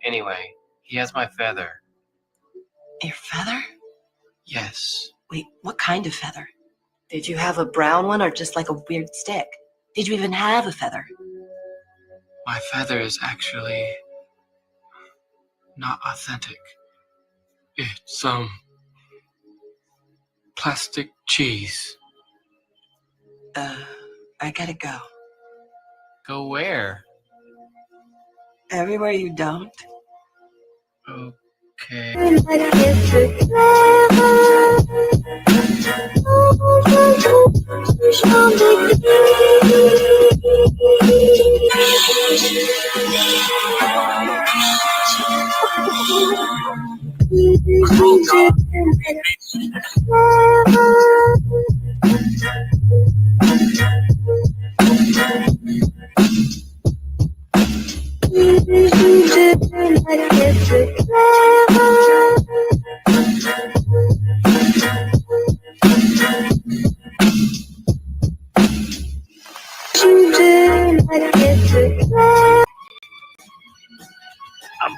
Anyway, he has my feather. Your feather? Yes. Wait, what kind of feather? Did you have a brown one or just like a weird stick? Did you even have a feather? My feather is actually not authentic. It's, plastic cheese. I gotta go. Go where? Everywhere you don't. Okay. I'm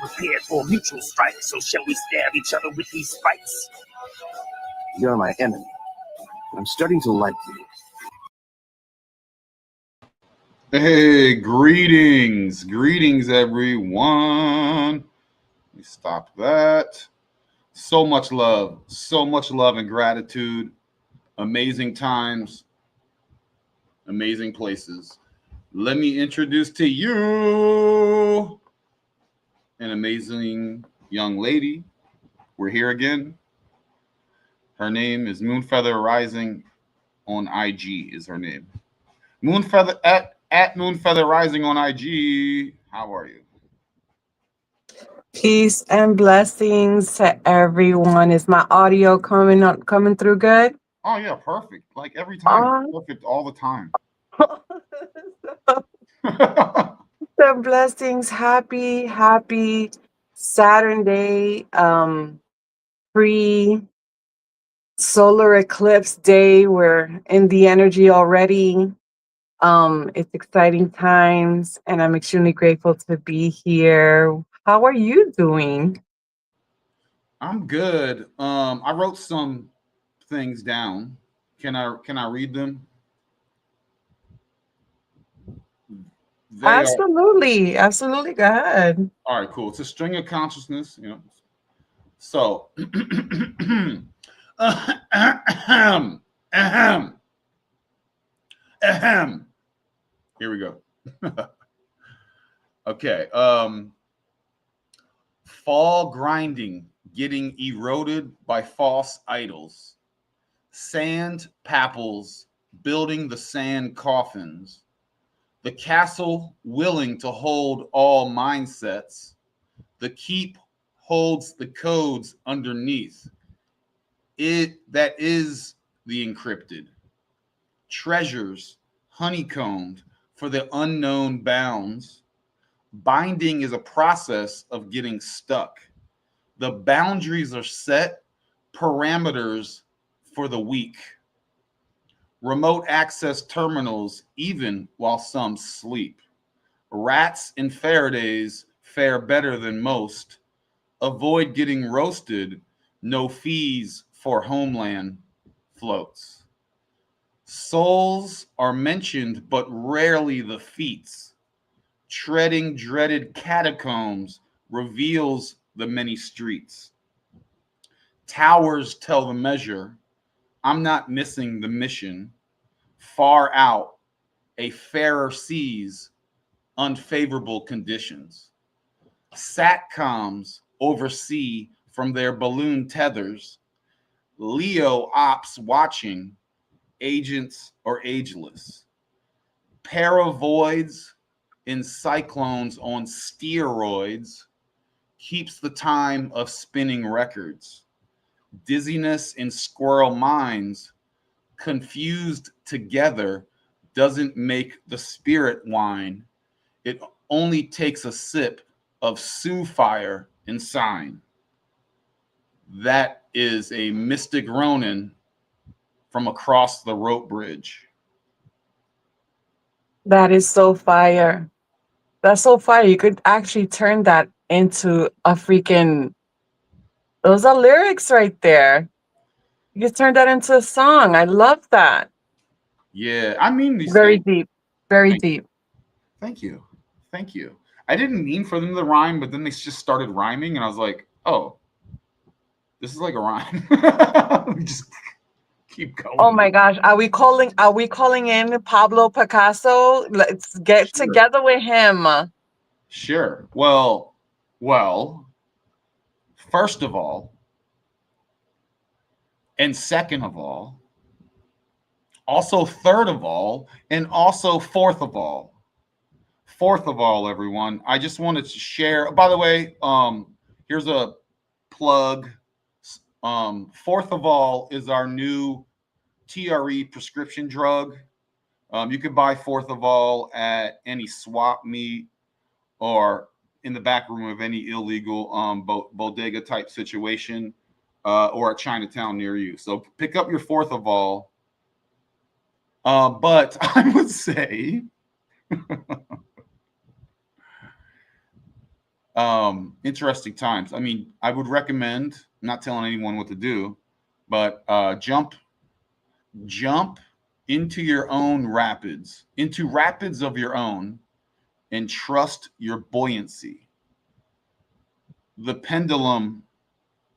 prepared for a mutual strike, so shall we stab each other with these spikes? You're my enemy. I'm starting to like you. Hey, greetings. Greetings, everyone. Let me stop that. So much love and gratitude. Amazing times, amazing places. Let me introduce to you an amazing young lady. We're here again. Her name is MoonFeather Rising on IG is her name. MoonFeather at MoonFeather Rising on IG. How are you? Peace and blessings to everyone. Is my audio coming through good? Oh yeah, perfect. Like every time. Perfect all the time. The blessings. Happy Saturn day. Pre solar eclipse day. We're in the energy already. It's exciting times, and I'm extremely grateful to be here. How are you doing? I'm good. I wrote some things down. Can I read them? Absolutely. Go ahead. All right, cool. It's a string of consciousness, you know. So ahem, ahem, ahem. Here we go. Okay. Fall grinding, getting eroded by false idols. Sand papples, building the sand coffins. The castle willing to hold all mindsets. The keep holds the codes underneath. It that is the encrypted. Treasures honeycombed for the unknown bounds. Binding is a process of getting stuck. The boundaries are set, parameters for the weak. Remote access terminals, even while some sleep. Rats and Faradays fare better than most. Avoid getting roasted. No fees for homeland floats. Souls are mentioned, but rarely the feats. Treading dreaded catacombs reveals the many streets. Towers tell the measure. I'm not missing the mission. Far out, a fairer sees unfavorable conditions. Satcoms oversee from their balloon tethers. Leo ops watching, agents or ageless. Paravoids in cyclones on steroids keeps the time of spinning records. Dizziness in squirrel minds, confused together, doesn't make the spirit wine. It only takes a sip of Sioux fire and sign. That is a mystic Ronin from across the rope bridge. That is so fire. That's so fire. You could actually turn that into a freaking. Those are lyrics right there. You could turn that into a song. I love that. Yeah, I mean these Very things. deep. Very Thank, deep. thank you. Thank you. I didn't mean for them to rhyme, but then they just started rhyming, and I was like, oh, this is like a rhyme. We just keep going. Oh my gosh. Are we calling in Pablo Picasso? Let's get Sure. together with him. Sure. Well, first of all, and second of all, also third of all, and also fourth of all. Fourth of all, everyone, I just wanted to share. By the way, here's a plug. Fourth of all is our new TRE prescription drug. You can buy Fourth of all at any swap meet or in the back room of any illegal bodega type situation, or at Chinatown near you. So pick up your Fourth of all. But I would say interesting times. I mean, I would recommend, I'm not telling anyone what to do, but jump into your own rapids, into rapids of your own, and trust your buoyancy. The pendulum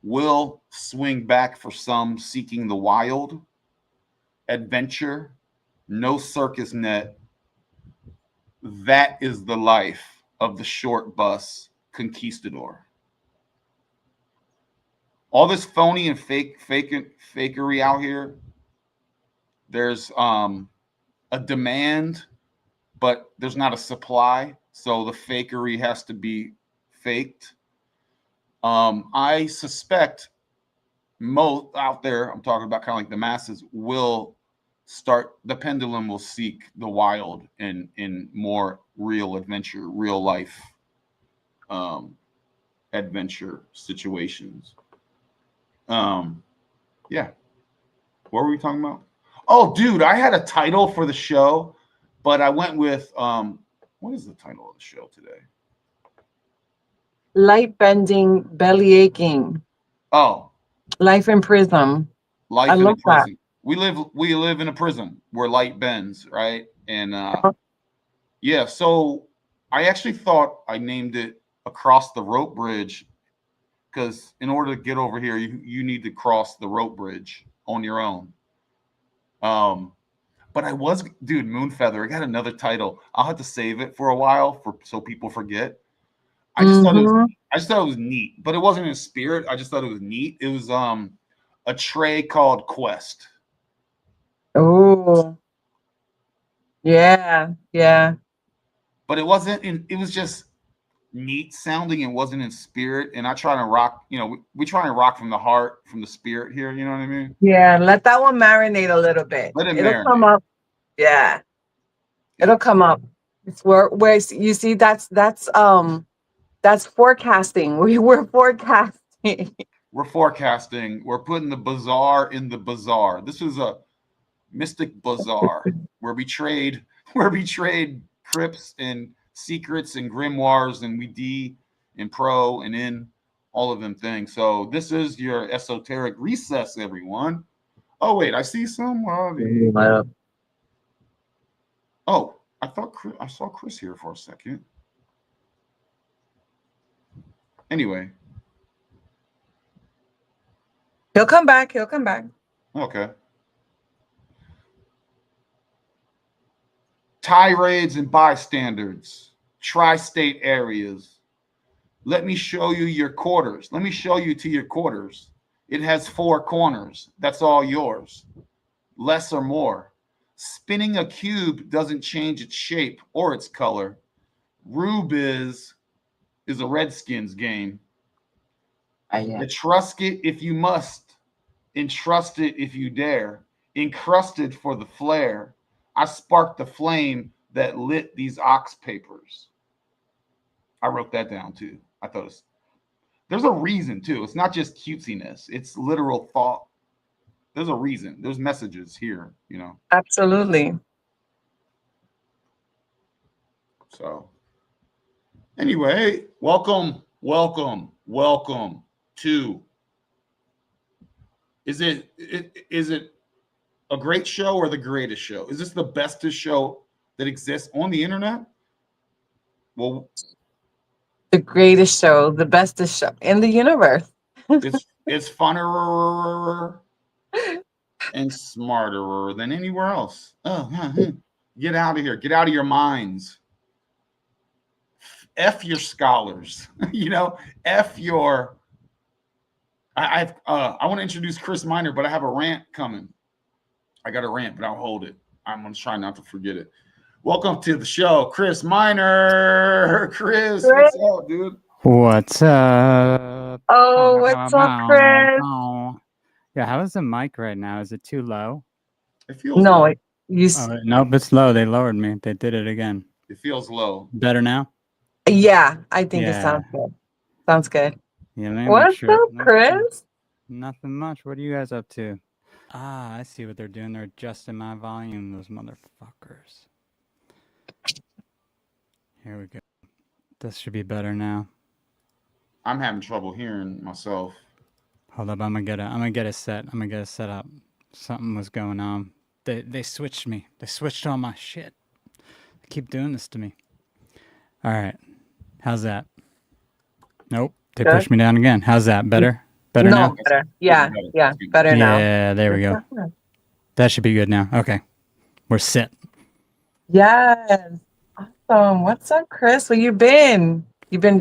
will swing back for some seeking the wild, adventure, no circus net. That is the life of the short bus conquistador. All this phony and fakery out here. There's a demand, but there's not a supply, so the fakery has to be faked. I suspect most out there, I'm talking about kind of like the masses, will start, the pendulum will seek the wild in more real adventure, real life adventure situations. Yeah. What were we talking about? Oh, dude, I had a title for the show, but I went with what is the title of the show today? Light bending, belly aching. Oh, Life in Prism. I life in a love that. prison. We live in a prison where light bends, right? And yeah, so I actually thought I named it Across the Rope Bridge because in order to get over here, you need to cross the rope bridge on your own. But I was, dude, MoonFeather. I got another title. I'll have to save it for a while so people forget. I just thought it was neat, but it wasn't in spirit. I just thought it was neat. It was a tray called Quest. Oh, yeah, yeah. But it wasn't in, it was just neat sounding and wasn't in spirit. And I try to rock, we try and rock from the heart, from the spirit here, you know what I mean? Yeah, let that one marinate a little bit. Let it It'll marinate. come up. Yeah, it'll come up. It's where you see that's forecasting. We're forecasting. We're forecasting. We're putting the bazaar in the bazaar. This is a mystic bazaar where we trade crypts and secrets and grimoires, and we D and pro and in all of them things. So this is your esoteric recess, everyone. Oh wait, I see somebody. Oh, I saw Chris here for a second. Anyway, He'll come back. He'll come back. okay. Tirades and bystanders, tri-state areas. Let me show you your quarters. Let me show you to your quarters. It has 4 corners. That's all yours. Less or more. Spinning a cube doesn't change its shape or its color. Rube is a Redskins game. Etrusc it if you must. Entrust it if you dare. Encrusted for the flare. I sparked the flame that lit these ox papers. I wrote that down too. I thought it was There's a reason too. It's not just cutesiness. It's literal thought. There's a reason. There's messages here, you know. Absolutely. So anyway, welcome to. Is it a great show or the greatest show? Is this the bestest show that exists on the internet? Well, The greatest show, the bestest show in the universe. it's funner and smarter than anywhere else. Get out of here. Get out of your minds. F your scholars. You know, F your. I want to introduce Chris Miner, but I have a rant coming. I got a rant, but I'll hold it. I'm gonna try not to forget it. Welcome to the show, Chris Miner. Chris, what's up, dude? What's up? Oh, what's up, Chris? Yeah, how is the mic right now? Is it too low? It feels No, low. Nope, it's low. They lowered me. They did it again. It feels low. Better now? yeah, I think it Yeah. sounds good. Sounds good. Yeah, let me make What's sure. up, Chris? Nothing much. What are you guys up to? Ah, I see what they're doing. They're adjusting my volume, those motherfuckers. Here we go. This should be better now. I'm having trouble hearing myself. Hold up, I'm gonna get it set. I'm gonna get it set up. Something was going on. They switched me. They switched all my shit. They keep doing this to me. All right. How's that? Nope. They Good. pushed me down again. How's that? Better? Better now? Better. Yeah, yeah, better now. Yeah, there we go. That should be good now. Okay. We're set. Yes. Awesome. What's up, Chris? Where you been? You've been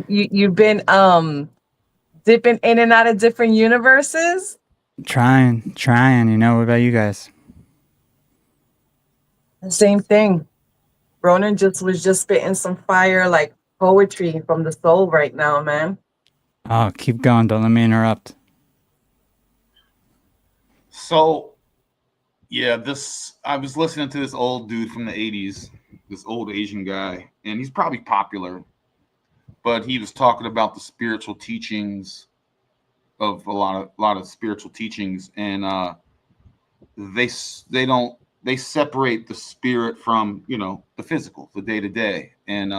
dipping in and out of different universes? Trying. You know, what about you guys? The same thing. Ronin was just spitting some fire like poetry from the soul right now, man. Oh, keep going. Don't let me interrupt. So, yeah, I was listening to this old dude from the 80s, this old Asian guy, and he's probably popular, but he was talking about the spiritual teachings of a lot of spiritual teachings, and they separate the spirit from, you know, the physical, the day-to-day, and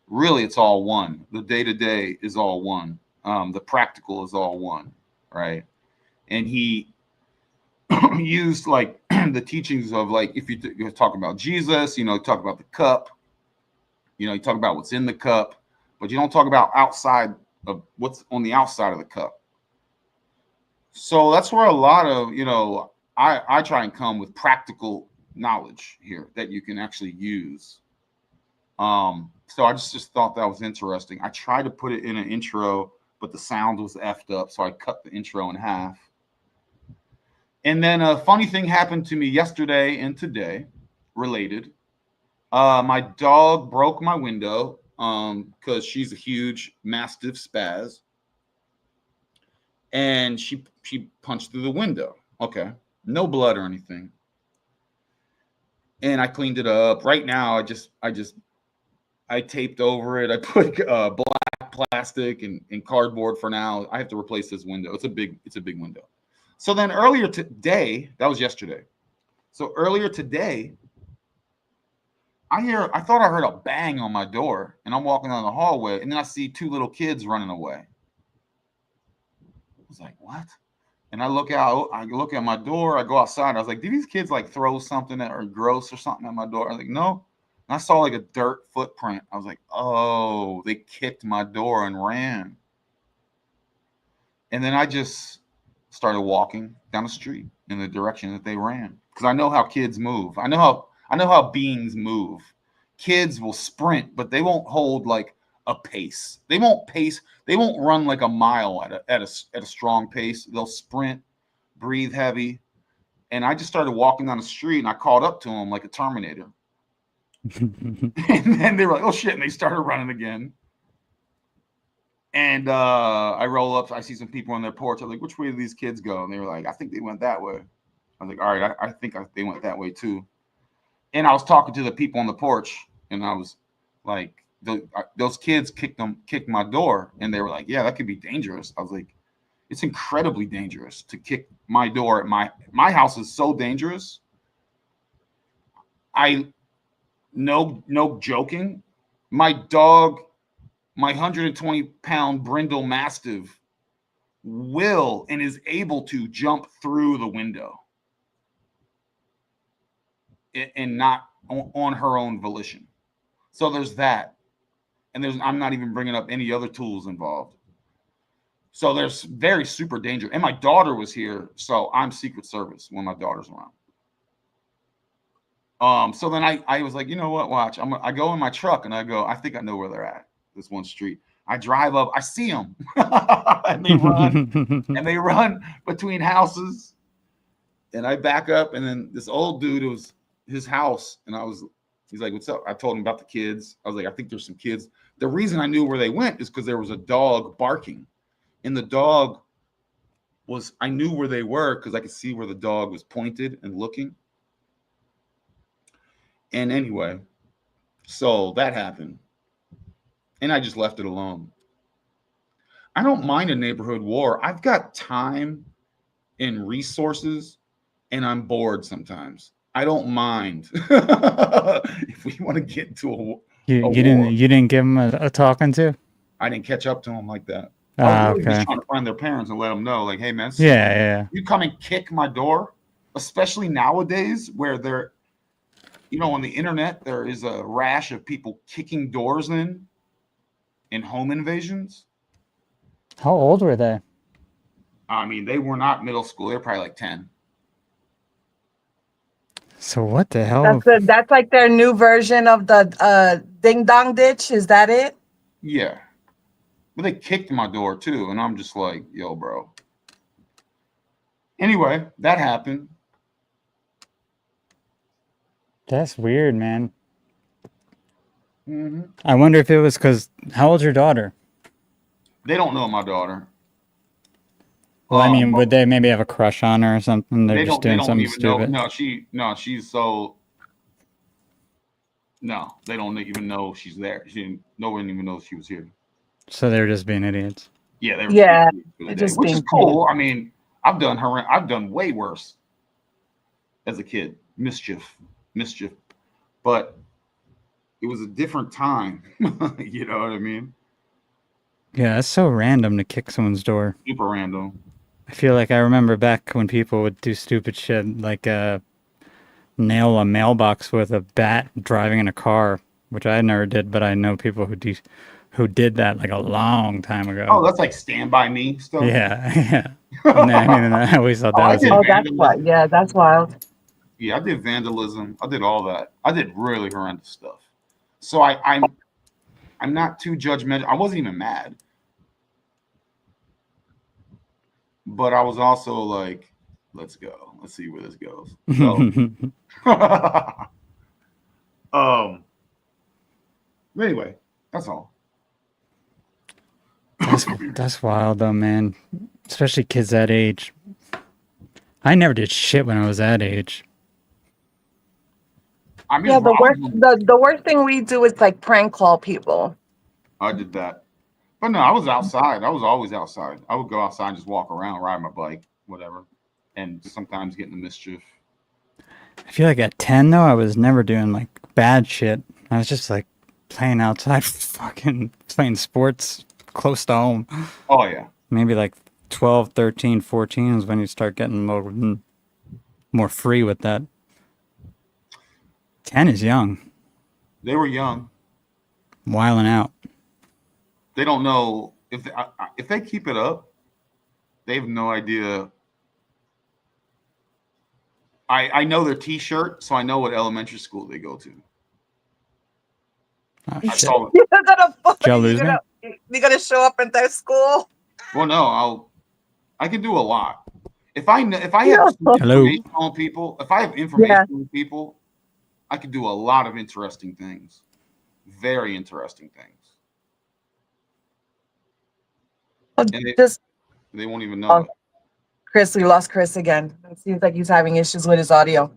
really it's all one. The day-to-day is all one. The practical is all one, right? And he used like the teachings of, like, if you talk about Jesus, you know, talk about the cup, you know, you talk about what's in the cup, but you don't talk about outside of what's on the outside of the cup. So that's where a lot of, you know, I try and come with practical knowledge here that you can actually use. So I just thought that was interesting. I tried to put it in an intro, but the sound was effed up, so I cut the intro in half. And then a funny thing happened to me yesterday and today, related. My dog broke my window because she's a huge mastiff spaz, and she punched through the window. Okay, no blood or anything. And I cleaned it up. Right now, I taped over it. I put black plastic and cardboard for now. I have to replace this window. It's a big window. So then earlier today, that was yesterday. So earlier today, I thought I heard a bang on my door, and I'm walking down the hallway, and then I see two little kids running away. I was like, what? And I look at my door, I go outside. I was like, did these kids like throw something or gross or something at my door? I was like, no. And I saw like a dirt footprint. I was like, oh, they kicked my door and ran. And then I just started walking down the street in the direction that they ran, because I know how kids move. I know how beings move. Kids will sprint, but they won't hold like a pace. They won't pace. They won't run like a mile at a strong pace. They'll sprint, breathe heavy. And I just started walking down the street, and I caught up to them like a Terminator. And then they were like, oh shit, and they started running again. And I roll up, I see some people on their porch. I'm like, which way did these kids go? And they were like, I think they went that way. I was like, all right, I think they went that way too. And I was talking to the people on the porch, and I was like, those kids kicked my door, and they were like, "Yeah, that could be dangerous." I was like, "It's incredibly dangerous to kick my door at my house is so dangerous." No joking. My dog, my 120-pound brindle mastiff, will and is able to jump through the window and not on her own volition. So there's that. And I'm not even bringing up any other tools involved. So there's very super danger. And my daughter was here, so I'm Secret Service when my daughter's around. So then I was like, you know what? Watch. I go in my truck and I go, I think I know where they're at. This one street. I drive up. I see them, and they run and they run between houses. And I back up, and then this old dude, it was his house, and he's like, "What's up?" I told him about the kids. I was like, "I think there's some kids." The reason I knew where they went is because there was a dog barking, and the dog I knew where they were because I could see where the dog was pointed and looking. And anyway, so that happened. And I just left it alone. I don't mind a neighborhood war. I've got time and resources, and I'm bored sometimes. I don't mind if we want to get into a war. You didn't give them a talking to? I didn't catch up to them like that. I was really just trying to find their parents and let them know, like, hey man, you come and kick my door, especially nowadays where they're, on the internet there is a rash of people kicking doors in home invasions. How old were they? I mean, they were not middle school. They were probably like 10. So what the hell? That's like their new version of the ding dong ditch. Is that it? Yeah. But they kicked my door too. And I'm just like, yo, bro. Anyway, that happened. That's weird, man. Mm-hmm. I wonder if it was because, how old's your daughter? They don't know my daughter. Well, I mean, would they maybe have a crush on her or something? They're just doing something stupid. No, she's so. No, they don't even know she's there. No one even knows she was here. So they're just being idiots. Yeah, they were which is cool. Cool. I mean, I've done way worse as a kid. Mischief, but it was a different time. You know what I mean? Yeah, that's so random to kick someone's door. Super random. I feel like I remember back when people would do stupid shit like nail a mailbox with a bat driving in a car, which I never did, but I know people who did that like a long time ago. Oh, that's like Stand By Me stuff. Yeah. And I always thought that was it. Oh, that's wild. Yeah, that's wild. Yeah, I did vandalism. I did all that. I did really horrendous stuff. So I'm not too judgmental. I wasn't even mad. But I was also like, let's go. Let's see where this goes. So, anyway, that's all. That's wild though, man. Especially kids that age. I never did shit when I was that age. I mean, Yeah, the worst thing we do is like prank call people. I did that. But no, I was outside. I was always outside. I would go outside and just walk around, ride my bike, whatever. And sometimes get in the mischief. I feel like at 10 though, I was never doing like bad shit. I was just like playing outside, fucking playing sports close to home. Oh, yeah. Maybe like 12, 13, 14 is when you start getting more free with that. 10 is young. They were young. Wiling out. They don't know if they keep it up. They have no idea. I know their T-shirt, so I know what elementary school they go to. Oh, I shit. saw it. You're gonna show up at their school. Well, no, I can do a lot. If I have Hello. information on people, on people, I could do a lot of interesting things. Very interesting things. And they won't even know it. Chris, we lost Chris again. It seems like he's having issues with his audio.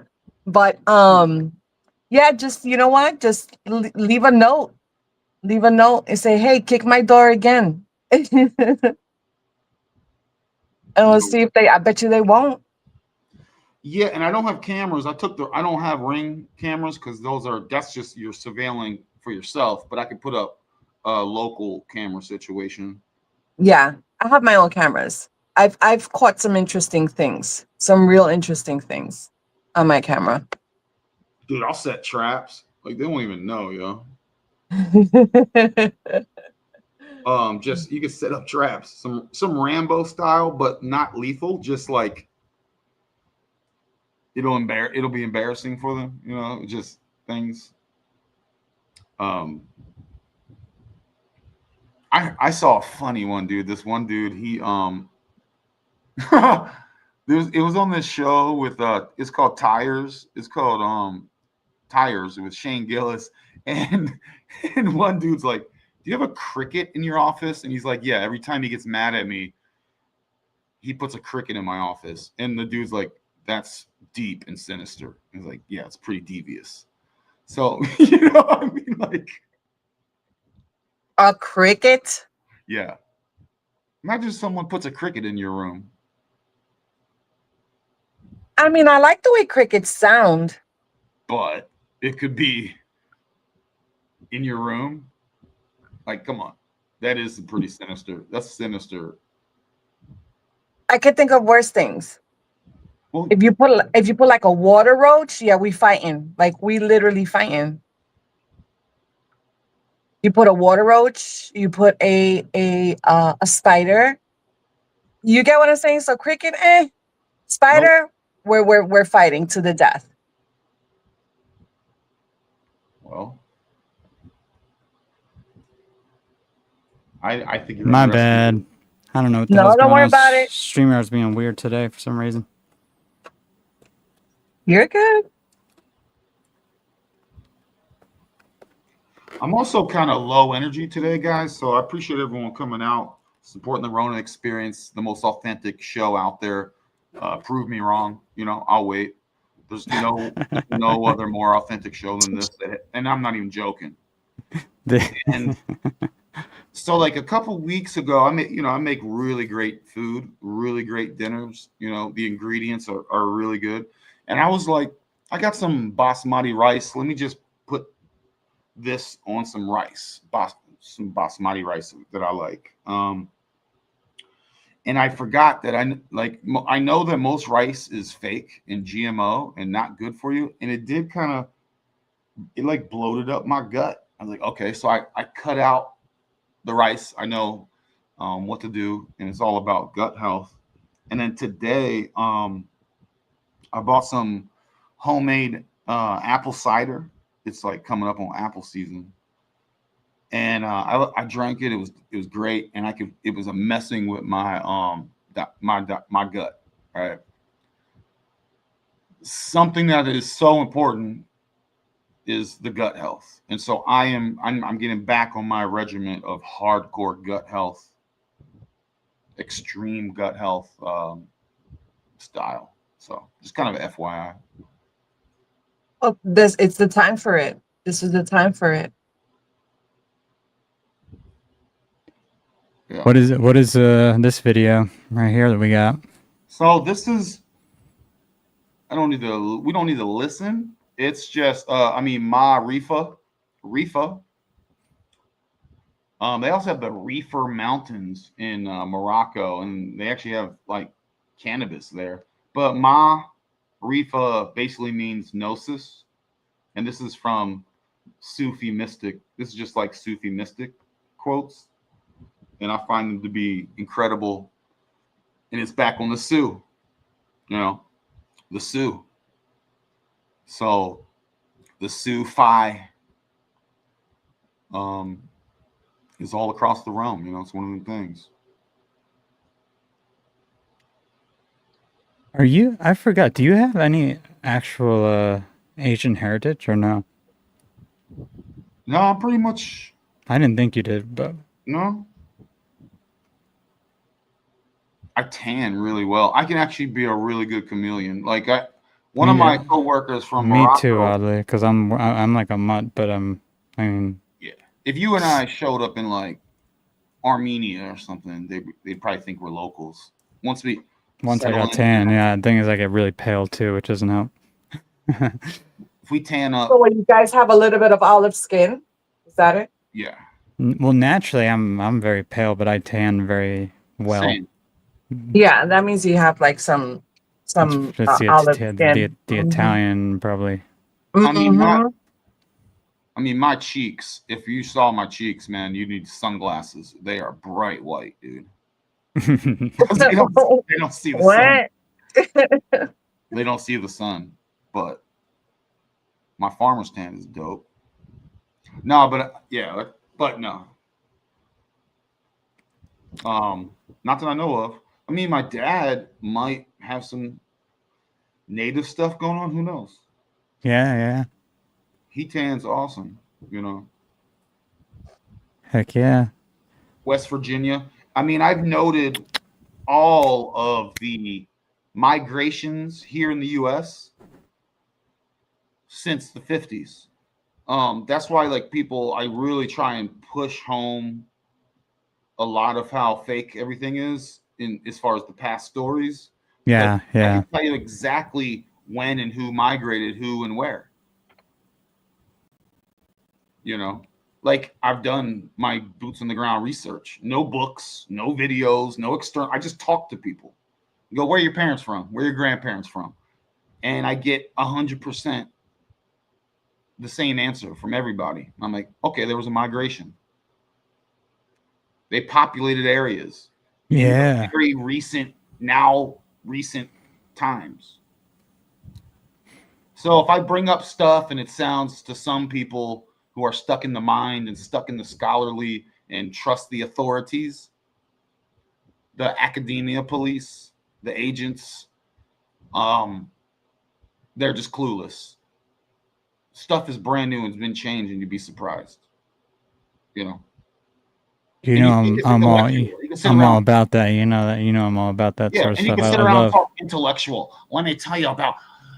But yeah, just you know what? Just leave a note. Leave a note and say, "Hey, kick my door again," and we'll see if they. I bet you they won't. Yeah, and I don't have cameras. I don't have Ring cameras because that's just you're surveilling for yourself. But I could put up a local camera situation. Yeah, I have my own cameras. I've caught some interesting things, some real interesting things on my camera. Dude, I'll set traps. Like they won't even know, yo. Just you can set up traps, some Rambo style, but not lethal. Just like it'll be embarrassing for them, you know, just things. I saw a funny one, dude. This one dude, he it was on this show with it's called Tires. It's called Tires with Shane Gillis. And and one dude's like, "Do you have a cricket in your office?" And he's like, "Yeah, every time he gets mad at me, he puts a cricket in my office." And the dude's like, "That's deep and sinister." And he's like, "Yeah, it's pretty devious." So, you know what I mean? Like, A cricket? yeah. Imagine someone puts a cricket in your room. I mean, I like the way crickets sound. But it could be in your room. Like, come on. That is pretty sinister. That's sinister. I could think of worse things. Well, If you put like a water roach, yeah, we fighting. Like we literally fighting. You put a water roach, you put a spider. You get what I'm saying? So cricket, spider, nope. we're fighting to the death. Well, I think you're My interested. bad. I don't know what the No, hell's don't going worry on. about it. StreamYard's being weird today for some reason. You're good. I'm also kind of low energy today, guys. So I appreciate everyone coming out, supporting the Ronin experience, the most authentic show out there. Prove me wrong. You know, I'll wait. There's no other more authentic show than this. And I'm not even joking. And so like a couple weeks ago, I make really great food, really great dinners. You know, the ingredients are really good. And I was like, I got some basmati rice. Let me just put this on some rice, some basmati rice that I like. And I forgot that I know that most rice is fake and GMO and not good for you. And it did it like bloated up my gut. I was like, okay, so I cut out the rice. I know what to do, and it's all about gut health. And then today, I bought some homemade apple cider. It's like coming up on apple season, and I drank it. It was great, and it was messing with my my gut. Right, something that is so important is the gut health, and so I'm getting back on my regimen of hardcore gut health, extreme gut health style. So just kind of FYI. Oh, it's the time for it. This is the time for it. Yeah. What is this video right here that we got? So this is we don't need to listen. It's just Ma Rifa. They also have the Reefer Mountains in Morocco, and they actually have like cannabis there. But Ma Rifa basically means gnosis, and this is from Sufi mystic. This is just like Sufi mystic quotes, and I find them to be incredible. And it's back on the Sioux, you know, the Sioux. So the Sioux Phi is all across the realm. You know, it's one of the things. I forgot, do you have any actual Asian heritage or no? No, I'm pretty much. I didn't think you did, but No. I tan really well. I can actually be a really good chameleon. Like one of my coworkers from me Morocco. too, oddly, because I'm like a mutt, but I mean, Yeah. if you and I showed up in like Armenia or something, they'd probably think we're locals. Once I settle got in, tan, yeah. The thing is, I get really pale too, which doesn't help. if we tan up, So when you guys have a little bit of olive skin, is that it? yeah, Well, naturally, I'm very pale, but I tan very well. same. Yeah, that means you have like some It's olive the skin. Italian probably. I mean, Mhm. my cheeks. If you saw my cheeks, man, you need sunglasses. They are bright white, dude. 'Cause they don't see the sun. What? They don't see the sun. But my farmer's tan is dope. No, but yeah, but no. Not that I know of. I mean, my dad might have some native stuff going on. Who knows? Yeah. He tans awesome, you know. Heck yeah. West Virginia. I mean, I've noted all of the migrations here in the U.S. since the 50s. That's why, like, people, I really try and push home a lot of how fake everything is in as far as the past stories. Yeah. I can tell you exactly when and who migrated, who and where. You know, like I've done my boots on the ground research. No books, no videos, no external. I just talk to people. You go, where are your parents from? Where are your grandparents from? And I get 100% the same answer from everybody. I'm like, okay, there was a migration. They populated areas in the very recent times. So if I bring up stuff and it sounds to some people who are stuck in the mind and stuck in the scholarly and trust the authorities, the academia police, the agents, they're just clueless. Stuff is brand new and it's been changed, and you'd be surprised. You know. You know, I'm all about that. You know that. You know, I'm all about that sort of and stuff. you can sit around and talk intellectual. Let me tell you about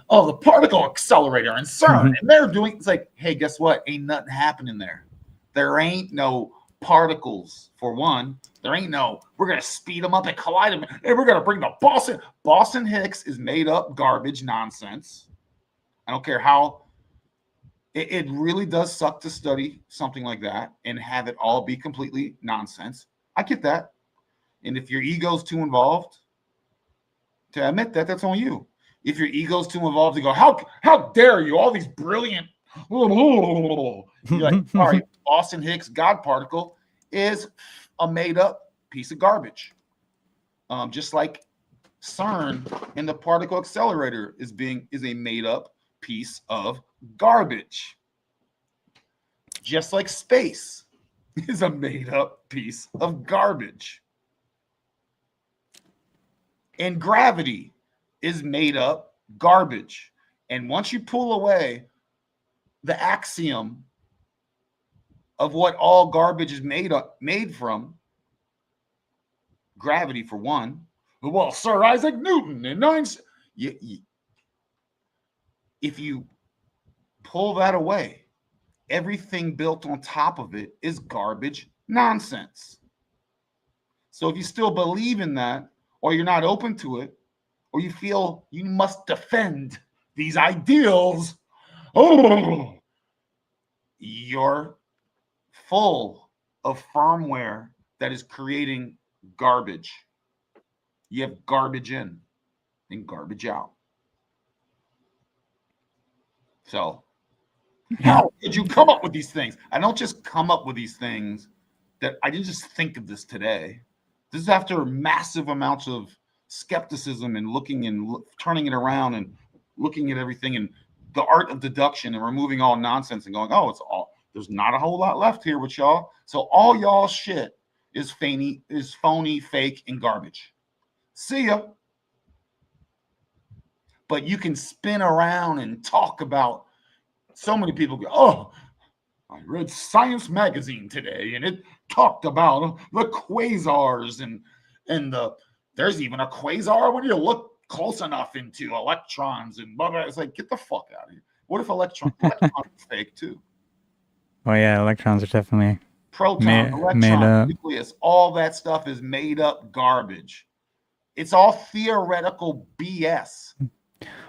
the particle accelerator and CERN, and they're doing. It's like, hey, guess what? Ain't nothing happening there. There ain't no particles for one. There ain't no. We're gonna speed them up and collide them, and we're gonna bring the Boston. Boston Higgs is made up garbage nonsense. I don't care how. It really does suck to study something like that and have it all be completely nonsense. I get that. And if your ego's too involved to admit that, that's on you. If your ego's too involved to go, how dare you? All these brilliant. You're like, all right, Boston Higgs God particle is a made up piece of garbage. Just like CERN and the particle accelerator is a made up piece of garbage. Just like space is a made up piece of garbage. And gravity is made up garbage. And once you pull away the axiom of what all garbage is made from, gravity for one, well, Sir Isaac Newton and Einstein, if you pull that away, everything built on top of it is garbage nonsense. So if you still believe in that, or you're not open to it, or you feel you must defend these ideals, you're full of firmware that is creating garbage. You have garbage in and garbage out. So how did you come up with these things? I don't just come up with these things. That I didn't just think of this today. This is after massive amounts of skepticism and looking and turning it around and looking at everything and the art of deduction and removing all nonsense and going, oh, it's all, there's not a whole lot left here with y'all. So all y'all shit is phony, fake, and garbage. See ya. But you can spin around and talk about, so many people go, oh, I read Science Magazine today, and it talked about the quasars and there's even a quasar when you look close enough into electrons and blah, blah. It's like, get the fuck out of here. What if electrons are fake too? Well, yeah, electrons are definitely Protons, made electrons, up. nucleus, all that stuff is made up garbage. It's all theoretical BS.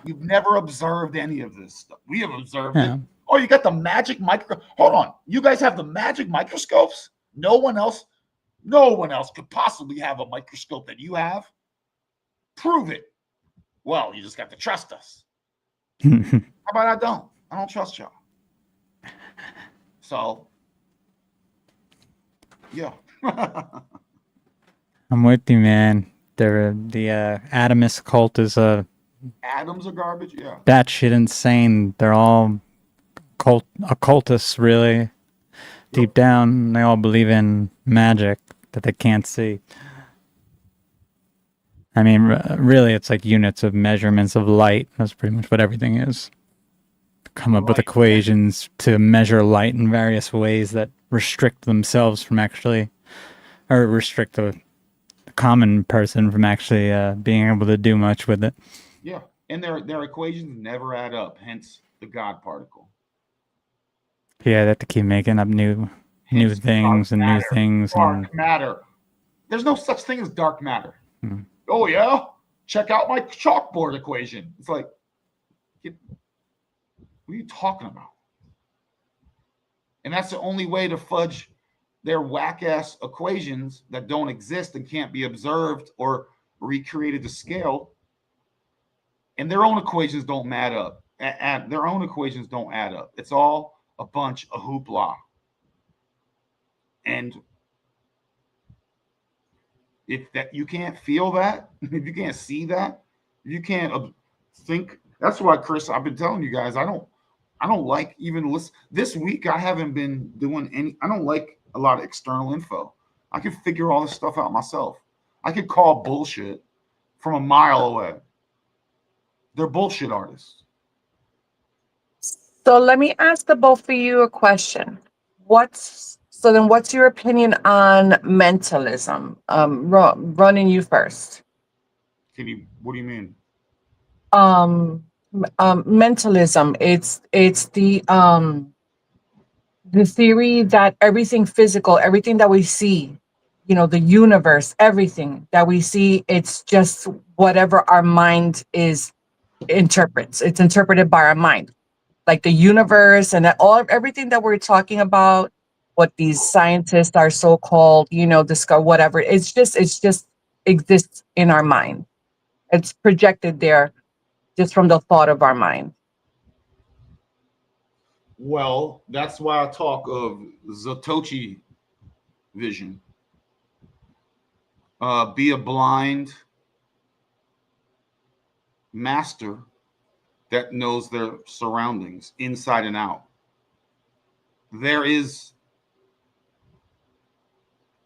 You've never observed any of this stuff. We have observed Yeah. it. Oh, you got the magic micro. Hold on. You guys have the magic microscopes? No one else could possibly have a microscope that you have. Prove it. Well, you just got to trust us. How about I don't? I don't trust y'all. So, yeah. I'm with you, man. The atomist cult is Atoms are garbage. Yeah. batshit insane. They're all occultists, really. Deep down, they all believe in magic that they can't see. I mean, really, it's like units of measurements of light. That's pretty much what everything is. Come up with equations to measure light in various ways that restrict themselves from actually, or restrict the common person from actually being able to do much with it. Yeah. And their equations never add up, hence the God particle. Yeah, they have to keep making up new things and new things. Dark matter. There's no such thing as dark matter. Oh, yeah? Check out my chalkboard equation. It's like, what are you talking about? And that's the only way to fudge their whack-ass equations that don't exist and can't be observed or recreated to scale. And their own equations don't add up. Their own equations don't add up. It's all a bunch of hoopla. And if that you can't feel that, if you can't see that, if you can't think, that's why, Chris, I've been telling you guys, I don't like even listen. This week I haven't been doing any. I don't like a lot of external info. I can figure all this stuff out myself. I could call bullshit from a mile away. They're bullshit artists. So let me ask the both of you a question. What's your opinion on mentalism? Ronin, you first. What do you mean? Mentalism. It's the theory that everything physical, everything that we see, the universe, everything that we see, it's just whatever our mind interprets. It's interpreted by our mind. Like the universe and everything that we're talking about, what these scientists are so-called, discover whatever. It's just exists in our mind. It's projected there just from the thought of our mind. Well, that's why I talk of Zatoichi vision. Be a blind master that knows their surroundings inside and out. There is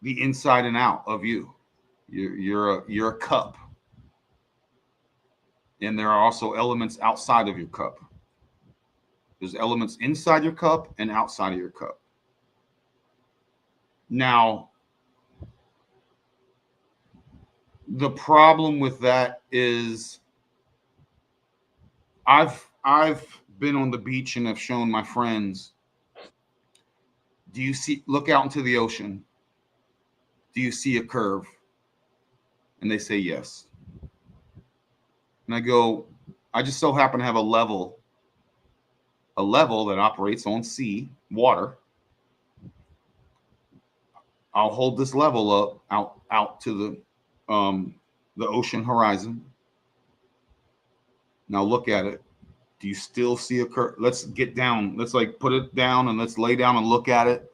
the inside and out of you. You're a cup. And there are also elements outside of your cup. There's elements inside your cup and outside of your cup. Now, the problem with that is I've been on the beach and have shown my friends, look out into the ocean. Do you see a curve? And they say yes. And I go, I just so happen to have a level that operates on sea, water. I'll hold this level up out to the ocean horizon. Now look at it. Do you still see a curve? Let's get down. Let's put it down and let's lay down and look at it.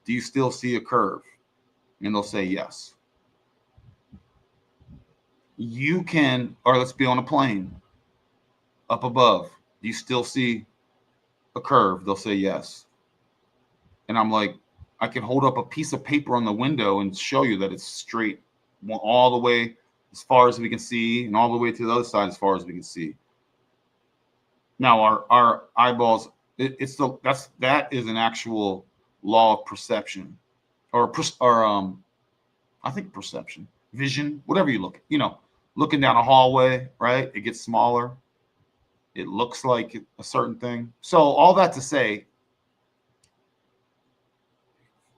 Do you still see a curve? And they'll say yes. You can, or let's be on a plane up above. Do you still see a curve? They'll say yes. And I'm like, I can hold up a piece of paper on the window and show you that it's straight all the way as far as we can see and all the way to the other side as far as we can see. Now our eyeballs, that is an actual law of perception or I think perception, vision, whatever you look, looking down a hallway, right? It gets smaller. It looks like a certain thing. So all that to say,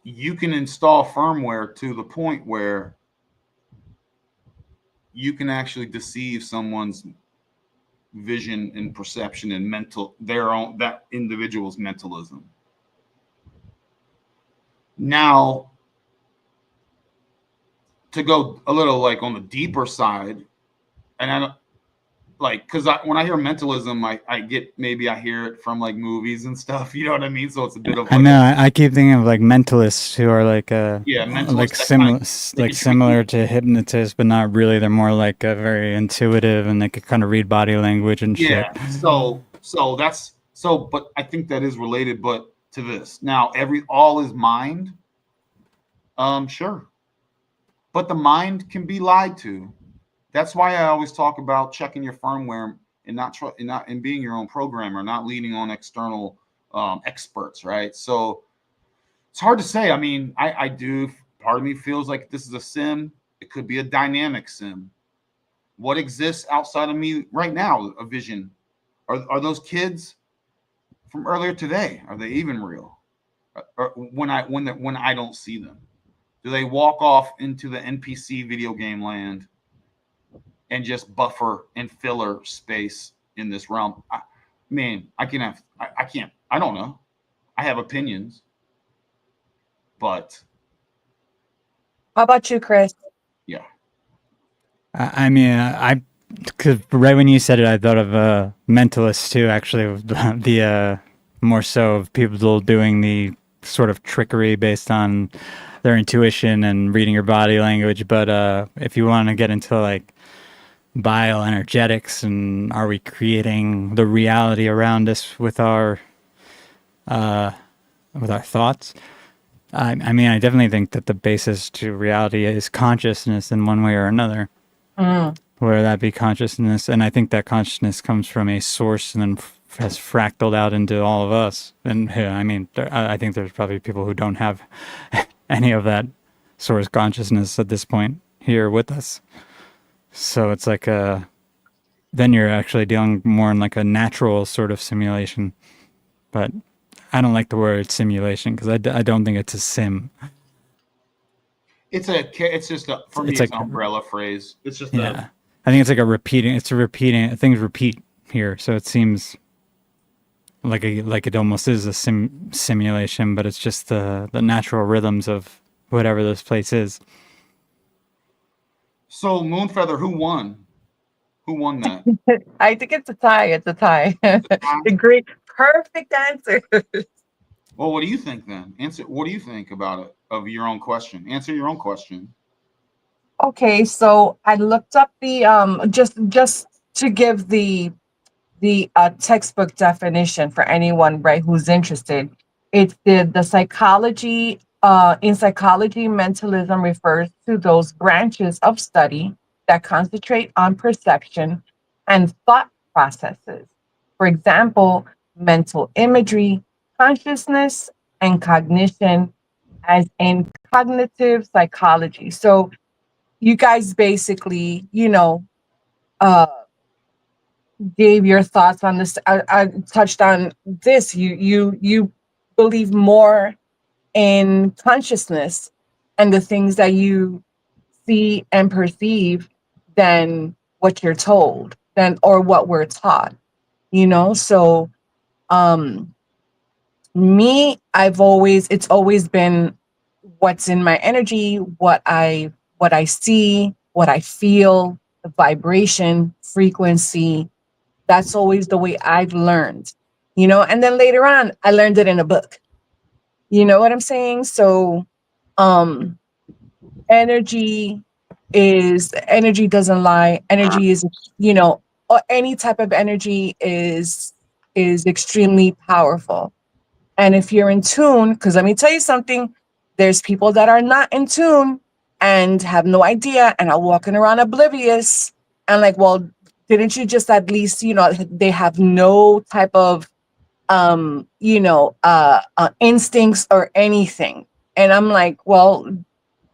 you can install firmware to the point where you can actually deceive someone's vision and perception and that individual's mentalism. Now, to go a little like on the deeper side, and I don't like, because when I hear mentalism, I get, maybe I hear it from like movies and stuff, you know what I mean? So it's a bit of I like know. I keep thinking of like mentalists who are like mentalists similar to hypnotists, but not really. They're more like very intuitive, and they could kind of read body language and shit. But I think that is related, but to this now, all is mind. Sure, but the mind can be lied to. That's why I always talk about checking your firmware and being your own programmer, not leaning on external experts, right? So it's hard to say. I mean, I do. Part of me feels like this is a sim. It could be a dynamic sim. What exists outside of me right now? A vision. Are those kids from earlier today? Are they even real? Or when I don't see them, do they walk off into the NPC video game land and just buffer and filler space in this realm? I can't. I don't know. I have opinions, but How about you, Chris? yeah. I mean, because right when you said it, I thought of mentalists too. Actually, the more so of people doing the sort of trickery based on their intuition and reading your body language. But if you want to get into like bioenergetics and are we creating the reality around us with our thoughts? I mean, I definitely think that the basis to reality is consciousness in one way or another. Whether that be consciousness, and I think that consciousness comes from a source and then has fractaled out into all of us. And I mean, I think there's probably people who don't have any of that source consciousness at this point here with us. So it's like then you're actually dealing more in like a natural sort of simulation. But I don't like the word simulation because I don't think it's a sim. It's just for me, it's an umbrella phrase. It's just I think it's like things repeat here. So it seems like it almost is a simulation, but it's just the natural rhythms of whatever this place is. So MoonFeather, who won? Who won that? I think it's a tie. It's a tie. Great, perfect answer. Well, what do you think then? What do you think about it, of your own question? Answer your own question. Okay, so I looked up the just to give the textbook definition for anyone, right, who's interested. It's the psychology. In psychology, mentalism refers to those branches of study that concentrate on perception and thought processes. For example, mental imagery, consciousness, and cognition, as in cognitive psychology. So you guys basically, gave your thoughts on this. I touched on this. You believe more in consciousness and the things that you see and perceive than what you're told, or what we're taught. So it's always been what's in my energy, what I see, what I feel, the vibration, frequency. That's always the way I've learned, and then later on, I learned it in a book. You know what I'm saying? So, energy doesn't lie. Energy is, or any type of energy is extremely powerful. And if you're in tune, because let me tell you something, there's people that are not in tune and have no idea and are walking around oblivious and like, well, didn't you just at least, they have no type of, instincts or anything. And I'm like, well,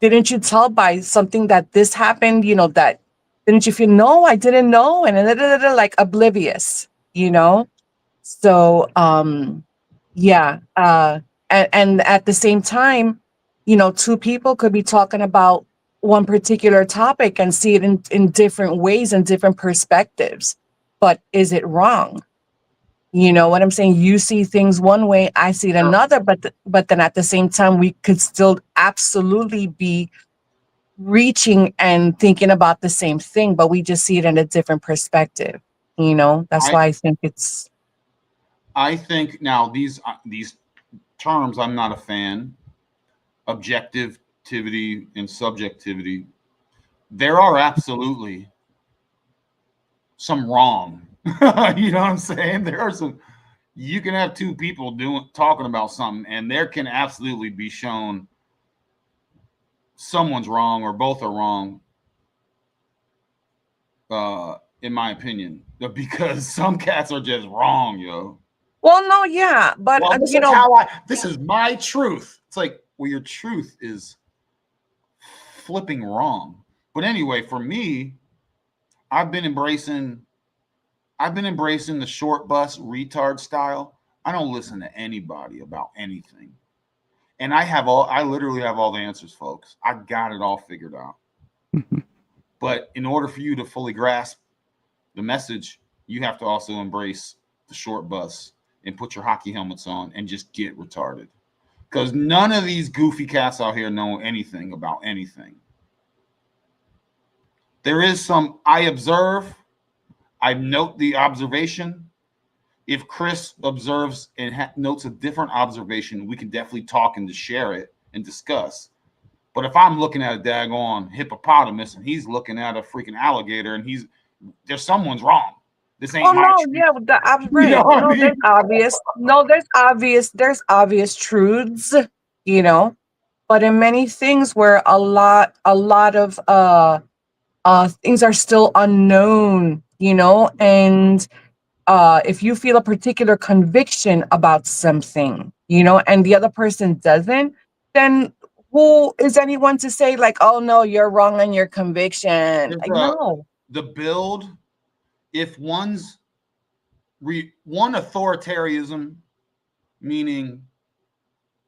didn't you tell by something that this happened, that didn't you feel, no, I didn't know. And like oblivious, So, yeah. And at the same time, two people could be talking about one particular topic and see it in different ways and different perspectives. But is it wrong? You know what I'm saying? You see things one way, I see it another, but then at the same time, we could still absolutely be reaching and thinking about the same thing, but we just see it in a different perspective. That's why I think it's. I think now these terms I'm not a fan. Objectivity and subjectivity. There are absolutely some wrong. You know what I'm saying? There are some. You can have two people talking about something, and there can absolutely be shown someone's wrong or both are wrong. In my opinion, because some cats are just wrong, yo. Well, no, yeah, but Well, this is my truth. It's like, well, your truth is flipping wrong. But anyway, for me, I've been embracing the short bus retard style. I don't listen to anybody about anything. And I literally have all the answers, folks. I got it all figured out. But in order for you to fully grasp the message, you have to also embrace the short bus and put your hockey helmets on and just get retarded. Because none of these goofy cats out here know anything about anything. There is some, I observe, I note the observation. If Chris observes and notes a different observation, we can definitely talk and just share it and discuss. But if I'm looking at a daggone hippopotamus and he's looking at a freaking alligator and there's someone's wrong. This ain't my truth. Yeah, right. You know what I mean? There's obvious. No, there's obvious truths, but in many things where a lot of things are still unknown, and if you feel a particular conviction about something, and the other person doesn't, then who is anyone to say like, oh no, you're wrong on your conviction? No. The build, if one authoritarianism, meaning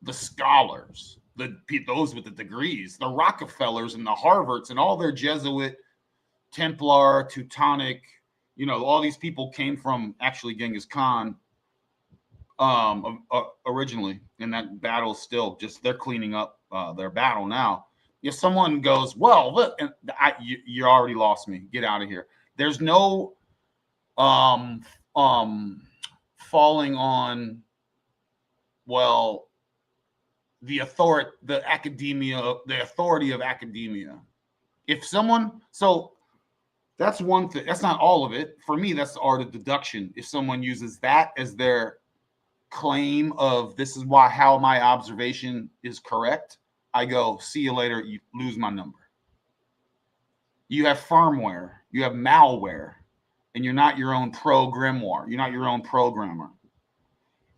the scholars, those with the degrees, the Rockefellers and the Harvards and all their Jesuit, Templar, Teutonic, all these people came from actually Genghis Khan originally, and that battle still just, they're cleaning up their battle now. If someone goes, well, look, you already lost me. Get out of here. There's no falling on, well, the authority of academia. If someone, so that's one thing. That's not all of it. For me, that's the art of deduction. If someone uses that as their claim of this is how my observation is correct, I go, see you later, you lose my number. You have firmware, you have malware, and you're not your own grimoire. You're not your own programmer.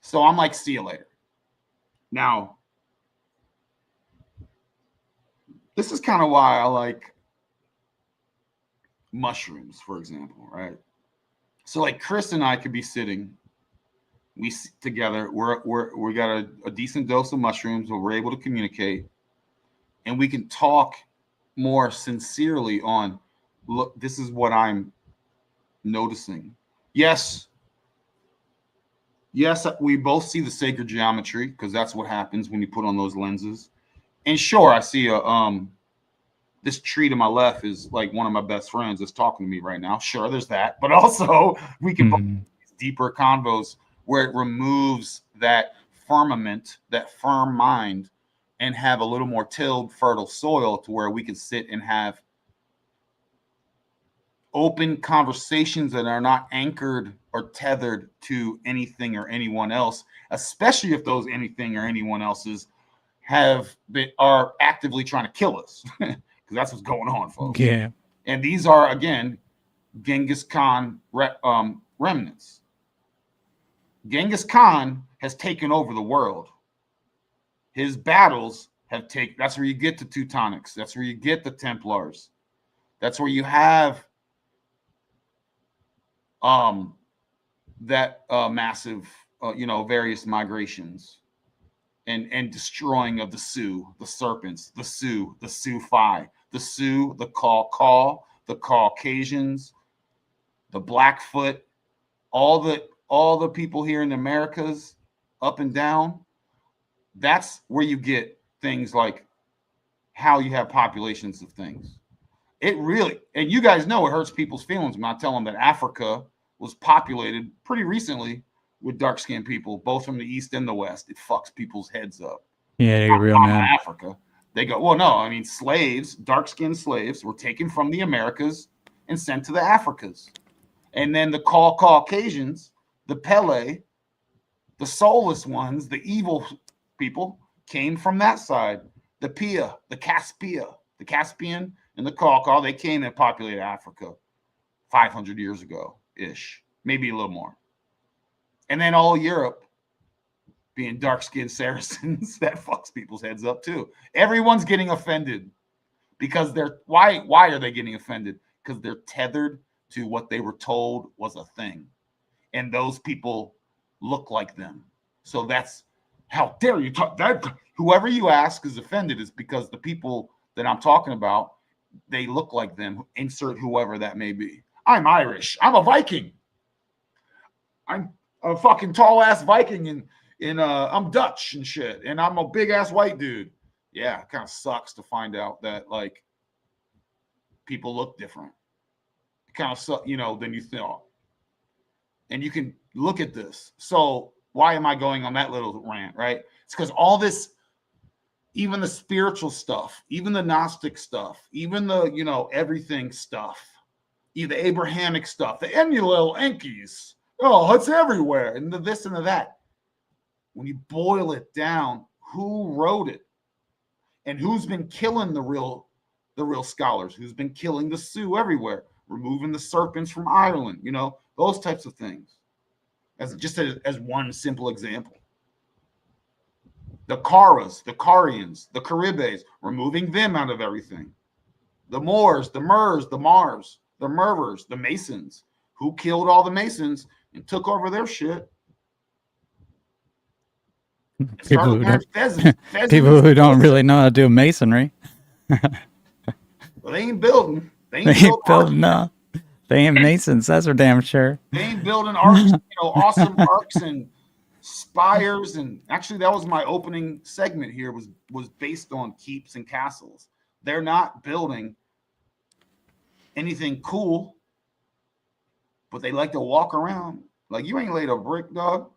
So I'm like, see you later. Now, this is kind of why I like mushrooms, for example, right? So like Chris and I could be sitting, we sit together, we got a decent dose of mushrooms where we're able to communicate, and we can talk more sincerely on, look, this is what I'm noticing. Yes, we both see the sacred geometry because that's what happens when you put on those lenses. And sure, I see this tree to my left is like one of my best friends that's talking to me right now. Sure, there's that, but also we can these deeper convos where it removes that firmament, that firm mind, and have a little more tilled, fertile soil to where we can sit and have open conversations that are not anchored or tethered to anything or anyone else, especially if those anything or anyone else's are actively trying to kill us, because that's what's going on, folks. Yeah. And these are, again, Genghis Khan remnants. Genghis Khan has taken over the world. His battles have taken, that's where you get the Teutonics. That's where you get the Templars. That's where you have that massive, various migrations. and destroying of the Sioux, the serpents, the Sioux, the Sioux-Fi, the Sioux, the the Caucasians, the Blackfoot, all the people here in the Americas, up and down. That's where you get things like how you have populations of things. It really, and you guys know it hurts people's feelings when I tell them that Africa was populated pretty recently with dark-skinned people, both from the East and the West. It fucks people's heads up. Yeah, you're real mad. Africa. They go, well, no, I mean, slaves, dark-skinned slaves were taken from the Americas and sent to the Africas. And then the Caucasians, the Pele, the soulless ones, the evil people came from that side. The Pia, the Caspian, and the Cauca, they came and populated Africa 500 years ago-ish, maybe a little more. And then all Europe being dark-skinned Saracens, that fucks people's heads up too. Everyone's getting offended because why are they getting offended? Because they're tethered to what they were told was a thing. And those people look like them. So that's, how dare you talk that? Whoever you ask is offended is because the people that I'm talking about, they look like them. Insert whoever that may be. I'm Irish. I'm a Viking. I'm a fucking tall ass Viking, and I'm Dutch and shit, and I'm a big ass white dude. Yeah, it kind of sucks to find out that like people look different. It kind of sucks, than you thought. And you can look at this. So why am I going on that little rant, right? It's because all this, even the spiritual stuff, even the Gnostic stuff, even the, everything stuff, the Abrahamic stuff, the Enulil Enkies, oh, it's everywhere, and the this and the that. When you boil it down, who wrote it? And who's been killing the real scholars? Who's been killing the Sioux everywhere? Removing the serpents from Ireland, those types of things. As one simple example. The Karas, the Karians, the Caribes, removing them out of everything. The Moors, the Murs, the Mars, the Mervers, the Masons. Who killed all the Masons and took over their shit? People who don't really know how to do masonry. Well, they ain't building. They ain't building. No, they ain't masons. That's for damn sure. They ain't building arcs, awesome arcs and spires. And actually, that was my opening segment here. Was based on keeps and castles. They're not building anything cool, but they like to walk around like you ain't laid a brick, dog.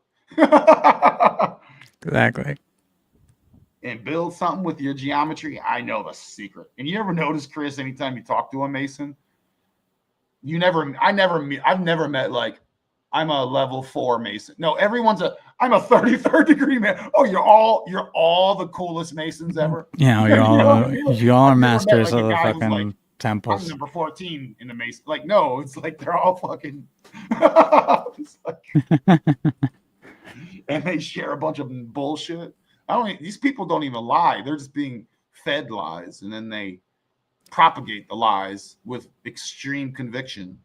Exactly. And build something with your geometry. I know the secret. And you ever notice, Chris, anytime you talk to a Mason, I've never met like, I'm a level 4 Mason. No, I'm a 33rd degree man. Oh, you're all the coolest Masons ever. Yeah, you all are masters of the fucking like, temples. I'm number 14 in the Mason. Like, no, it's like they're all fucking and they share a bunch of bullshit. These people don't even lie. They're just being fed lies, and then they propagate the lies with extreme conviction.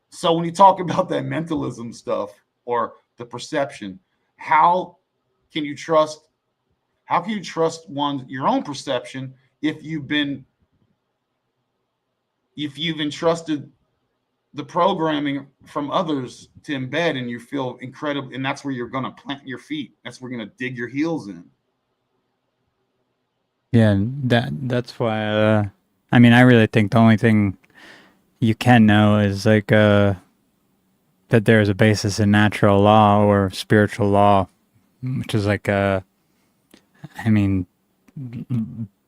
So when you talk about that mentalism stuff or the perception, how can you trust your own perception if you've entrusted the programming from others to embed, and you feel incredible, and that's where you're going to plant your feet. That's where you're going to dig your heels in. Yeah, that's why. I really think the only thing you can know is like that there's a basis in natural law or spiritual law, which is like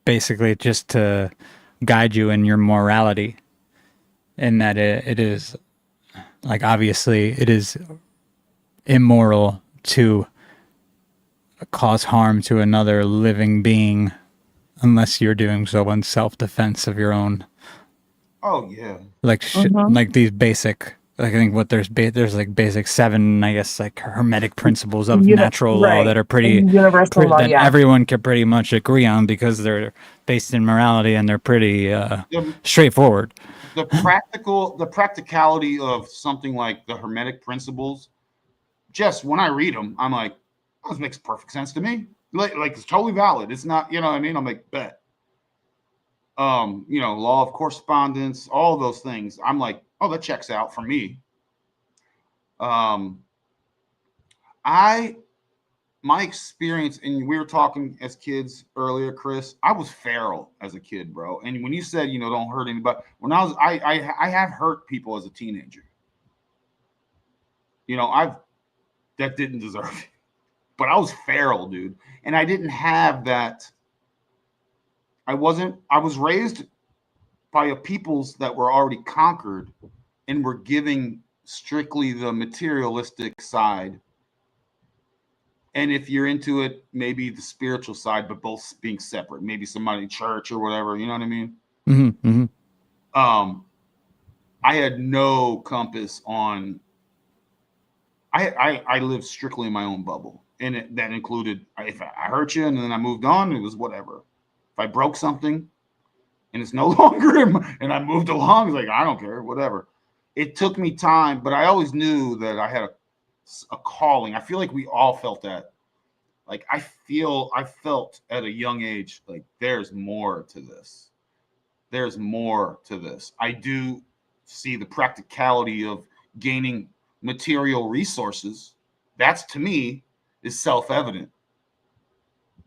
basically just to guide you in your morality, and that it is like, obviously it is immoral to cause harm to another living being unless you're doing so in self-defense of your own. Oh yeah. Like shit, like these basic, like I think there's like basic 7, I guess, like hermetic principles of natural law that are pretty universal law, that everyone can pretty much agree on because they're based in morality and they're pretty straightforward. The practicality of something like the hermetic principles, just when I read them, I'm like, oh, this makes perfect sense to me. Like it's totally valid. It's not, you know what I mean? I'm like, bet. You know, law of correspondence, all those things. I'm like, oh, that checks out for me. Um, I my experience, and we were talking as kids earlier, Chris. I was feral as a kid, bro. And when you said, you know, don't hurt anybody, when I have hurt people as a teenager. You know, I've that didn't deserve it, but I was feral, dude, and I didn't have that. I wasn't. I was raised by a peoples that were already conquered and were giving strictly the materialistic side. And if you're into it, maybe the spiritual side, but both being separate. Maybe somebody in church or whatever. You know what I mean? Mm-hmm, mm-hmm. I had no compass on. I lived strictly in my own bubble, and that included if I hurt you and then I moved on, it was whatever. If I broke something, and it's no longer and I moved along, it's like I don't care, whatever. It took me time, but I always knew that I had a calling. I feel like we all felt that. Like I felt at a young age like there's more to this. There's more to this. I do see the practicality of gaining material resources. That's to me is self-evident.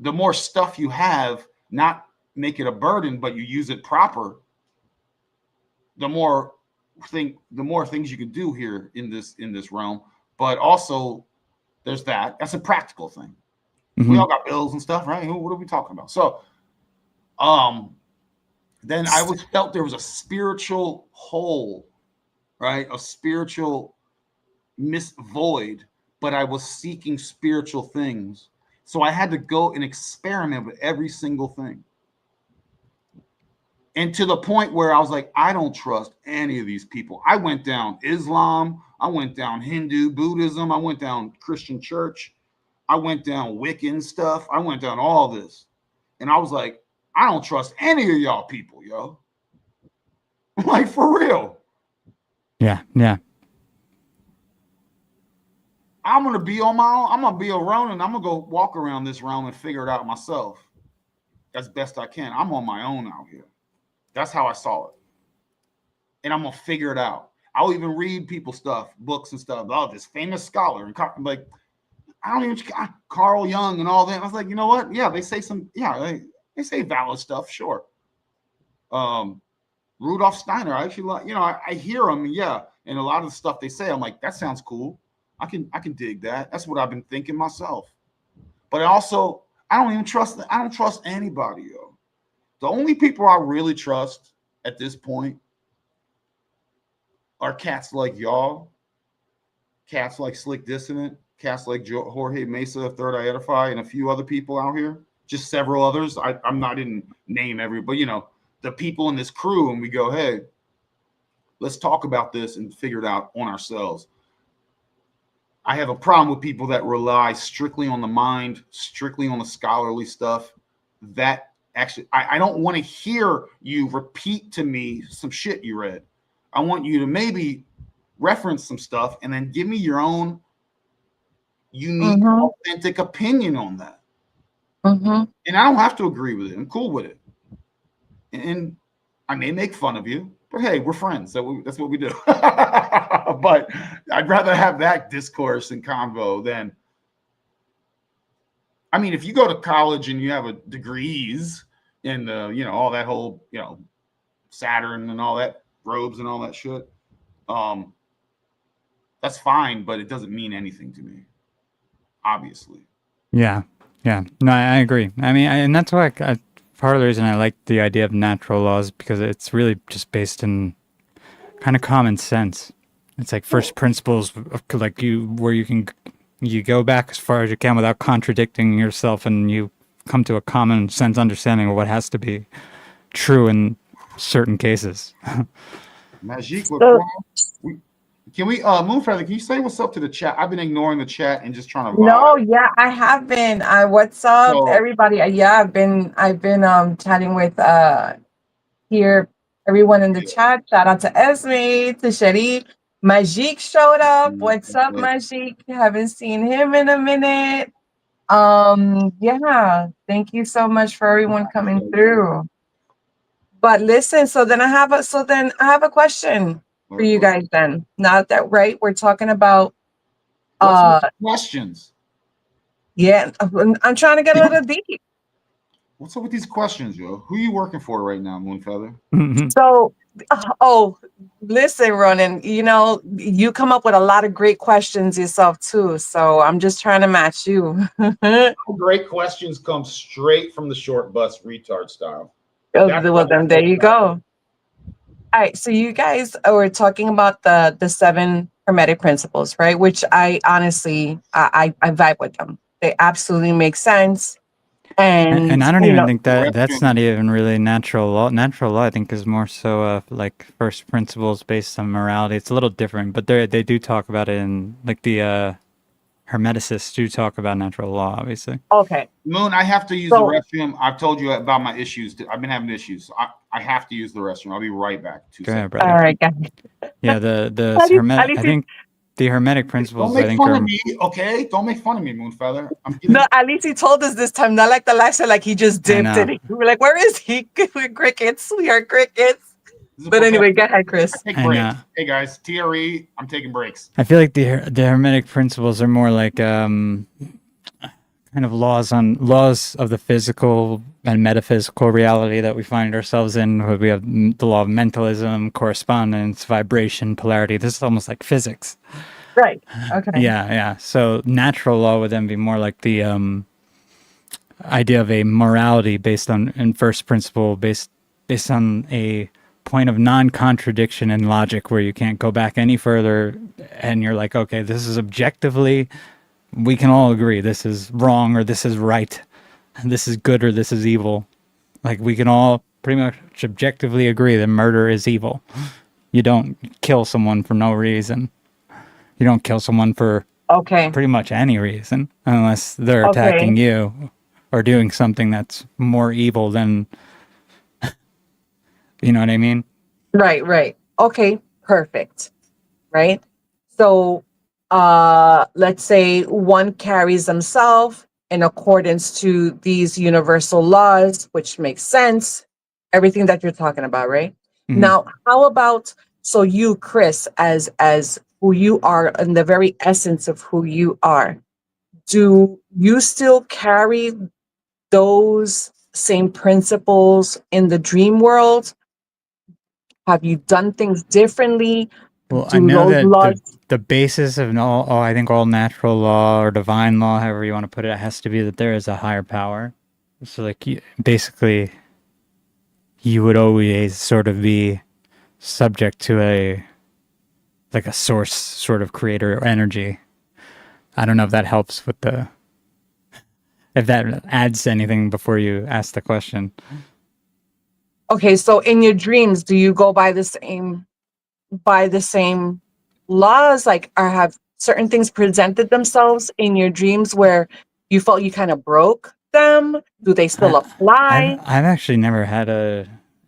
The more stuff you have, not make it a burden, but you use it proper, the more things you can do here in this realm. But also there's that's a practical thing. Mm-hmm. We all got bills and stuff, right? What are we talking about? So then I felt there was a spiritual hole, right? A spiritual void, but I was seeking spiritual things. So I had to go and experiment with every single thing. And to the point where I was like, I don't trust any of these people. I went down Islam. I went down Hindu, Buddhism. I went down Christian church. I went down Wiccan stuff. I went down all this. And I was like, I don't trust any of y'all people, yo. Like, for real. Yeah, yeah. I'm going to be on my own. I'm going to be a Ronin. I'm going to go walk around this realm and figure it out myself as best I can. I'm on my own out here. That's how I saw it. And I'm going to figure it out. I'll even read people's stuff, books and stuff. Oh, this famous scholar. And I'm like, I don't even, Carl Jung and all that. I was like, you know what? Yeah, they say they say valid stuff, sure. Rudolf Steiner, I actually like, you know, I hear them, yeah. And a lot of the stuff they say, I'm like, that sounds cool. I can dig that. That's what I've been thinking myself. But also, I don't trust anybody, yo. The only people I really trust at this point are cats like y'all, cats like Slick Dissonant, cats like Jorge Mesa, Third Eye Edify, and a few other people out here. Just several others. I'm not in name but you know, the people in this crew, and we go, hey, let's talk about this and figure it out on ourselves. I have a problem with people that rely strictly on the mind, strictly on the scholarly stuff. That actually, I don't want to hear you repeat to me some shit you read. I want you to maybe reference some stuff and then give me your own unique, authentic opinion on that. Mm-hmm. And I don't have to agree with it. I'm cool with it. And I may make fun of you, but hey, we're friends. So that's what we do. But I'd rather have that discourse and convo than, I mean, if you go to college and you have a degrees in you know, all that whole, you know, Saturn and all that, robes and all that shit, that's fine, but it doesn't mean anything to me, obviously. Yeah, yeah. No, I agree. I mean, and that's why part of the reason I like the idea of natural laws, because it's really just based in kind of common sense. It's like first principles, like where you go back as far as you can without contradicting yourself, and you come to a common sense understanding of what has to be true in certain cases. Magique, So- can we MoonFeather, can you say what's up to the chat? I've been ignoring the chat and just trying to vibe. No, yeah, I have been. What's up, So- everybody? Yeah, I've been chatting with here everyone in the chat. Shout out to Esme, to Sherry. Magique showed up. What's up, Magique? Haven't seen him in a minute. Yeah, thank you so much for everyone coming through. But listen, so then I have a question for you guys then. Now that we're talking about What's with the questions? yeah, I'm trying to get a little deep. What's up with these questions, yo? Who are you working for right now, Moonfeather? So, oh, listen, Ronin, you come up with a lot of great questions yourself too. So I'm just trying to match you. Great questions come straight from the short bus retard style. Well, then there you go. All right, so you guys were talking about the seven hermetic principles, right? Which I honestly I vibe with them. They absolutely make sense. And I don't even think that that's not even really natural law. Natural law, I think, is more so like first principles based on morality. It's a little different, but they do talk about it in like the Hermeticists do talk about natural law, obviously. Okay. Moon, I have to use the restroom. I've told you about my issues. I've been having issues. I have to use the restroom. I'll be right back. Go ahead, brother. All right, guys. Yeah, the Hermetic. I think the Hermetic principles. Don't make fun of me, okay? Don't make fun of me, Moonfeather. No, at least he told us this time. Not like the last time, like he just dipped it. We were like, "Where is he?" We're crickets. We are crickets. But anyway, go ahead, Chris. Take breaks. Hey guys, TRE. I'm taking breaks. I feel like the Hermetic principles are more like kind of laws of the physical and metaphysical reality that we find ourselves in. We have the law of mentalism, correspondence, vibration, polarity. This is almost like physics. Right. Okay. Yeah. So natural law would then be more like the idea of a morality based on in first principle, based on a point of non-contradiction in logic, where you can't go back any further, and you're like, okay, this is objectively, we can all agree this is wrong or this is right, this is good or this is evil. Like we can all pretty much objectively agree that murder is evil. You don't kill someone for no reason. You don't kill someone for pretty much any reason, unless they're attacking you or doing something that's more evil than, you know what I mean? Right. Okay, perfect. Right. So let's say one carries themselves in accordance to these universal laws, which makes sense. Everything that you're talking about, right? Mm-hmm. Now, how about you, Chris, as who you are in the very essence of who you are, do you still carry those same principles in the dream world? Have you done things differently? Well, I know that the basis of I think all natural law or divine law, however you want to put it, has to be that there is a higher power. So like basically you would always sort of be subject to a source sort of creator or energy. I don't know if that helps with if that adds anything before you ask the question. Okay, so in your dreams, do you go by the same laws? Like, or have certain things presented themselves in your dreams where you felt you kind of broke them? Do they still apply? I've actually never had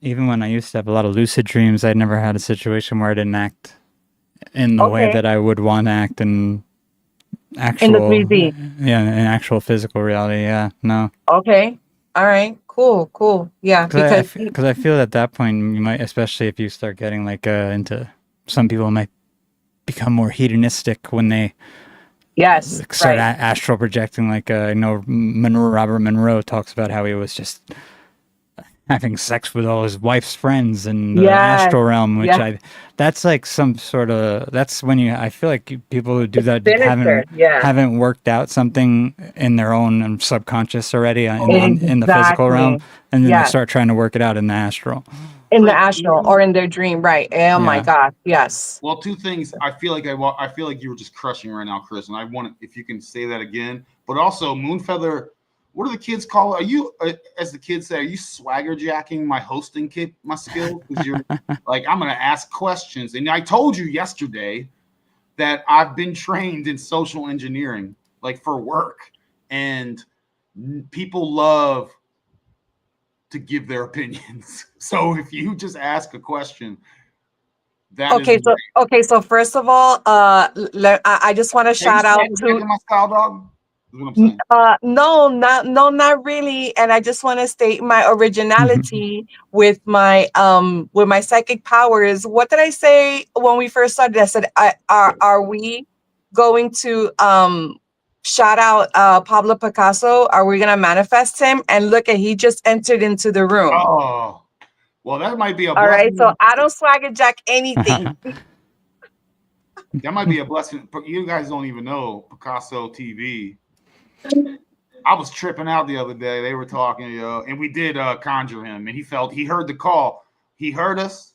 even when I used to have a lot of lucid dreams, I'd never had a situation where I didn't act in the way that I would want to act in actual, in the 3D. Yeah, in actual physical reality. Yeah, no. Okay. All right. Cool. Yeah. Because I feel at that point you might, especially if you start getting like into, some people might become more hedonistic when they start astral projecting. Like I know Robert Monroe talks about how he was just having sex with all his wife's friends in the astral realm, which that's like some sort of, that's when I feel like people who do that haven't worked out something in their own subconscious already in the physical realm, and then they start trying to work it out in the astral. In the astral or in their dream, right? Oh my God, yes. Well, two things. I feel like you were just crushing right now, Chris, and I want if you can say that again. But also, Moonfeather, what do the kids call it? Are you, as the kids say, are you swagger jacking my hosting my skill? Because you're like, I'm going to ask questions. And I told you yesterday that I've been trained in social engineering, like for work. And people love to give their opinions. So if you just ask a question, so first of all, I just want to shout out to my style, dog. Is what I'm saying. Not really. And I just want to state my originality with my psychic powers. What did I say when we first started? I said, are we going to shout out Pablo Picasso? Are we gonna manifest him? And look at, he just entered into the room. Oh, well, that might be a All blessing. right, so I don't swagger jack anything. That might be a blessing. But you guys don't even know Picasso TV. I was tripping out the other day. They were talking, and we did conjure him, and he heard the call. He heard us.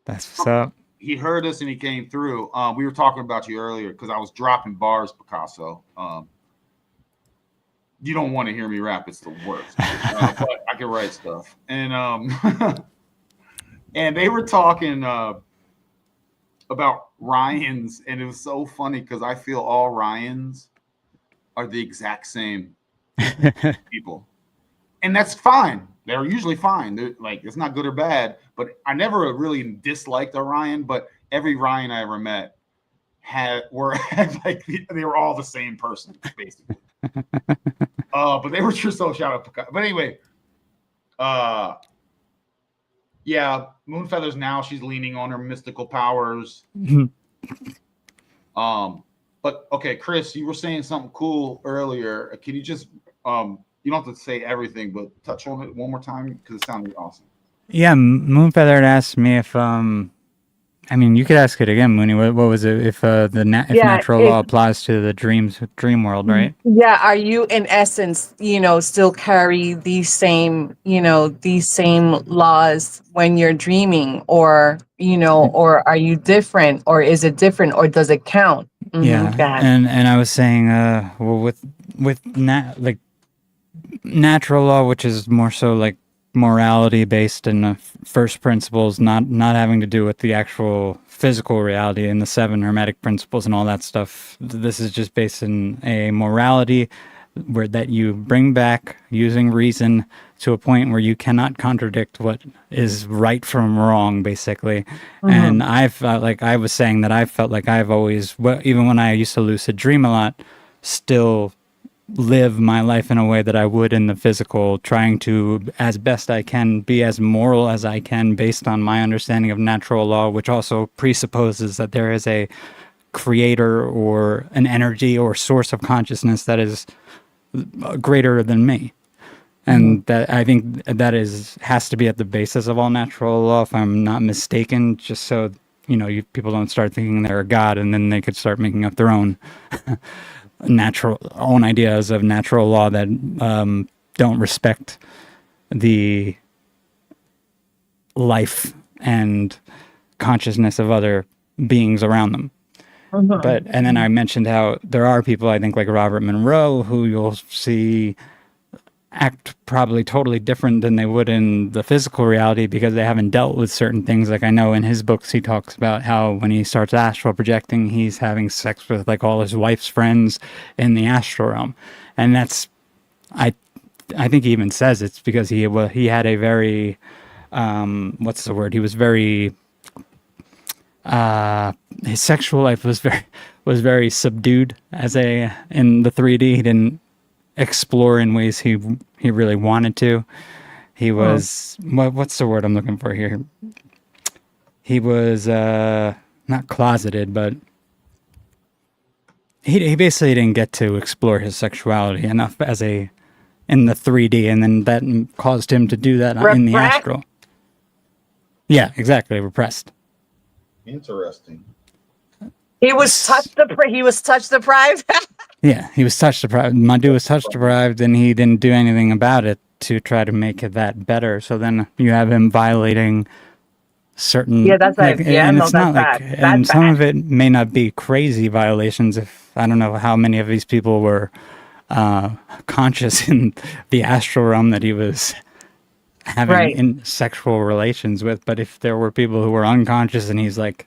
That's what's up. He heard us, and he came through. We were talking about you earlier because I was dropping bars, Picasso. You don't want to hear me rap; it's the worst. But I can write stuff, and and they were talking about Ryans, and it was so funny because I feel all Ryans are the exact same people, and that's fine. They're usually fine. They're like, it's not good or bad, but I never really disliked a Ryan. But every Ryan I ever met were like they were all the same person basically. But they were just so shout out. But anyway, yeah, MoonFeather's now she's leaning on her mystical powers. But okay, Chris, you were saying something cool earlier. Can you just you don't have to say everything, but touch on it one more time because it sounded awesome. Yeah, MoonFeather had asked me if I mean, you could ask it again, Mooney. What was it? If natural law applies to the dream world, right? Yeah, are you in essence, still carry these same laws when you're dreaming, or or are you different, or is it different, or does it count? Yeah, and I was saying, well, with natural law, which is more so like morality based in first principles, not having to do with the actual physical reality and the 7 hermetic principles and all that stuff. This is just based in a morality that you bring back using reason to a point where you cannot contradict what is right from wrong, basically. And I've like I was saying that I felt like I've always, even when I used to lucid dream a lot, still live my life in a way that I would in the physical, trying to, as best I can, be as moral as I can based on my understanding of natural law, which also presupposes that there is a creator or an energy or source of consciousness that is greater than me. And that I think that has to be at the basis of all natural law, if I'm not mistaken, just so people don't start thinking they're a god and then they could start making up their own own ideas of natural law that don't respect the life and consciousness of other beings around them. And then I mentioned how there are people, I think, like Robert Monroe, who you'll see act probably totally different than they would in the physical reality because they haven't dealt with certain things. Like I know in his books he talks about how when he starts astral projecting, he's having sex with like all his wife's friends in the astral realm, and that's I think he even says it's because he had a very what's the word? He was very his sexual life was very subdued in the 3D. He didn't explore in ways he really wanted to. He was what's the word I'm looking for here? He was not closeted, but he basically didn't get to explore his sexuality enough in the 3D, and then that caused him to do that in the astral. Yeah, exactly, repressed. Interesting. He was touch deprived. Yeah, he was touch deprived. Madhu was touch deprived, and he didn't do anything about it to try to make it that better. So then you have him violating certain. Yeah, that's like, like, yeah, and no, it's that's not like, bad. and That's some bad. of it may not be crazy violations. If I don't know how many of these people were conscious in the astral realm that he was having in sexual relations with, but if there were people who were unconscious and he's like,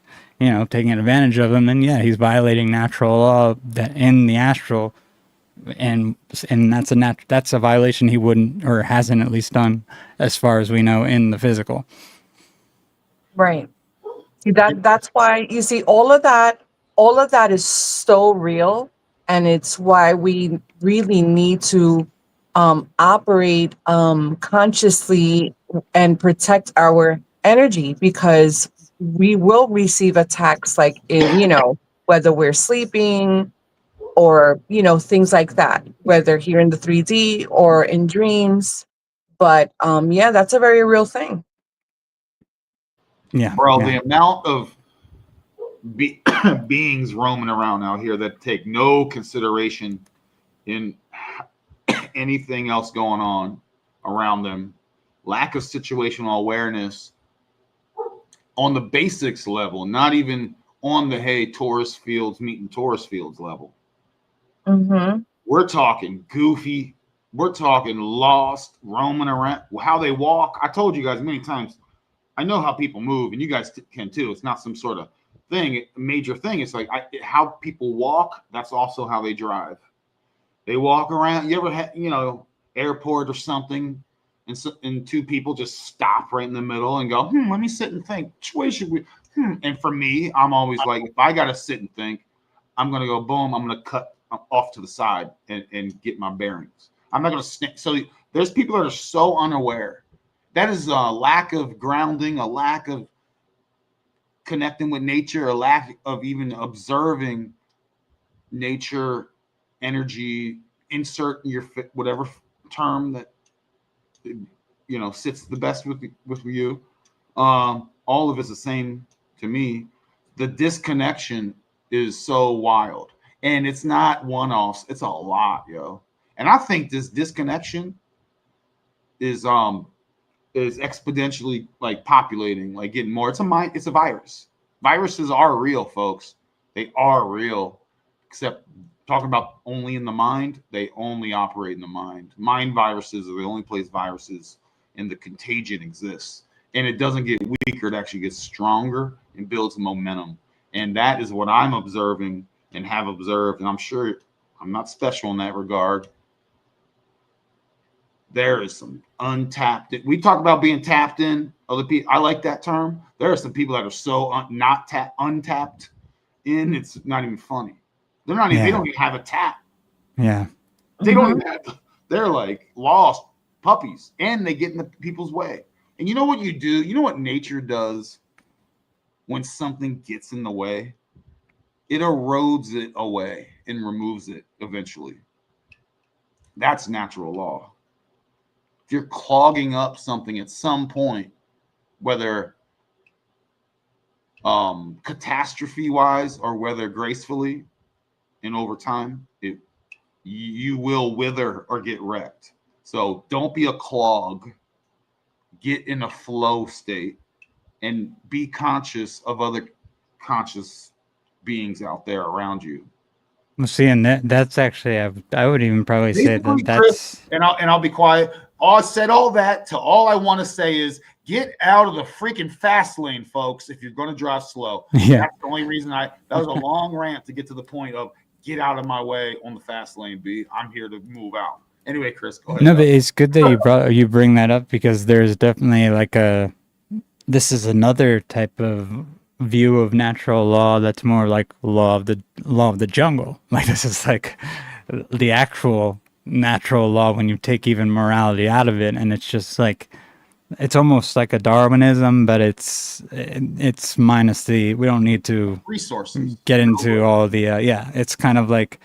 taking advantage of them, then yeah, he's violating natural law that in the astral, and that's a violation he wouldn't or hasn't at least done, as far as we know, in the physical. Right. See, that's why you see all of that is so real And it's why we really need to operate consciously and protect our energy, because we will receive attacks like in, whether we're sleeping or, things like that, whether here in the 3D or in dreams. But yeah, that's a very real thing. Yeah. Bro, yeah. the amount of beings roaming around out here that take no consideration in anything else going on around them, lack of situational awareness on the basics level, not even on the hey, tourist fields meeting tourist fields level. Mm-hmm. We're talking goofy, we're talking lost, roaming around, how they walk. I told you guys many times, I know how people move, and you guys can too. It's not some sort of thing, major thing. It's like how people walk, that's also how they drive. They walk around. You ever had, airport or something, and two people just stop right in the middle and go, let me sit and think. Which way should we? And for me, I'm always like, if I got to sit and think, I'm going to go, boom, I'm going to cut off to the side and get my bearings. I'm not going to stand. So there's people that are so unaware. That is a lack of grounding, a lack of connecting with nature, a lack of even observing nature, energy, insert your whatever term that sits the best with you. All of it's the same to me. The disconnection is so wild, and it's not one-offs. It's a lot, yo. And I think this disconnection is exponentially like populating, like getting more. It's a virus. Viruses are real, folks. They are real, except talking about only in the mind, they only operate in the mind. Mind viruses are the only place viruses and the contagion exists. And it doesn't get weaker, it actually gets stronger and builds momentum. And that is what I'm observing and have observed. And I'm sure I'm not special in that regard. There is some untapped. We talk about being tapped in. Other people, I like that term. There are some people that are so untapped in. It's not even funny. They're not even. They don't even have a tap. Yeah. They don't even have. They're like lost puppies, and they get in the people's way. And you know what you do? You know what nature does when something gets in the way? It erodes it away and removes it eventually. That's natural law. If you're clogging up something at some point, whether catastrophe wise or whether gracefully and over time, you will wither or get wrecked. So don't be a clog. Get in a flow state and be conscious of other conscious beings out there around you. Well, see, and that's actually, I would even probably say Basically, that Chris, that's. and I'll be quiet. I said all that to all I want to say is get out of the freaking fast lane, folks, if you're going to drive slow. Yeah. That's the only reason that was a long rant to get to the point of get out of my way on the fast lane, B. I'm here to move out. Anyway, Chris, go ahead. No, but it's good that you bring that up, because there's definitely like this is another type of view of natural law that's more like law of the jungle. Like this is like the actual natural law when you take even morality out of it, and it's just like it's almost like a Darwinism, but it's minus the, we don't need to resources get into all the it's kind of like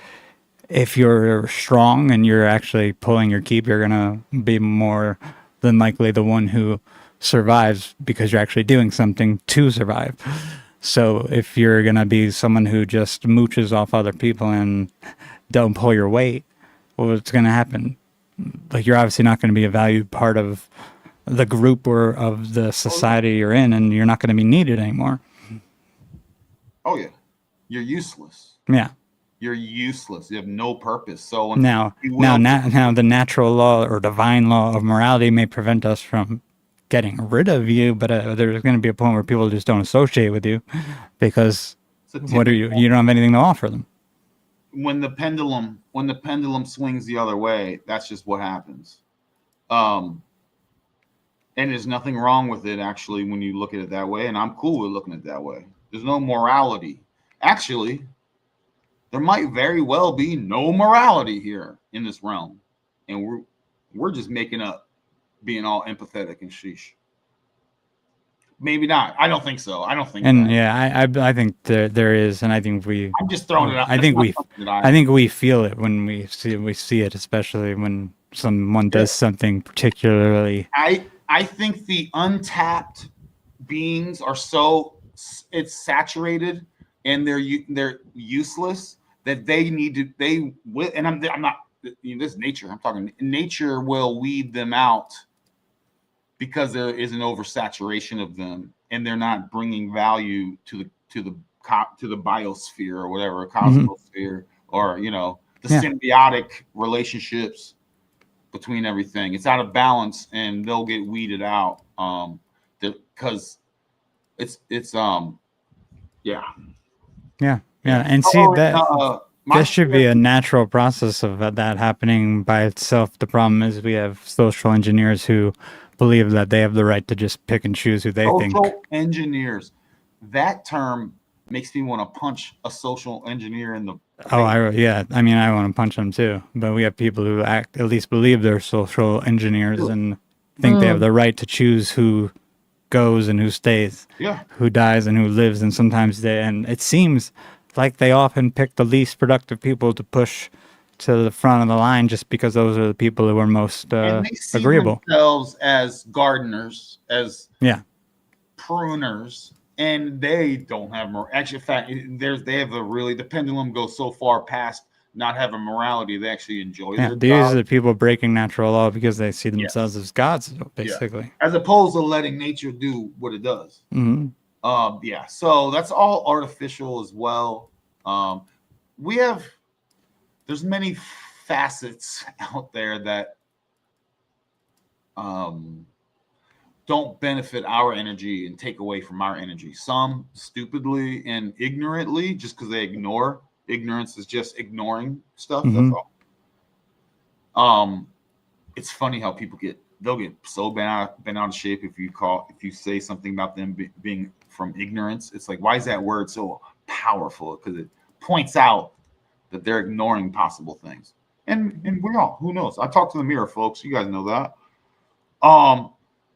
if you're strong and you're actually pulling your keep, you're gonna be more than likely the one who survives because you're actually doing something to survive. So if you're gonna be someone who just mooches off other people and don't pull your weight, well, what's gonna happen? Like you're obviously not gonna be a valued part of the group or of the society you're in, and you're not gonna be needed anymore. Oh yeah, you're useless. Yeah. You're useless. You have no purpose. So now the natural law or divine law of morality may prevent us from getting rid of you, but there's going to be a point where people just don't associate with you because what are you? You don't have anything to offer them. When the pendulum swings the other way, that's just what happens. And there's nothing wrong with it actually when you look at it that way, and I'm cool with looking at it that way. There's no morality. Actually, there might very well be no morality here in this realm, and we're just making up being all empathetic and sheesh. Maybe not. I don't think so. I don't think And that. yeah, I think there is, and I think I'm just throwing it out. I That's think not we something that I think we feel it when we see it, especially when someone does something particularly. I think the untapped beings are so it's saturated and they're useless that they need to and I'm not this nature. I'm talking nature will weed them out because there is an oversaturation of them and they're not bringing value to the biosphere or whatever cosmosphere or the symbiotic relationships between everything. It's out of balance and they'll get weeded out because it's yeah And see that this should be a natural process of that happening by itself. The problem is we have social engineers who believe that they have the right to just pick and choose who they think. Social engineers, that term makes me want to punch a social engineer in the face. I mean, I want to punch them too, but we have people who at least believe they're social engineers and think they have the right to choose who goes and who stays, who dies and who lives, and sometimes and it seems like they often pick the least productive people to push to the front of the line just because those are the people who are most and they see agreeable themselves as gardeners, as pruners, and they don't have actually in fact they have the pendulum goes so far past not having morality they actually enjoy their these job. are the people breaking natural law because they see themselves as gods, basically, as opposed to letting nature do what it does. So that's all artificial as well. There's many facets out there that don't benefit our energy and take away from our energy. Some stupidly and ignorantly, just because they ignore. Ignorance is just ignoring stuff. That's all. It's funny how people they'll get so bent out of shape if you say something about them being from ignorance. It's like, why is that word so powerful? Because it points out that they're ignoring possible things. And we're all, who knows? I talk to the mirror, folks. You guys know that.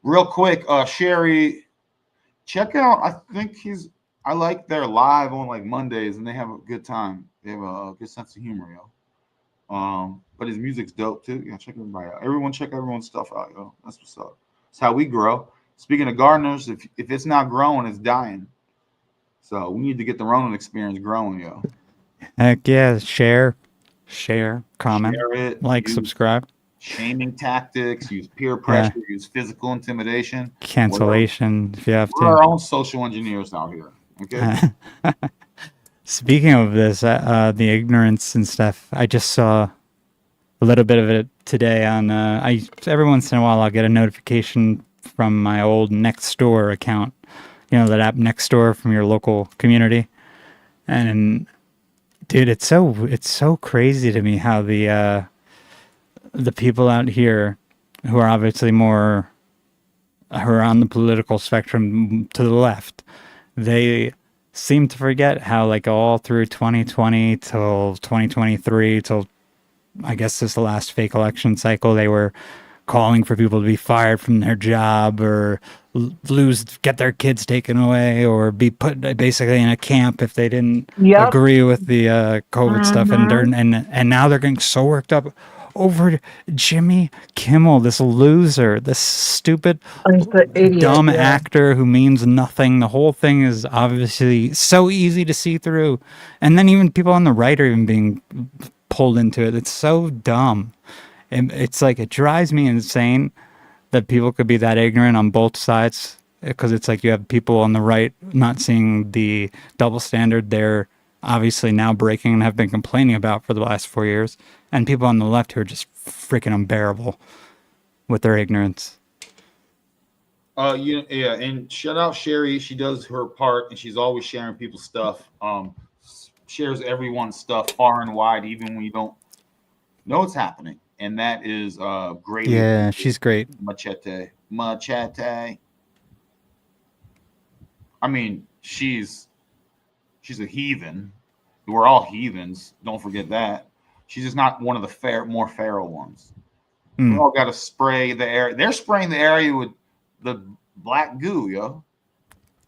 Real quick, Sherry, check out. I like their live on like Mondays, and they have a good time. They have a good sense of humor, yo. But his music's dope too. Yeah, check everybody out. Everyone check everyone's stuff out, yo. That's what's up. It's how we grow. Speaking of gardeners, if it's not growing, it's dying. So we need to get the Ronin experience growing, yo. Heck yeah! Share, comment, share it, subscribe. Shaming tactics, use peer pressure, use physical intimidation, cancellation if you have to. We're our own social engineers out here. Okay. Speaking of this, the ignorance and stuff, I just saw a little bit of it today on. Every once in a while I'll get a notification from my old Nextdoor account. You know that app Nextdoor from your local community, and dude, it's so crazy to me how the people out here who are obviously who are on the political spectrum to the left, they seem to forget how like all through 2020 till 2023 till I guess this is the last fake election cycle, they were calling for people to be fired from their job or get their kids taken away or be put basically in a camp if they didn't agree with the COVID stuff. And now they're getting so worked up over Jimmy Kimmel, this loser, this stupid, dumb actor who means nothing. The whole thing is obviously so easy to see through. And then even people on the right are even being pulled into it. It's so dumb. And it's like, it drives me insane that people could be that ignorant on both sides, because it's like you have people on the right not seeing the double standard they're obviously now breaking and have been complaining about for the last 4 years, and people on the left who are just freaking unbearable with their ignorance. And shout out Sherry. She does her part, and she's always sharing people's stuff. Shares everyone's stuff far and wide, even when you don't know it's happening. And that is great. Yeah, she's great. Machete. I mean, she's a heathen, We're all heathens. Don't forget that. She's just not one of the more feral ones. We all got to spray the area. They're spraying the area with the black goo, yo.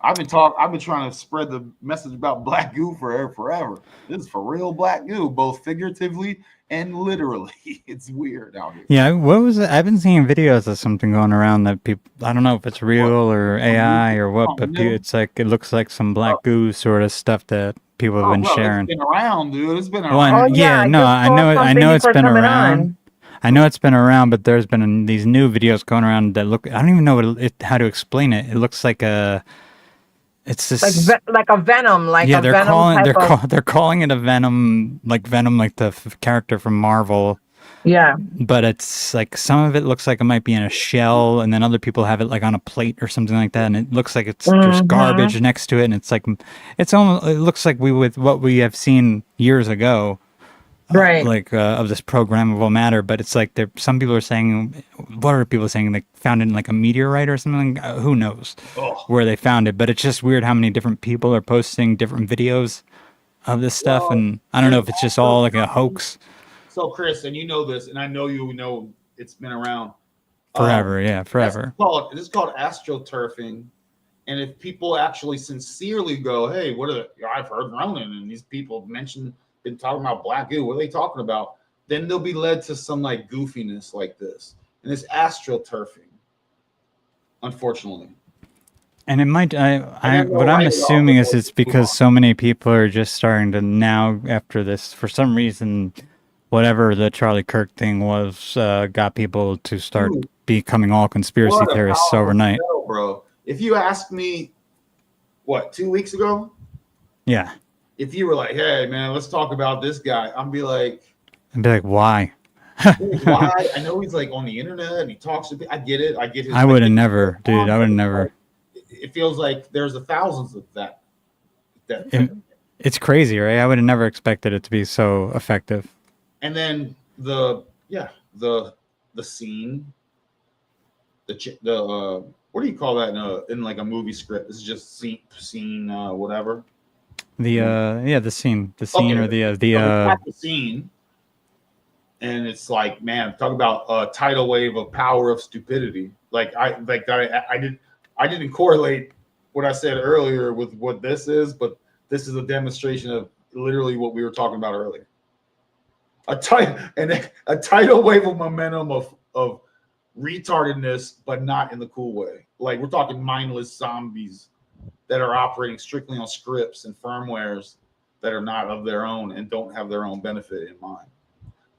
I've been trying to spread the message about black goo forever. This is for real black goo, both figuratively and literally. It's weird out here. Yeah, what was it? I've been seeing videos of something going around that people, I don't know if it's real or AI or what, but it's like, it looks like some black goo sort of stuff that people have been sharing. It's been around, dude. It's been around. Well, I no, just saw I know something it's before been coming around. on. I know it's been around, but there's been these new videos going around that look, I don't even know how to explain it. It looks like it's this Like a venom, like yeah, a venom they're calling it a venom, like the character from Marvel. Yeah. But it's like some of it looks like it might be in a shell, and then other people have it like on a plate or something like that, and it looks like it's just garbage next to it, and it's almost, it looks like with what we have seen years ago, right? Of this programmable matter. But it's like some people are saying, what are people saying? They found it in like a meteorite or something. Who knows where they found it? But it's just weird how many different people are posting different videos of this stuff, and I don't know if it's just all like a hoax. So, Chris, and you know this, and I know you know it's been around forever. Forever. This is called astroturfing. And if people actually sincerely go, hey, I've heard Ronin, and these people been talking about black goo. What are they talking about? Then they'll be led to some like goofiness like this. And it's astroturfing, unfortunately. And it might, what I'm assuming is it's because so many people are just starting to now, after this, for some reason, whatever the Charlie Kirk thing was, got people to start becoming all conspiracy theorists overnight. Show, bro. If you asked me, 2 weeks ago? Yeah. If you were like, hey, man, let's talk about this guy, I'd be like, why? Why? I know he's like on the internet and he talks to people. I get it. I get his. I would have never, dude. I would have never. It feels like there's thousands of that. It's crazy, right? I would have never expected it to be so effective. And then the scene, what do you call that in like a movie script? This is just scene whatever. The scene, or the scene. And it's like, man, talk about a tidal wave of power of stupidity. I didn't correlate what I said earlier with what this is, but this is a demonstration of literally what we were talking about earlier. A tidal wave of momentum of retardedness, but not in the cool way. Like, we're talking mindless zombies that are operating strictly on scripts and firmwares that are not of their own and don't have their own benefit in mind.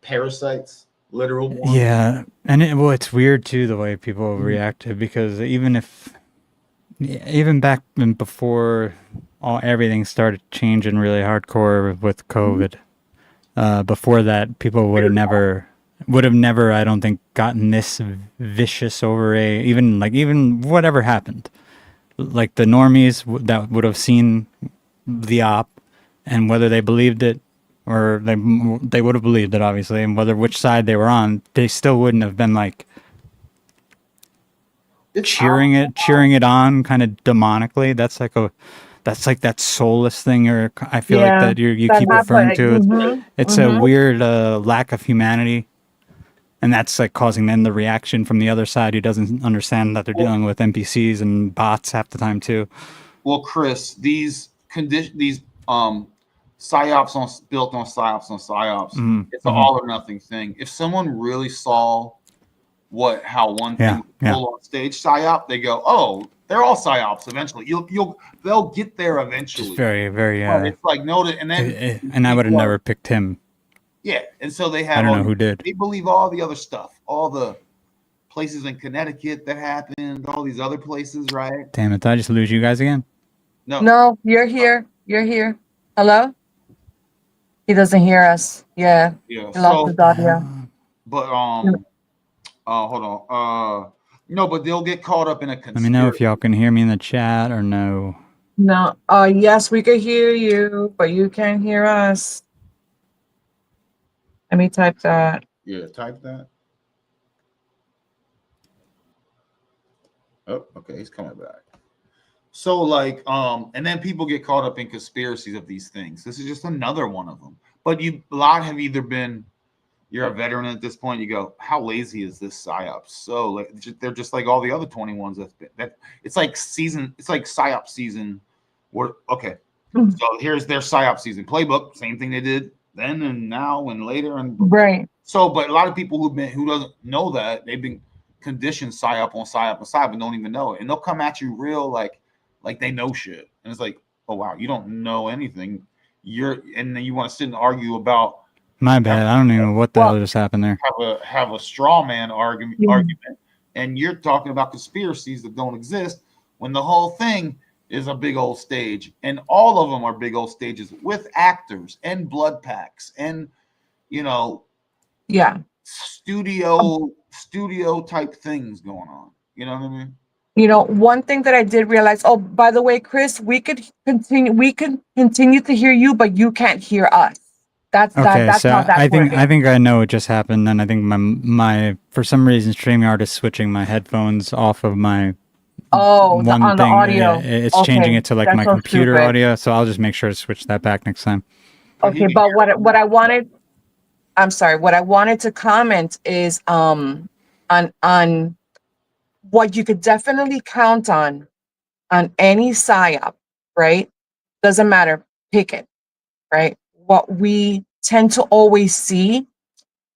Parasites, literal ones. Yeah, and it's weird too the way people react to it, because even back before everything started changing really hardcore with COVID, before that, people would have never, I don't think, gotten this vicious over even whatever happened. Like the normies that would have seen the op, and whether they believed it or they would have believed it, obviously, and which side they were on, they still wouldn't have been like cheering it on kind of demonically. That's like that soulless thing, or I feel like that you keep referring to. It's a weird lack of humanity, and that's like causing then the reaction from the other side who doesn't understand that they're dealing with NPCs and bots half the time too. Well, Chris, these psyops built on psyops. It's an all or nothing thing. If someone really saw how one thing pull on stage psyop, they go, oh, they're all psyops eventually. They'll get there eventually. Just very, very it's like noted, and then and I would have never picked him. Yeah, and so they have. I don't know who did. They believe all the other stuff, all the places in Connecticut that happened, all these other places, right? Damn it! Did I just lose you guys again? No, you're here. You're here. Hello? He doesn't hear us. Yeah. Yeah. He lost his audio. But hold on. No, but they'll get caught up in a conspiracy. Let me know if y'all can hear me in the chat or no. No. Yes, we can hear you, but you can't hear us. Let me type that. Yeah, type that. Oh, okay, he's coming back. So like, and then people get caught up in conspiracies of these things. This is just another one of them. But a lot have either been, you're a veteran at this point. You go, how lazy is this psyop? So like, they're just like all the other 21s. That it's like psyop season. Okay, so here's their psyop season playbook. Same thing they did then and now and later and Right. So, but a lot of people who doesn't know that, they've been conditioned psyop on psyop on psyop and don't even know it, and they'll come at you real like they know shit, and it's like, oh wow, you don't know anything. And then you want to sit and argue about. My bad. I don't even know what the hell just happened there. Have a straw man argument, and you're talking about conspiracies that don't exist when the whole thing is a big old stage, and all of them are big old stages with actors and blood packs and studio type things going on. You know what I mean? One thing that I did realize. Oh, by the way, Chris, we could continue to hear you, but you can't hear us. That's so how that's working. I think I know what just happened. Then I think my for some reason StreamYard is switching my headphones off of my on the audio. It's changing it to like my computer audio. So I'll just make sure to switch that back next time. Okay, but what I wanted, I'm sorry, what I wanted to comment is on what you could definitely count on any psyop, right? Doesn't matter, pick it, right? What we tend to always see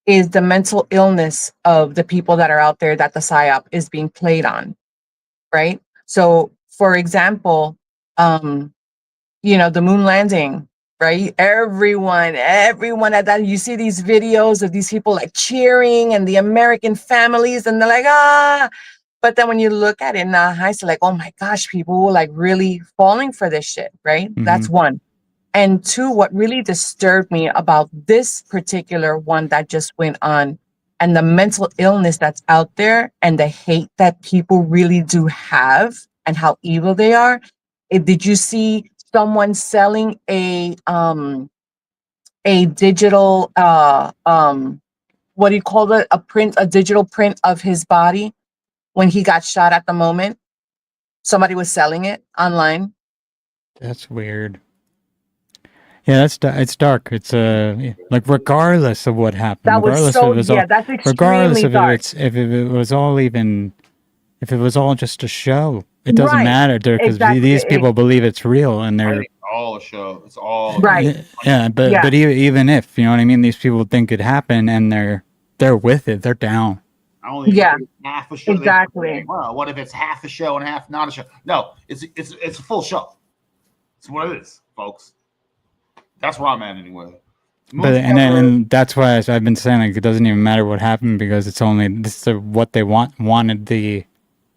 is the mental illness of the people that are out there that the psyop is being played on, right? So, for example, the moon landing, right? Everyone at that, you see these videos of these people like cheering and the American families, and they're like, ah. But then when you look at it now, it's like, oh my gosh, people were like really falling for this shit, right? Mm-hmm. That's one. And two, what really disturbed me about this particular one that just went on, and the mental illness that's out there and the hate that people really do have and how evil they are. Did you see someone selling a digital what do you call it? A digital print of his body when he got shot at the moment? Somebody was selling it online. That's weird. Yeah, it's dark. It's like regardless of what happened, That's regardless extremely dark. if it was all just a show, it doesn't matter because these people believe it's real and they're all a show. It's all right. Yeah, but even if, you know what I mean, these people think it happened and they're with it, they're down. Half a show. Exactly. Well, what if it's half a show and half not a show? No, it's a full show. It's what it is, folks. That's where I'm at anyway. And that's why I've been saying, like, it doesn't even matter what happened because it's only what they wanted the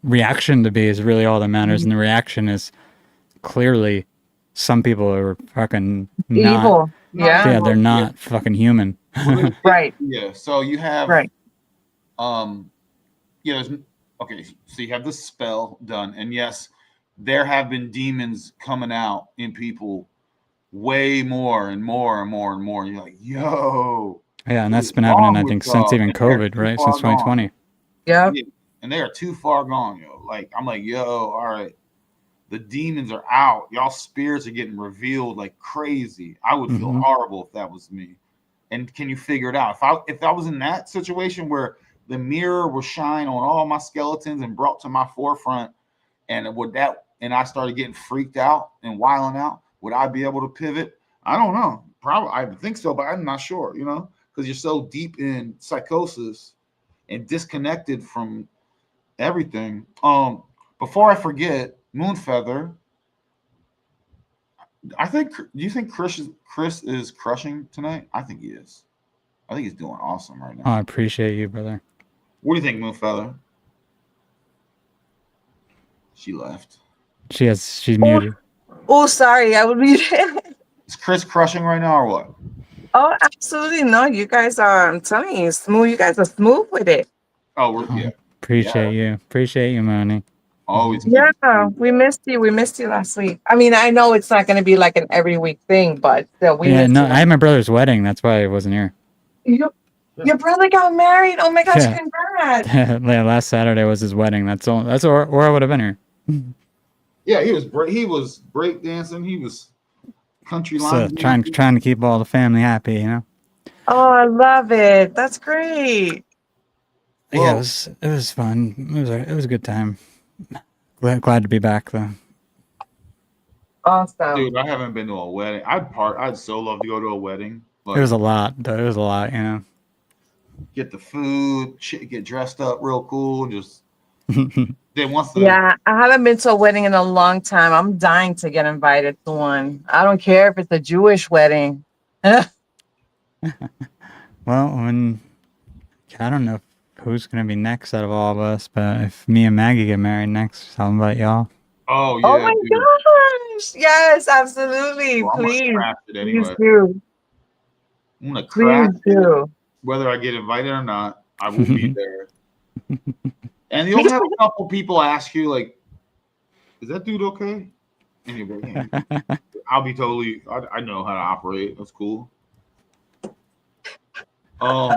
reaction to be is really all that matters, and the reaction is clearly some people are fucking evil. Yeah, they're not fucking human. Right. Yeah. So you have right. Okay. So you have the spell done, and yes, there have been demons coming out in people way more and more and more and more. You're like, yo. Yeah, and that's been happening, I think, since even COVID, right? Since 2020. Yeah. And they are too far gone, yo. Like, I'm like, yo, all right. The demons are out. Y'all spirits are getting revealed like crazy. I would feel horrible if that was me. And can you figure it out? If I was in that situation where the mirror was shine on all my skeletons and brought to my forefront, and I started getting freaked out and wilding out, would I be able to pivot? I don't know. Probably, I would think so, but I'm not sure, because you're so deep in psychosis and disconnected from everything. Before I forget, MoonFeather, do you think Chris is crushing tonight? I think he is. I think he's doing awesome right now. Oh, I appreciate you, brother. What do you think, MoonFeather? She left. She's muted. Oh, sorry, I would muted. Is Chris crushing right now or what? Oh, absolutely no. You guys are, I'm telling you, smooth. You guys are smooth with it. Oh, Appreciate you, Mooney. Always. Yeah, we missed you. We missed you last week. I mean, I know it's not going to be like an every week thing, but still, we missed you. I had my brother's wedding. That's why I wasn't here. Your brother got married. Oh my gosh, congrats. Last Saturday was his wedding. That's all. Or I would have been here. Yeah, he was break dancing. He was country So line. trying to keep all the family happy, you know. Oh, I love it. That's great. Yeah, Well, it was fun. It was a good time. Glad to be back though. Awesome. dude, I haven't been to a wedding. I'd so love to go to a wedding. It Like, was a lot though. It was a lot, you know. get the food, get dressed up real cool, and just then once the Yeah, I haven't been to a wedding in a long time. I'm dying to get invited to one. I don't care if it's a Jewish wedding. Well, when I don't know who's gonna be next out of all of us, but if me and Maggie get married next, I'll invite y'all. oh Oh yeah, my dude. gosh. Yes, absolutely. Well, I'm gonna Please. craft it Please anyway. do. I'm gonna Please craft it, do. whether I get invited or not. I will be there. And you'll have a couple people ask you, like, "Is that dude okay?" And you'll be like, "Yeah." I'll be totally. I know how to operate. That's cool. Blah,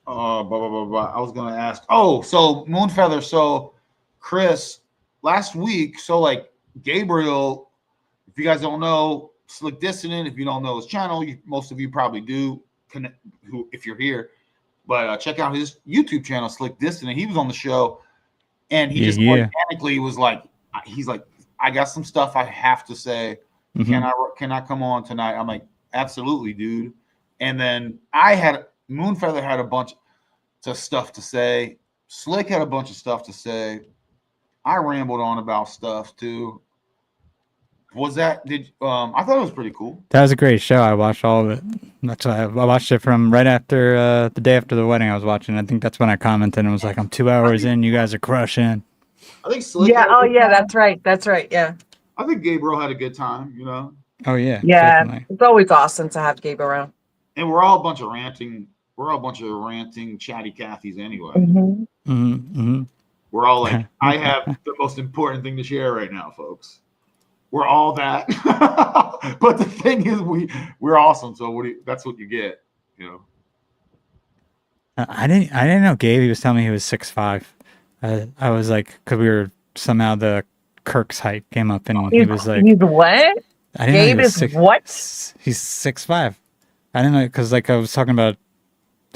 blah, blah, blah. I was gonna ask. Oh, so MoonFeather. So Chris, last week. So like Gabriel, if you guys don't know, Slick Dissonant. If you don't know his channel, most of you probably do. If you're here, but check out his YouTube channel, Slick Dissonant. He was on the show, and he just organically was like, he's like, I got some stuff I have to say. Mhm. Can I come on tonight? I'm like, absolutely, dude. And then MoonFeather had a bunch of stuff to say. Slick had a bunch of stuff to say. I rambled on about stuff too. I thought it was pretty cool. That was a great show. I watched all of it. That's why I watched it from right after the day after the wedding. I was watching. I think that's when I commented and was like, "I'm 2 hours in. You guys are crushing." I think Slick. Yeah. Oh, yeah. That's right. That's right. Yeah. I think Gabriel had a good time, you know. Oh yeah, Yeah. definitely. It's always awesome to have Gabe around. And we're all a bunch of ranting, chatty Cathys anyway. Mm-hmm. Mm-hmm. We're all like, I have the most important thing to share right now, folks. We're all that. But the thing is, we're awesome. So that's what you get, you know. I didn't know Gabe. He was telling me he was 6'5". I was like, because we were somehow the Kirk's height came up, and he was like, he's what? I didn't Gabe know he was is what? He's 6'5". I didn't know, because like I was talking about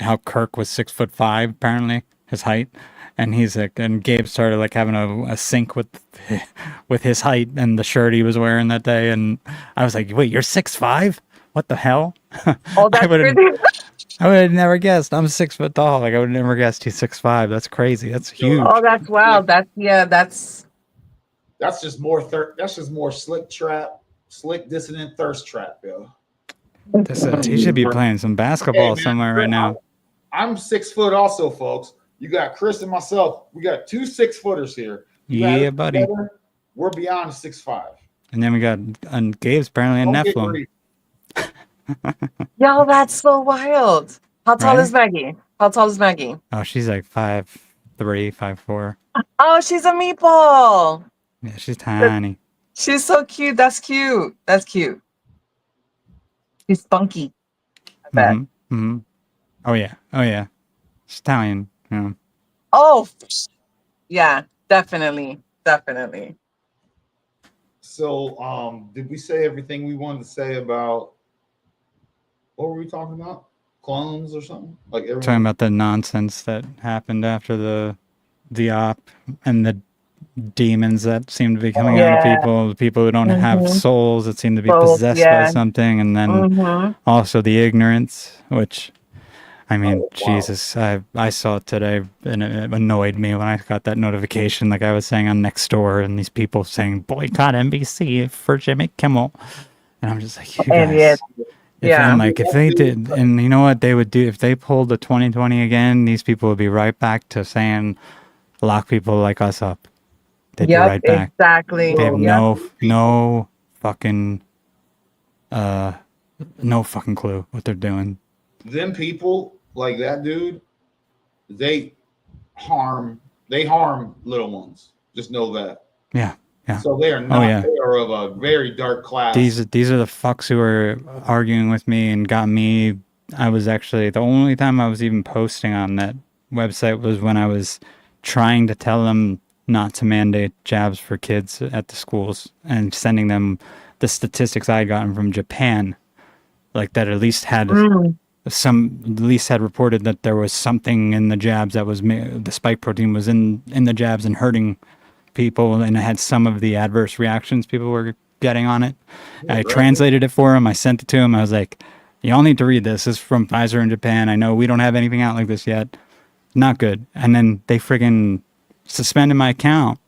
how Kirk was 6'5", apparently his height, and he's like, and Gabe started like having a sync with his height and the shirt he was wearing that day, and I was like, wait, you're 6'5"? What the hell? Oh, that's crazy. I would have never guessed. I'm 6 foot tall. Like I would have never guessed he's 6'5". That's crazy. That's huge. Oh, that's wild. That's just more slick dissonant thirst trap, yo. He should be playing some basketball somewhere right now. I'm 6 foot also, folks. You got Chris and myself. We got 2 6-footers here. Yeah, buddy. Together, we're beyond 6'5". And then we got Gabe's apparently a Nephilim. Yo, that's so wild. How tall Right? is Maggie? How tall is Maggie? Oh, she's like 5'3", 5'4". Oh, she's a meatball. Yeah, she's tiny. She's so cute. That's cute. That's cute. She's spunky. I bet. Mm-hmm. Oh yeah. She's Italian. Yeah. Oh, yeah, definitely. So, did we say everything we wanted to say about what were we talking about? Clones or something? Like everyone? Talking about the nonsense that happened after the op and the demons that seem to be coming out of people, the people who don't have souls that seem to be possessed by something, and then also the ignorance, which, I mean, Jesus, I saw it today, and it annoyed me when I got that notification, like I was saying on Nextdoor, and these people saying, boycott NBC for Jimmy Kimmel. And I'm just like, you guys... I'm like, if they did, and you know what they would do, if they pulled the 2020 again, these people would be right back to saying, lock people like us up. They'd be right back. Exactly. They have no fucking clue what they're doing. Them people like that dude, they harm little ones. Just know that. Yeah. So they are not. They are of a very dark class. These are the fucks who were arguing with me and got me. I was actually, the only time I was even posting on that website was when I was trying to tell them not to mandate jabs for kids at the schools, and sending them the statistics I had gotten from Japan, like that at least had at least had reported that there was something in the jabs that was the spike protein was in the jabs and hurting people, and it had some of the adverse reactions people were getting on it. I translated it for him. I sent it to him. I was like, y'all need to read this. This is from Pfizer in Japan. I know we don't have anything out like this yet. Not good. And then they friggin' suspended my account.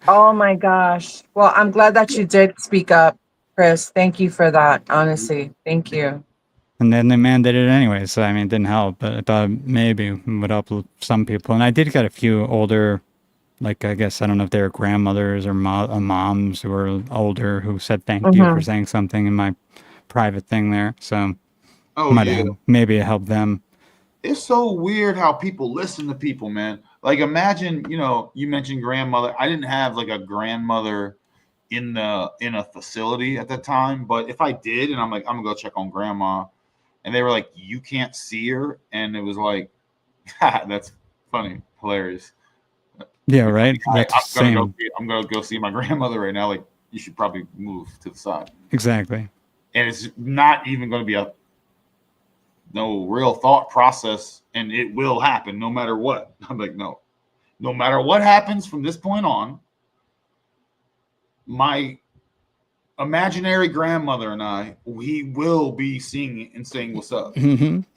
Oh my gosh. Well, I'm glad that you did speak up, Chris. Thank you for that. Honestly, thank you. And then they mandated it anyway. So, I mean, it didn't help, but I thought maybe it would help some people. And I did get a few older, like, I guess, I don't know if they were grandmothers or moms who were older who said thank you for saying something in my private thing there. So, maybe it helped them. It's so weird how people listen to people, man. Like, imagine, you mentioned grandmother. I didn't have like a grandmother in a facility at that time, but if I did, and I'm like, I'm gonna go check on grandma, and they were like, you can't see her, and it was like, that's funny, hilarious. Yeah, right. I'm gonna go see my grandmother right now. Like, you should probably move to the side. Exactly. And it's not even going to be no real thought process, and it will happen no matter what. I'm like, no matter what happens from this point on, my imaginary grandmother and I, we will be seeing and saying what's up.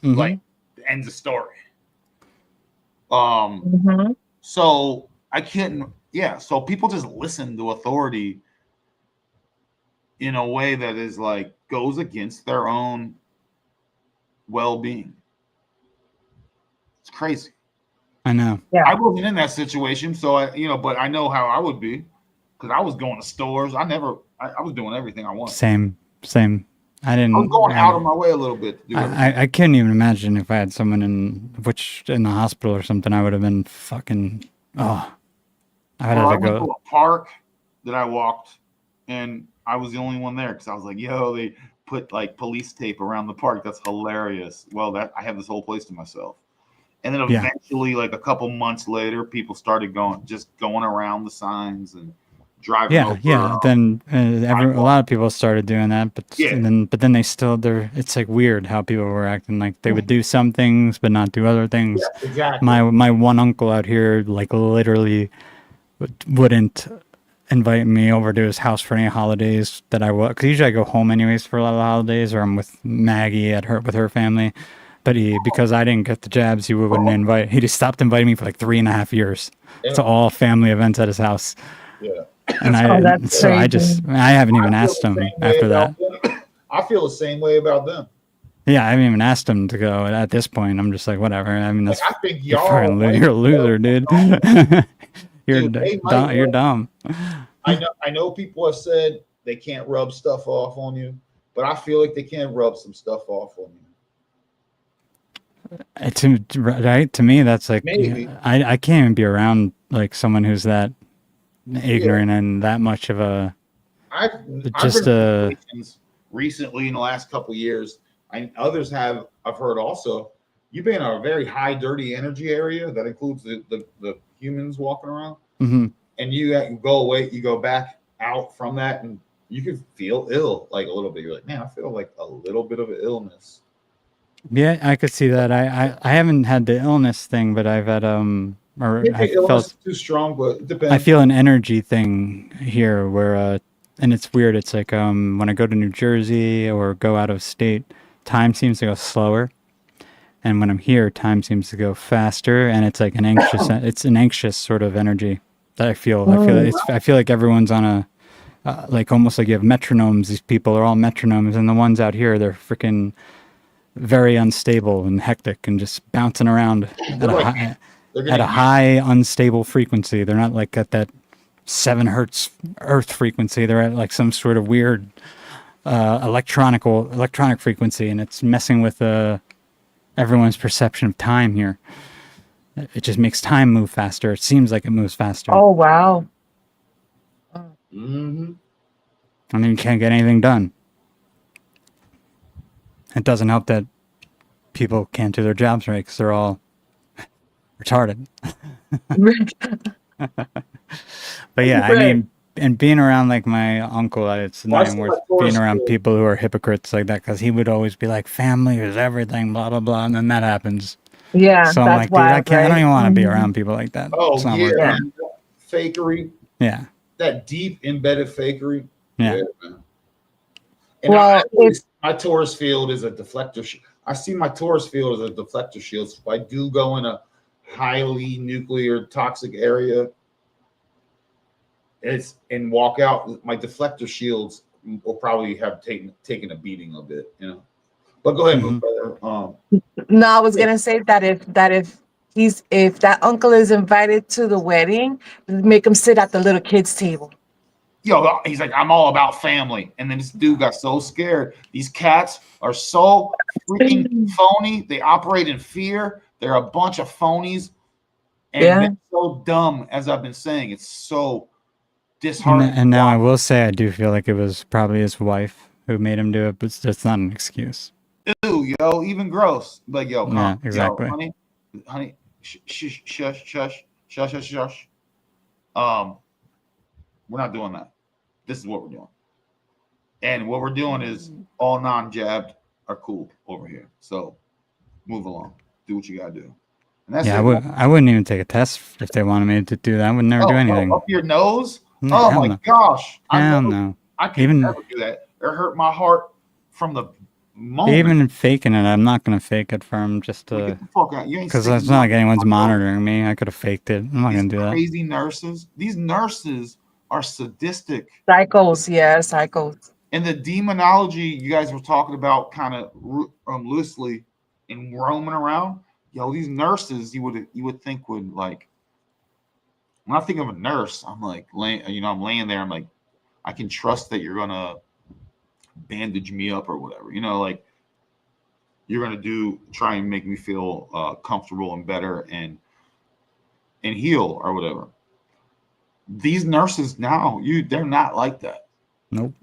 Like, end of story. So I couldn't, so people just listen to authority in a way that is like goes against their own well-being. It's crazy. I know. Yeah. I wasn't in that situation, so but I know how I would be, because I was going to stores. I was doing everything I wanted. Same. I was going out of my way a little bit to do everything. I couldn't even imagine if I had someone in the hospital or something. I would have been fucking. I went to a park that I walked, and I was the only one there because I was like, "Yo, they put like police tape around the park. That's hilarious." Well, I have this whole place to myself. And then eventually, like a couple months later, people started going around the signs and driving over. Yeah. Then a lot of people started doing that, but then it's like weird how people were acting. Like they would do some things, but not do other things. Yeah, exactly. My one uncle out here, like literally, wouldn't invite me over to his house for any holidays that I would. Because usually I go home anyways for a lot of holidays, or I'm with Maggie with her family. But because I didn't get the jabs, he wouldn't invite. He just stopped inviting me for like 3.5 years to all family events at his house. Yeah. And I haven't even asked him after that. I feel the same way about them. Yeah, I haven't even asked him to go at this point. I'm just like, whatever. I mean, I think you're a loser, dude. You're dumb. I know people have said they can't rub stuff off on you, but I feel like they can rub some stuff off on you. To me, that's like, I can't even be around like someone who's that ignorant and that much of a. I've recently in the last couple of years, others have. I've heard also. You've been in a very high, dirty energy area that includes the humans walking around, and you go away, you go back out from that, and you can feel ill like a little bit. You're like, man, I feel like a little bit of an illness. Yeah, I could see that. I haven't had the illness thing, but I've had illness too strong, but it depends. I feel an energy thing here where and it's weird. It's like when I go to New Jersey or go out of state, time seems to go slower, and when I'm here, time seems to go faster, and it's like an anxious sort of energy that I feel. I feel like everyone's on a like almost like you have metronomes. These people are all metronomes, and the ones out here, they're freaking very unstable and hectic and just bouncing around at a high unstable frequency. They're not like at that 7 hertz earth frequency. They're at like some sort of weird electronic frequency, and it's messing with everyone's perception of time here. It just makes time move faster. It seems like it moves faster. Oh, wow. Mm-hmm. I mean, you can't get anything done. It doesn't help that people can't do their jobs right because they're all retarded. But yeah, I Right. mean, and being around like my uncle, it's Well, I not see even my worth Taurus being around field. people who are hypocrites like that, because he would always be like, family is everything, blah blah blah, and then that happens. Yeah, So I'm that's like, dude, I wild, can't. I don't right? even want to be Mhm. around people like that. It's Oh not yeah, worth Yeah. it. man. Fakery, Yeah, that deep embedded fakery. yeah. Yeah, man. And I Well, if always, my Taurus field is a deflector. I see my Taurus field as a deflector shield. So if I do go in a highly nuclear toxic area, it's and walk out, my deflector shields will probably have taken a beating a bit, you know. But go ahead, hmm MoonFeather. no, I was gonna say if that uncle is invited to the wedding, make him sit at the little kids' table. Yo, he's like, I'm all about family. And then this dude got so scared. These cats are so freaking phony. They operate in fear. They're a bunch of phonies. And Yeah. they're so dumb, as I've been saying. It's so And, disheartening. and now I will say I do feel like it was probably his wife who made him do it, but that's not an excuse. Ew, yo, even gross. Like, yo, Yeah, calm. exactly. Yo, honey, shush, shush, shush, shush, shush, shush. We're not doing that. This is what we're doing. And what we're doing is all non-jabbed are cool over here. So move along. Do what you gotta do. And that's Yeah, it. I wouldn't even take a test if they wanted me to do that. I would never do anything. Up your nose? No, Oh hell my no. gosh. Hell no. I can Even never do that. It hurt my heart from the moment. even faking it, I'm not gonna fake it for him just to, Get the fuck out. You ain't because sticking it's not like nothing anyone's in my nose. monitoring me. I could have faked it. I'm not These gonna do that. crazy nurses. These nurses are sadistic. Psychos, yeah, psychos. And the demonology you guys were talking about kind of loosely and roaming around. Yo, these nurses you would think would like. When I think of a nurse, I'm like, I'm laying there. I'm like, I can trust that you're gonna bandage me up or whatever. You know, like you're gonna try and make me feel comfortable and better and heal or whatever. These nurses now, they're not like that. Nope.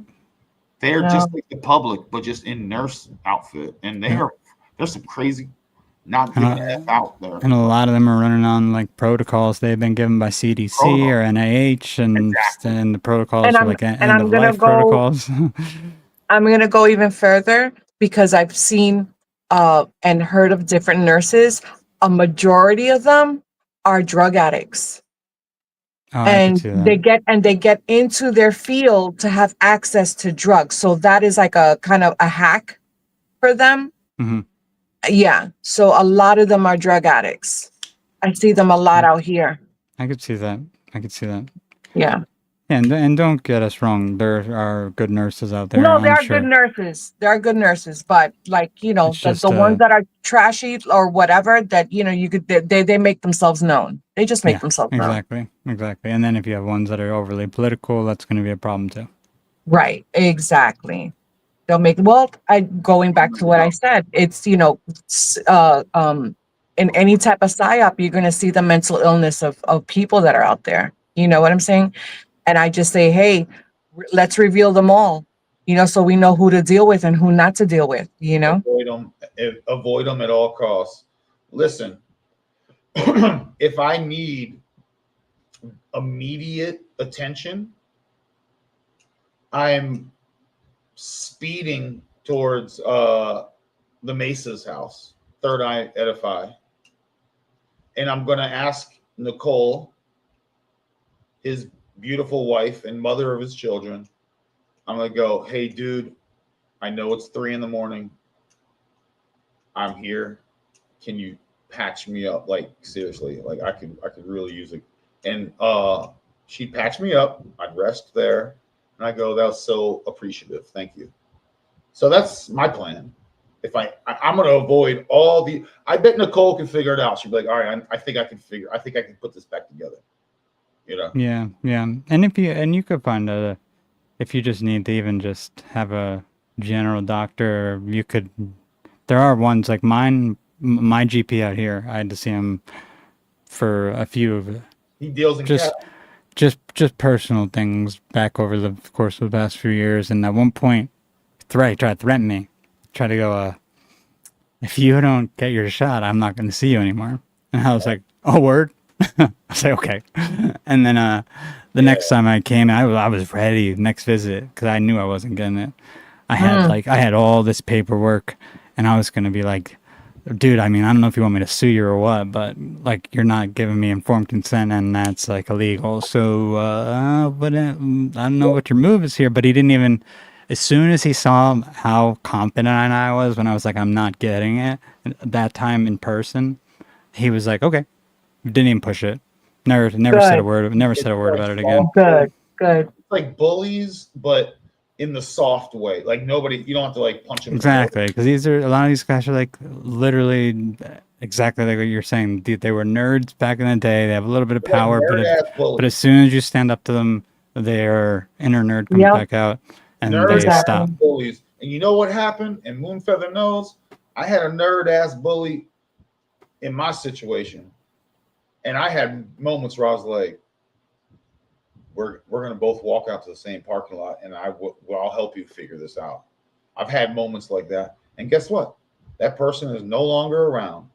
They're No. just like the public, but just in nurse outfit, and there's some crazy, not giving a F out there. And a lot of them are running on like protocols they've been given by CDC or NIH, and the protocols And are I'm like and end I'm of gonna life go protocols. I'm gonna go even further because I've seen and heard of different nurses. A majority of them are drug addicts. Oh, I could see that. They get into their field to have access to drugs. So that is like a kind of a hack for them. hmm Yeah. So a lot of them are drug addicts. I see them a lot out here. I could see that. I could see that. Yeah. And don't get us wrong. There are good nurses out there. No, there I'm are sure. good nurses. There are good nurses, but like, It's just the ones that are trashy or whatever that, you could, they make themselves known. They just make themselves known. Exactly. And then if you have ones that are overly political, that's going to be a problem too. Right. Exactly. They'll make, going back to what I said, it's, in any type of psyop, you're going to see the mental illness of people that are out there. You know what I'm saying? And I just say, hey, let's reveal them all, so we know who to deal with and who not to deal with, Avoid them at all costs. Listen, if I need immediate attention, I'm speeding towards the Mesa's house, Third Eye Edify. And I'm going to ask Nicole, his beautiful wife and mother of his children, I'm going to go, hey, dude, I know it's 3 a.m. I'm here. Can you patch me up? Like, seriously, like I could really use it. And she'd patch me up. I'd rest there. And I go, that was so appreciative. Thank you. So that's my plan. If I'm going to avoid I bet Nicole can figure it out. She'd be like, all right, I think I can put this back together. Yeah. And you could find if you just need to even just have a general doctor, there are ones like my GP out here. I had to see him for a few of it. He deals in just personal things back over the course of the past few years. And at one point, he tried to threaten me. Tried to go, if you don't get your shot, I'm not going to see you anymore. And I was like, oh, word? I was like, okay. And then the next time I came, I was ready. Next visit, because I knew I wasn't getting it. I had all this paperwork, and I was gonna be like, dude, I mean, I don't know if you want me to sue you or what, but like, you're not giving me informed consent, and that's like illegal. So, but I don't know what your move is here. But he didn't even. As soon as he saw how confident I was when I was like, I'm not getting it that time in person, he was like, okay. Didn't even push it. Never said a Good. word. Never said a word about it again. Good. Good. It's like bullies, but in the soft way. Like nobody, you don't have to like punch them. Exactly, because a lot of these guys are like literally exactly like what you're saying. They were nerds back in the day. They have a little bit of power, but as soon as you stand up to them, their inner nerd comes Yep. back out, and Nerd they stop. bullies. And you know what happened? And MoonFeather knows. I had a nerd ass bully in my situation, and I had moments where I was like, "We're gonna both walk out to the same parking lot, and I'll help you figure this out." I've had moments like that, and guess what? That person is no longer around.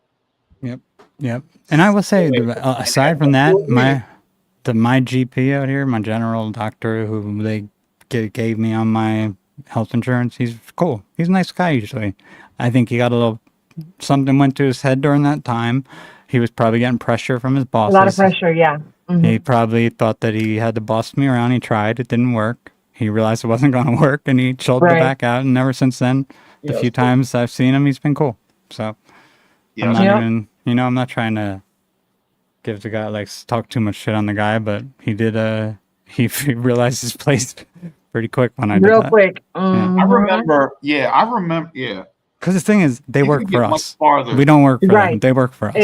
Yep. And I will say, aside from that, my GP out here, my general doctor, who they gave me on my health insurance, he's cool. He's a nice guy usually. I think he got a little something went to his head during that time. He was probably getting pressure from his bosses. A lot of pressure, yeah. Mm-hmm. He probably thought that he had to boss me around. He tried. It didn't work. He realized it wasn't going to work, and he chilled the back out. And ever since then, the few times I've seen him, he's been cool. So I'm not even, I'm not trying to give the guy, like, talk too much shit on the guy, but he did, he realized his place pretty quick when I did that. Real quick. I remember, Because the thing is, they work for us. We don't work for them. They work for us.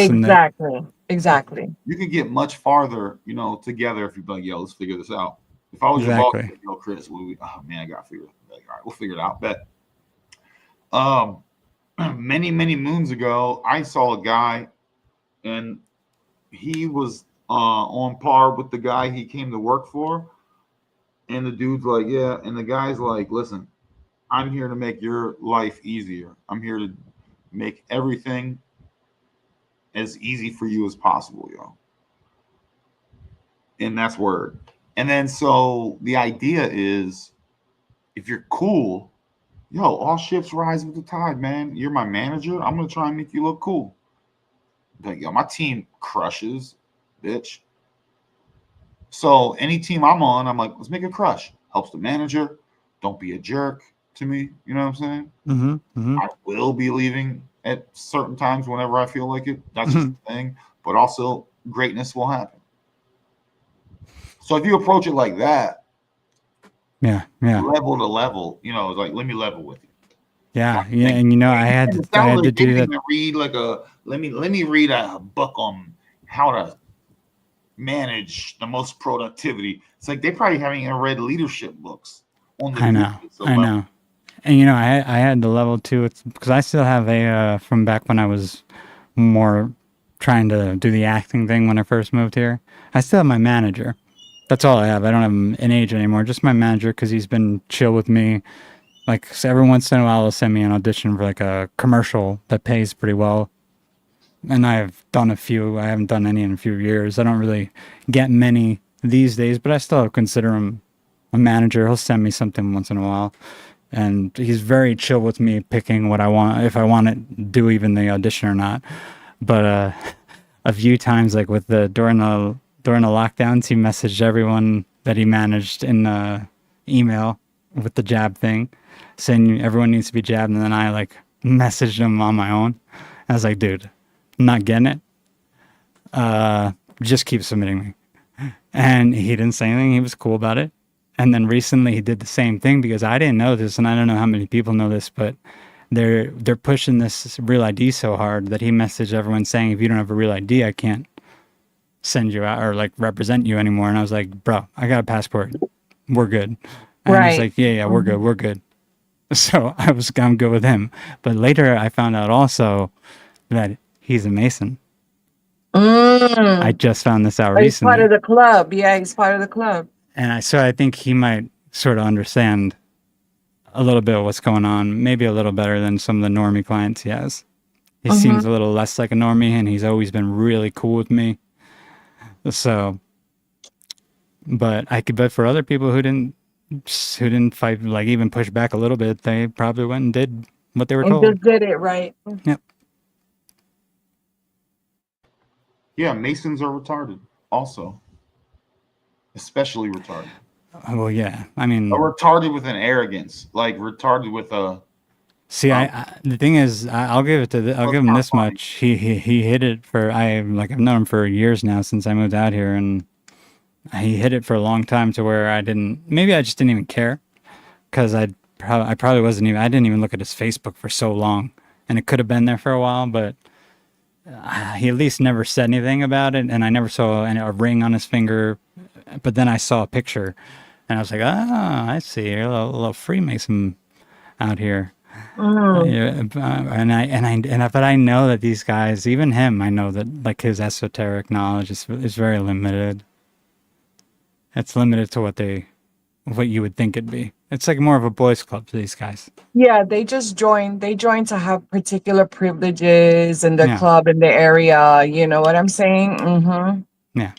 Exactly. You could get much farther, together if you're like, yo, let's figure this out. If I was your boss, like, yo, Chris, I got to figure it out. Like, all right, we'll figure it out. But many, many moons ago, I saw a guy, and he was on par with the guy he came to work for. And the dude's like, yeah. And the guy's like, listen, I'm here to make your life easier. I'm here to make everything as easy for you as possible, yo. And that's word. And then so the idea is, if you're cool, yo, all ships rise with the tide, man. You're my manager. I'm gonna try and make you look cool. Like, yo, my team crushes, bitch. So any team I'm on, I'm like, let's make it crush. Helps the manager. Don't be a jerk to me. You know what I'm saying? I will be leaving at certain times whenever I feel like it. That's just the thing. But also, greatness will happen. So if you approach it like that, level to level, it's like, let me level with you. Yeah, and I had to do that. Let me read a book on how to manage the most productivity. It's like they probably haven't even read leadership books. I know. And I had the level 2. It's because I still have a from back when I was more trying to do the acting thing when I first moved here. I still have my manager. That's all I have. I don't have an agent anymore. Just my manager, because he's been chill with me. Like, so every once in a while, he'll send me an audition for like a commercial that pays pretty well. And I've done a few. I haven't done any in a few years. I don't really get many these days, but I still consider him a manager. He'll send me something once in a while. And he's very chill with me picking what I want, if I want to do even the audition or not. But a few times, like with during the lockdowns, he messaged everyone that he managed in the email with the jab thing, saying everyone needs to be jabbed. And then I like messaged him on my own. I was like, dude, I'm not getting it. Just keep submitting me. And he didn't say anything. He was cool about it. And then recently he did the same thing, because I didn't know this, and I don't know how many people know this, but they're pushing this real ID so hard that he messaged everyone saying, if you don't have a real ID, I can't send you out or like represent you anymore. And I was like, bro, I got a passport. We're good. And he's like, yeah, we're good. So I'm good with him. But later I found out also that he's a Mason. I just found this out recently. He's part of the club. Yeah, he's part of the club. And I think he might sort of understand a little bit of what's going on, maybe a little better than some of the normie clients he has. He seems a little less like a normie, and he's always been really cool with me. So, but for other people who didn't fight, like even push back a little bit, they probably went and did what they were And told. just did it right. Yep. Yeah, Masons are retarded also. Especially retarded. Well, yeah. I mean, retarded with an arrogance, like retarded with a. See, the thing is, I'll give it to I'll give him this much. He hit it for I've known him for years now since I moved out here, and he hit it for a long time to where I just didn't even care, because I probably wasn't even I didn't even look at his Facebook for so long, and it could have been there for a while, but he at least never said anything about it, and I never saw a ring on his finger. But then I saw a picture, and I was like, I see, you're a little Freemason out here. But I know that these guys, even him, I know that like his esoteric knowledge is very limited. It's limited to what you would think it'd be. It's like more of a boys' club to these guys. Yeah, they just joined. They joined to have particular privileges in the Yeah. club in the area. You know what I'm saying? Mm-hmm. Yeah.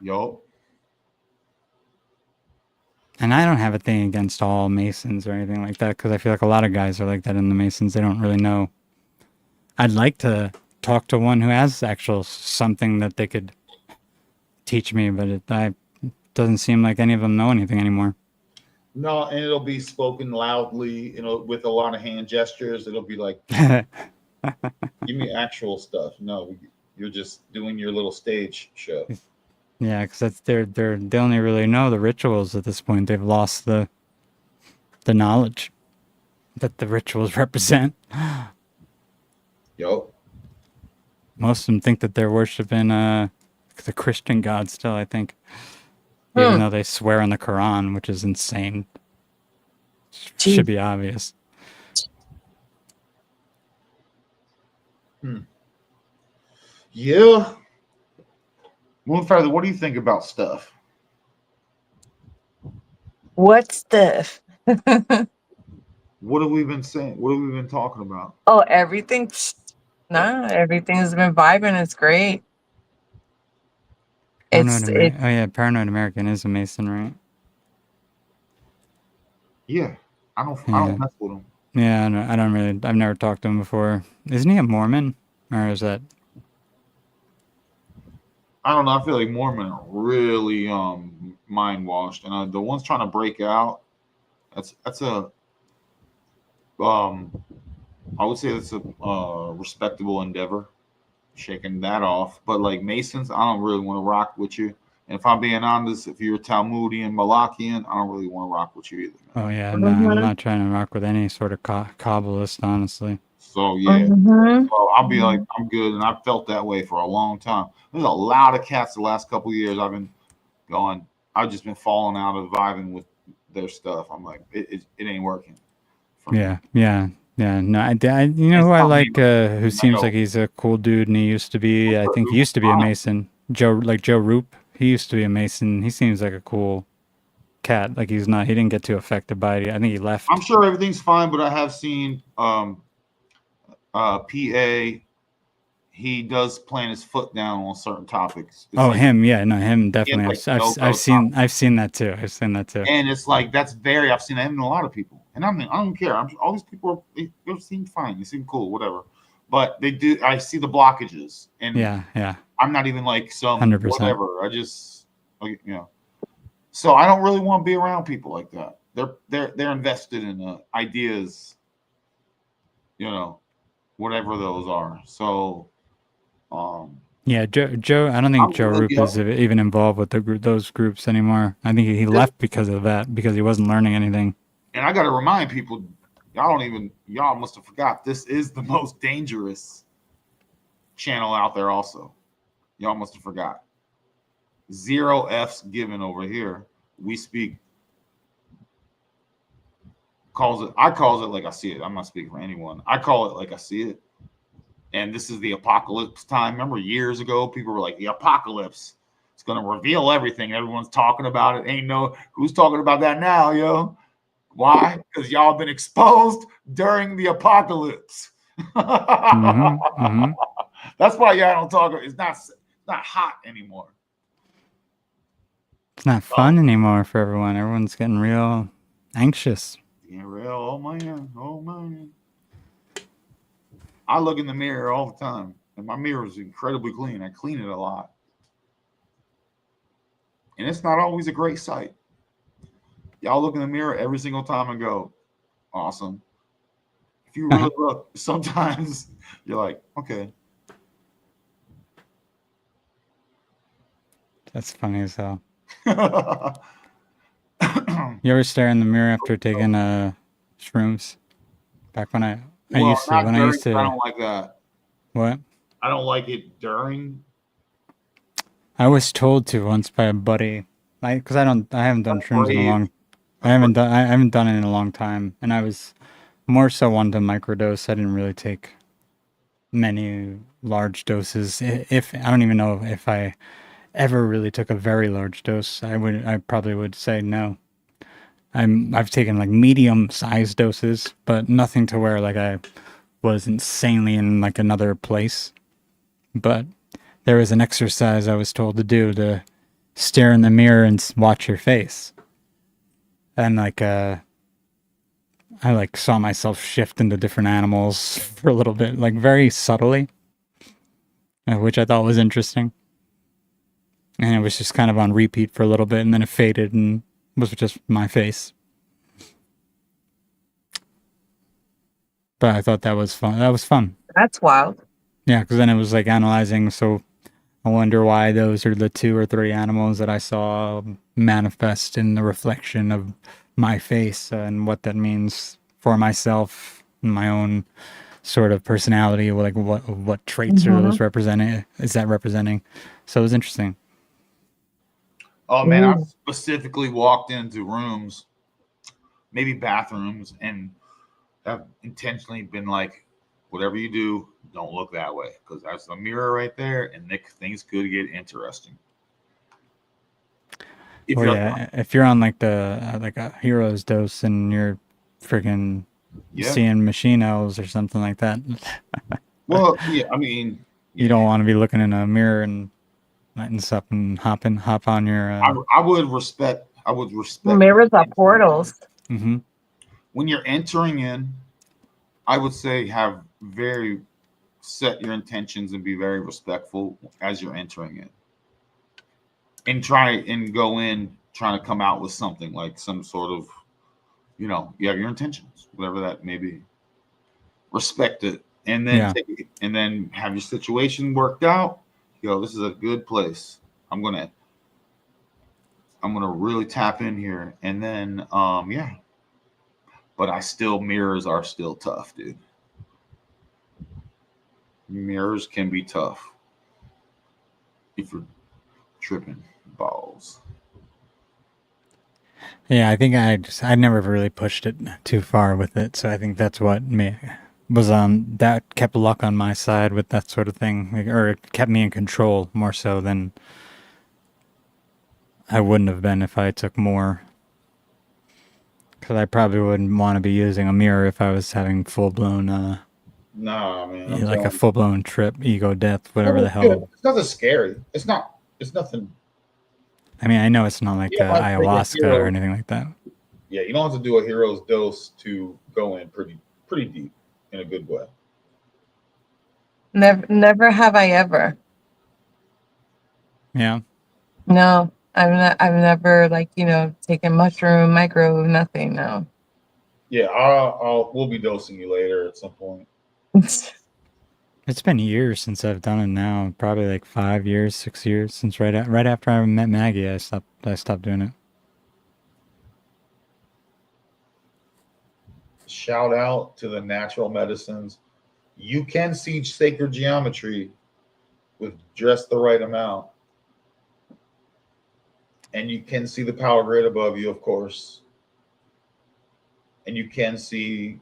Yo. And I don't have a thing against all Masons or anything like that, because I feel like a lot of guys are like that in the Masons. They don't really know. I'd like to talk to one who has something that they could teach me, but it doesn't seem like any of them know anything anymore. No, and it'll be spoken loudly, with a lot of hand gestures. It'll be like, give me actual stuff. No, you're just doing your little stage show. Yeah, because they only really know the rituals at this point. They've lost the knowledge that the rituals represent. Yo. Most of them think that they're worshiping the Christian God still, I think. Even though they swear on the Quran, which is insane. Should be obvious. Yeah. MoonFeather, what do you think about stuff? What stuff? What have we been saying? What have we been talking about? Oh, everything. Nah, everything has been vibing. It's great. Paranoid American is a Mason, right? Yeah, I don't mess with him. Yeah, I don't really. I've never talked to him before. Isn't he a Mormon, or is that? I don't know. I feel like Mormon are really mind washed, and the ones trying to break out. That's a. I would say that's a respectable endeavor. Shaking that off, but like Masons, I don't really want to rock with you. And if I'm being honest, if you're Talmudian, Malachian, I don't really want to rock with you either. Man. Oh yeah, no, I'm not trying to rock with any sort of Kabbalist, honestly. So yeah, so I'll be like, I'm good, and I've felt that way for a long time. There's a lot of cats the last couple of years I've been going. I've just been falling out of vibing with their stuff. I'm like, it ain't working. Yeah. No, you know who I like, who seems like he's a cool dude, and I think he used to be a Mason. Joe Roop. He used to be a Mason. He seems like a cool cat. Like he didn't get too affected by it. I think he left. I'm sure everything's fine, but I have seen PA. He does plant his foot down on certain topics. Him definitely. I've seen that too. And it's like I've seen that in a lot of people. And I mean, I don't care. All these people they seem fine. They seem cool, whatever. But they do. I see the blockages, and yeah. I'm not even like some 100%. whatever. I just So I don't really want to be around people like that. They're invested in ideas, whatever those are. So. Yeah, Joe. I don't think Joe Roop is even involved with those groups anymore. I think he left because of that, because he wasn't learning anything. And I got to remind people, y'all must have forgot, this is the most dangerous channel out there also. Y'all must have forgot. 0 F's given over here. We speak. I calls it like I see it. I'm not speaking for anyone. I call it like I see it. And this is the apocalypse time. Remember years ago, people were like, the apocalypse. It's going to reveal everything. Everyone's talking about it. Who's talking about that now, yo? Why? Because y'all been exposed during the apocalypse. That's why y'all don't talk. It's not hot anymore. It's not fun anymore for everyone. Everyone's getting real anxious. Yeah, real. Oh man. Oh man. I look in the mirror all the time, and my mirror is incredibly clean. I clean it a lot, and it's not always a great sight. Y'all look in the mirror every single time and go, "Awesome." If you really look, sometimes you're like, "Okay." That's funny as hell. You ever stare in the mirror after taking shrooms? Back when I used to. When I used to. I don't like that. What? I don't like it during. I was told to once by a buddy, because I haven't done shrooms in a long. I haven't done it in a long time, and I was more so one to microdose. I didn't really take many large doses. If I don't even know if I ever really took a very large dose, I probably would say no. I've taken like medium sized doses, but nothing to where like I was insanely in like another place. But there was an exercise I was told to do, to stare in the mirror and watch your face. And like I like saw myself shift into different animals for a little bit, like very subtly, which I thought was interesting. And it was just kind of on repeat for a little bit, and then it faded and was just my face. But I thought that was fun. That was fun. That's wild. Yeah, because then it was like analyzing. So I wonder why those are the 2 or 3 animals that I saw manifest in the reflection of my face, and what that means for myself and my own sort of personality. Like what traits are those representing? Is that representing? So it was interesting. Oh man, I specifically walked into rooms, maybe bathrooms, and have intentionally been like, whatever you do, don't look that way, because that's a mirror right there, and things could get interesting. If you're on like a hero's dose and you're freaking seeing machine elves or something like that. Well, yeah, I mean, you don't want to be looking in a mirror and letting stuff and hop on your. I would respect. Mirrors are portals. Mm-hmm. When you're entering in, I would say set your intentions and be very respectful as you're entering in, and try and go in trying to come out with something like some sort of, you have your intentions, whatever that may be. Respect it, and then take it, and then have your situation worked out. This is a good place. I'm gonna really tap in here, and then But mirrors are still tough, dude. Mirrors can be tough if you're tripping balls. Yeah, I think I never really pushed it too far with it, so I think that's what that kept luck on my side with that sort of thing, or it kept me in control more so than I wouldn't have been if I took more. Because I probably wouldn't want to be using a mirror if I was having full-blown, nah, man. like a full-blown trip, ego death, whatever the hell. It's nothing scary. It's nothing. I mean, I know it's not like ayahuasca or anything like that. Yeah, you don't have to do a hero's dose to go in pretty deep in a good way. Never have I ever. Yeah. No, I've never taken mushroom, micro, nothing. No. Yeah, we'll be dosing you later at some point. It's been years since I've done it now. Probably like 5 years, 6 years since right after I met Maggie, I stopped doing it. Shout out to the natural medicines. You can see sacred geometry with just the right amount. And you can see the power grid above you, of course. And you can see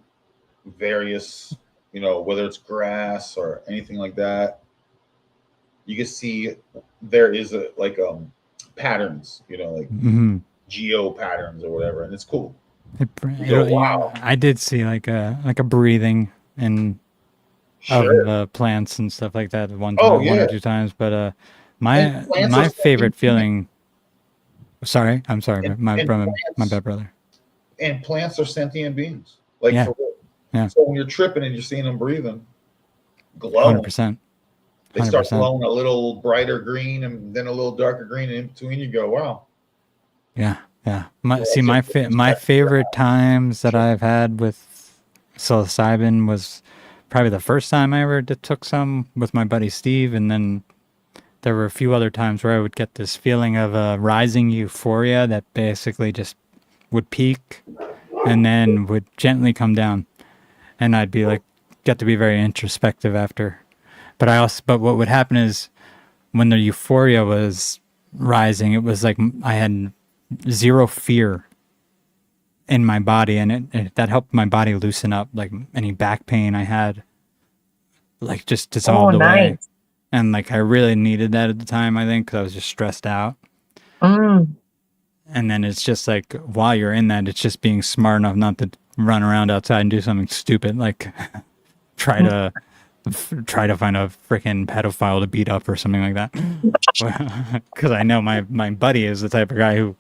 various, whether it's grass or anything like that. You can see there is patterns, geo patterns or whatever, and it's cool. Wow. I did see like a breathing and Sure. plants and stuff like that one Oh time, one or yeah. two times. But And my plants are my sentient favorite beings. feeling. Sorry, I'm sorry, And, my and my plants bad, brother. and plants are sentient beings. Like Yeah, for real. yeah, So when you're tripping and you're seeing them breathing, hundred glowing, percent, they hundred start percent. glowing a little brighter green and then a little darker green, and in between you go, wow. Yeah, yeah. My Yeah, see it's just my perspective. favorite times that I've had with psilocybin was probably the first time I ever took some with my buddy Steve, and then there were a few other times where I would get this feeling of a rising euphoria that basically just would peak and then would gently come down, and I'd be like, get to be very introspective after. But what would happen is when the euphoria was rising, it was like I had zero fear in my body, and that helped my body loosen up. Like any back pain I had, like just Oh, dissolved away. nice. And like I really needed that at the time, I think, because I was just stressed out. Mm. And then it's just like while you're in that, it's just being smart enough not to run around outside and do something stupid, like try to try to find a freaking pedophile to beat up or something like that. Because I know my buddy is the type of guy who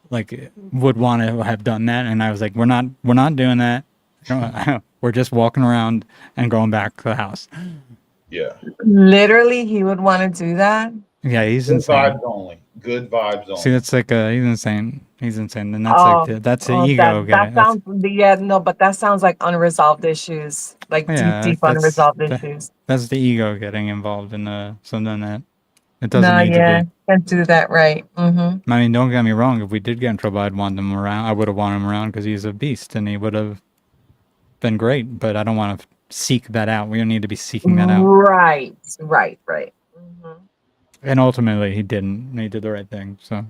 like would want to have done that, and I was like, we're not doing that. We're just walking around and going back to the house. Yeah. Literally, he would want to do that. Yeah, he's Good insane. vibes only. Good vibes See, only. that's like he's insane. He's insane, and that's like Oh, that's the oh, ego that getting. That's sounds, yeah, no, but that sounds like unresolved issues, like deep, yeah, deep unresolved issues. that's the ego getting involved in something that it doesn't No, need to yeah, be. can't do that right. Mm-hmm. I mean, don't get me wrong. If we did get in trouble, I'd want him around. I would have wanted him around because he's a beast, and he would have been great. But I don't want to seek that out. We don't need to be seeking that out. Right, right, right. Mm-hmm. And ultimately, he didn't. And he did the right thing. So,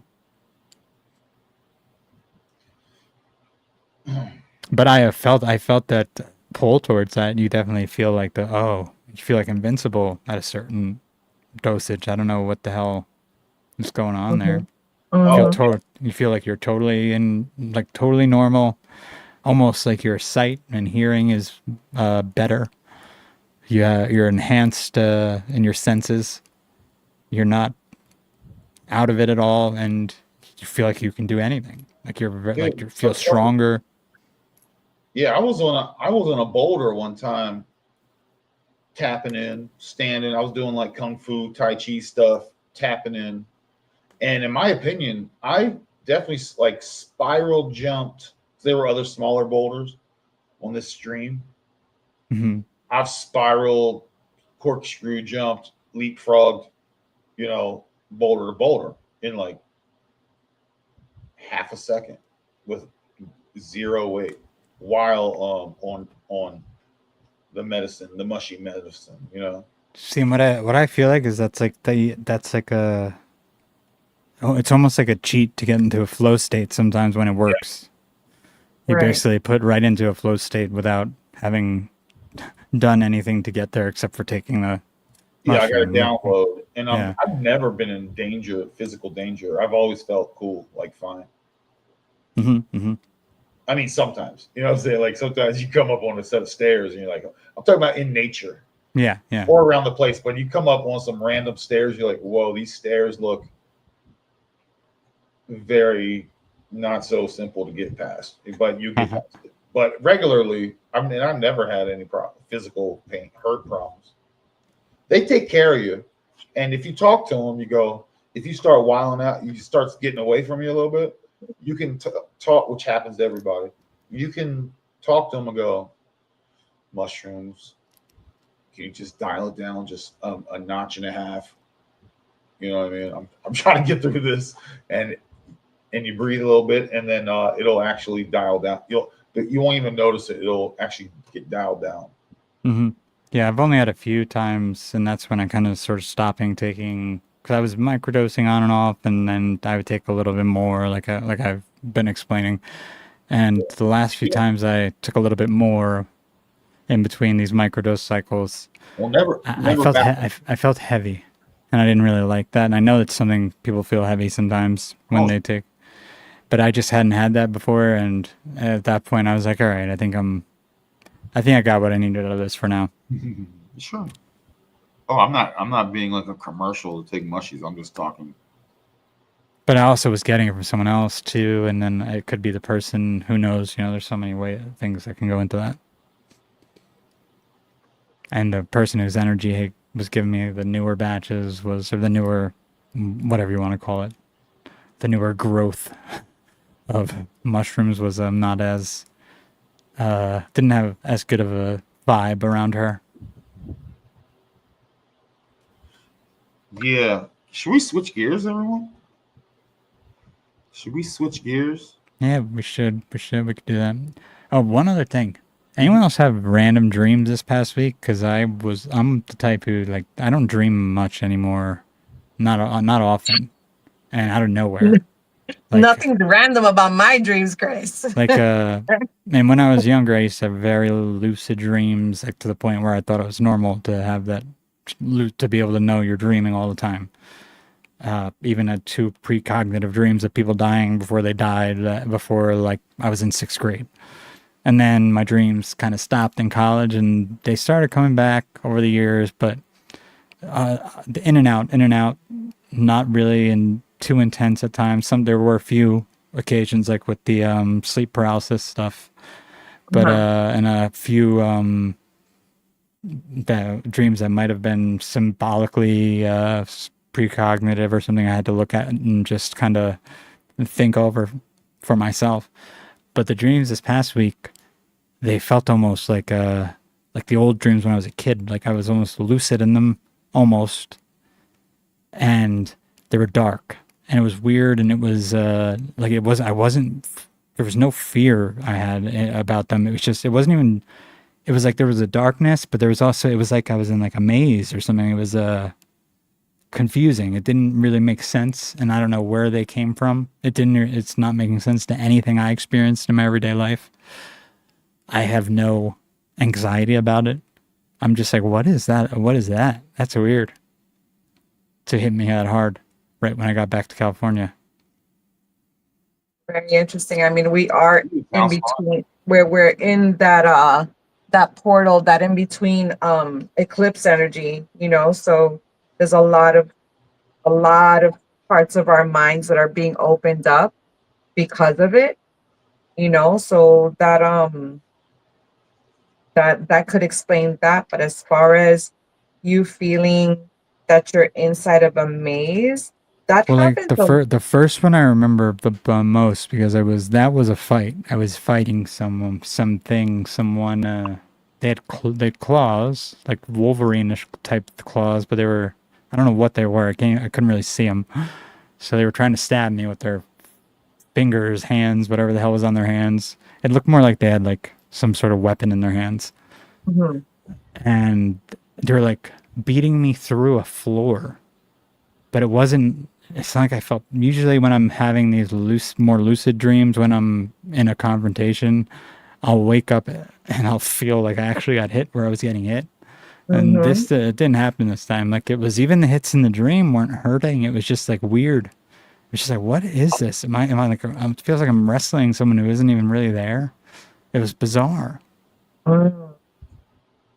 but I felt that pull towards that. You definitely feel like you feel like invincible at a certain dosage. I don't know what the hell is going on there. Oh, Mm-hmm. You feel like you're totally totally normal, almost like your sight and hearing is better. You're enhanced in your senses. You're not out of it at all, and you feel like you can do anything. Like dude, you feel stronger. yeah, I was on a boulder one time, tapping in, standing. I was doing like kung fu, tai chi stuff, tapping in. And in my opinion, I definitely like spiral jumped. There were other smaller boulders on this stream. Hmm. I've spiral, corkscrew jumped, leapfrogged, boulder to boulder in like half a second with zero weight while on the mushy medicine. See, what I feel like is that's like it's almost like a cheat to get into a flow state sometimes when it works. You Right. basically put right into a flow state without having done anything to get there except for taking the Yeah, I got a mushroom. download, and Yeah. I've never been in danger, physical danger. I've always felt cool, like fine. Hmm. Hmm. I mean, sometimes, you know what I'm saying? Like sometimes you come up on a set of stairs and you're like, I'm talking about in nature Yeah. Yeah. or around the place, but you come up on some random stairs, you're like, whoa, these stairs look very not so simple to get past, but you get past it. But regularly, I mean, I've never had any physical pain, hurt problems. They take care of you. And if you talk to them, you go, if you start wilding out, you start getting away from you a little bit, you can talk, which happens to everybody. You can talk to them and go, mushrooms, can you just dial it down just a notch and a half? You know what I mean? I'm trying to get through this. And you breathe a little bit, and then it'll actually dial down. You won't even notice it. It'll actually get dialed down. Hmm. Yeah, I've only had a few times, and that's when I kind of sort of stopping taking, because I was microdosing on and off, and then I would take a little bit more, like I've been explaining. And the last few times I took a little bit more in between these microdose cycles. Well, never I felt back. I felt heavy, and I didn't really like that. And I know it's something people feel heavy sometimes when Oh. they take, but I just hadn't had that before. And at that point, I was like, all right, I think I got what I needed out of this for now. Sure. Oh, I'm not being like a commercial to take mushies. I'm just talking. But I also was getting it from someone else too, and then it could be the person. Who knows? There's so many things that can go into that. And the person whose energy was giving me the newer batches or the newer, whatever you want to call it, the newer growth of mushrooms was not as didn't have as good of a vibe around her. Yeah. Should we switch gears, everyone? Should we switch gears? Yeah, we should. We could do that. Oh, one other thing. Anyone else have random dreams this past week? Because I'm the type who, like, I don't dream much anymore. Not often. And out of nowhere. Like, Nothing random about my dreams, Grace. like, and when I was younger, I used to have very lucid dreams, like to the point where I thought it was normal to have that, to be able to know you're dreaming all the time. Even had 2 precognitive dreams of people dying before they died, before, like, I was in 6th grade. And then my dreams kind of stopped in college, and they started coming back over the years, but in and out, not really too intense at times. There were a few occasions, like with the sleep paralysis stuff, but and a few the dreams that might have been symbolically precognitive or something I had to look at and just kind of think over for myself. But the dreams this past week, they felt almost like the old dreams when I was a kid. Like I was almost lucid in them, almost. And they were dark. And it was weird, and it was there was no fear I had about them. It was just, it was like there was a darkness, but there was also, it was like I was in like a maze or something. It was confusing. It didn't really make sense, and I don't know where they came from. It's not making sense to anything I experienced in my everyday life. I have no anxiety about it. I'm just like, what is that? What is that? That's weird to hit me that hard right when I got back to California. Very interesting. I mean, we are in between where we're in that portal, that in between eclipse energy, so there's a lot of parts of our minds that are being opened up because of it, so that could explain that. But as far as you feeling that you're inside of a maze, that happens. Like the first one I remember the most, because that was a fight. I was fighting someone. They had claws, like Wolverine-ish type claws, but they were, I don't know what they were. I couldn't really see them. So they were trying to stab me with their fingers, hands, whatever the hell was on their hands. It looked more like they had like some sort of weapon in their hands. Mm-hmm. And they were like beating me through a floor. But it's not like I felt, usually when I'm having these more lucid dreams, when I'm in a confrontation, I'll wake up and I'll feel like I actually got hit where I was getting hit. And this it didn't happen this time. Like, it was, even the hits in the dream weren't hurting. It was just like weird. It's just like, what is this? Am I like, it feels like I'm wrestling someone who isn't even really there. It was bizarre. It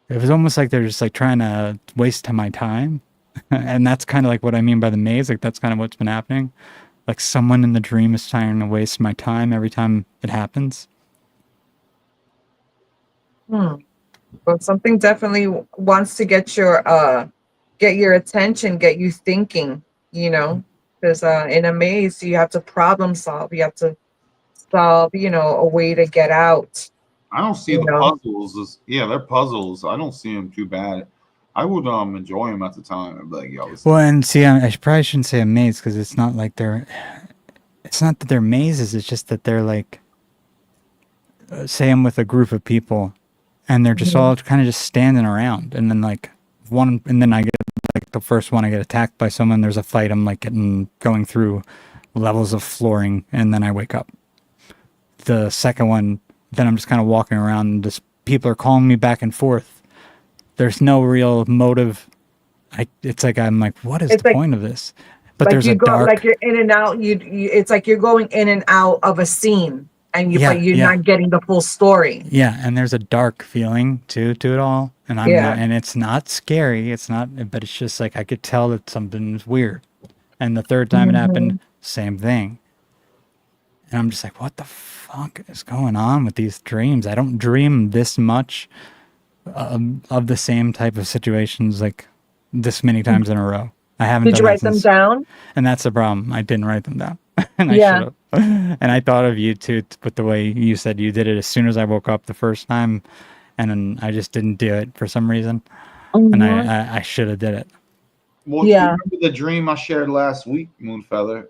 was almost like they're just like trying to waste my time. And that's kind of like what I mean by the maze. Like, that's kind of what's been happening. Like, someone in the dream is trying to waste my time every time it happens. Well, something definitely wants to get your attention, get you thinking, because in a maze, you have to problem solve. You have to solve, a way to get out. I don't see the puzzles. They're puzzles. I don't see them too bad. I would enjoy them at the time. I'd be like, yo. Well, and see, I probably shouldn't say a maze, because it's not like it's not that they're mazes. It's just that they're like, say I'm with a group of people, and they're just all kind of just standing around, and then like and then I get like the first one, I get attacked by someone. There's a fight. I'm like going through levels of flooring, and then I wake up. The second one, then I'm just kind of walking around, and just people are calling me back and forth. There's no real motive. It's like, I'm like, what is the point of this? But like there's a dark, like you're in and out. It's like you're going in and out of a scene, and Yeah, but you're yeah. not getting the full story. Yeah, and there's a dark feeling too to it all, and and it's not scary. It's not, but it's just like I could tell that something's weird. And the third time it happened, Mhm. same thing. And I'm just like, what the fuck is going on with these dreams? I don't dream this much of the same type of situations like this many times in a row. I haven't Did done you that write them since, down? and that's the problem. I didn't write them down, and I should Yeah. have. And I thought of you too, but the way you said you did it as soon as I woke up the first time, and then I just didn't do it for some reason, and Mhm. I should have did it. Well, you Yeah. remember the dream I shared last week, Moonfeather?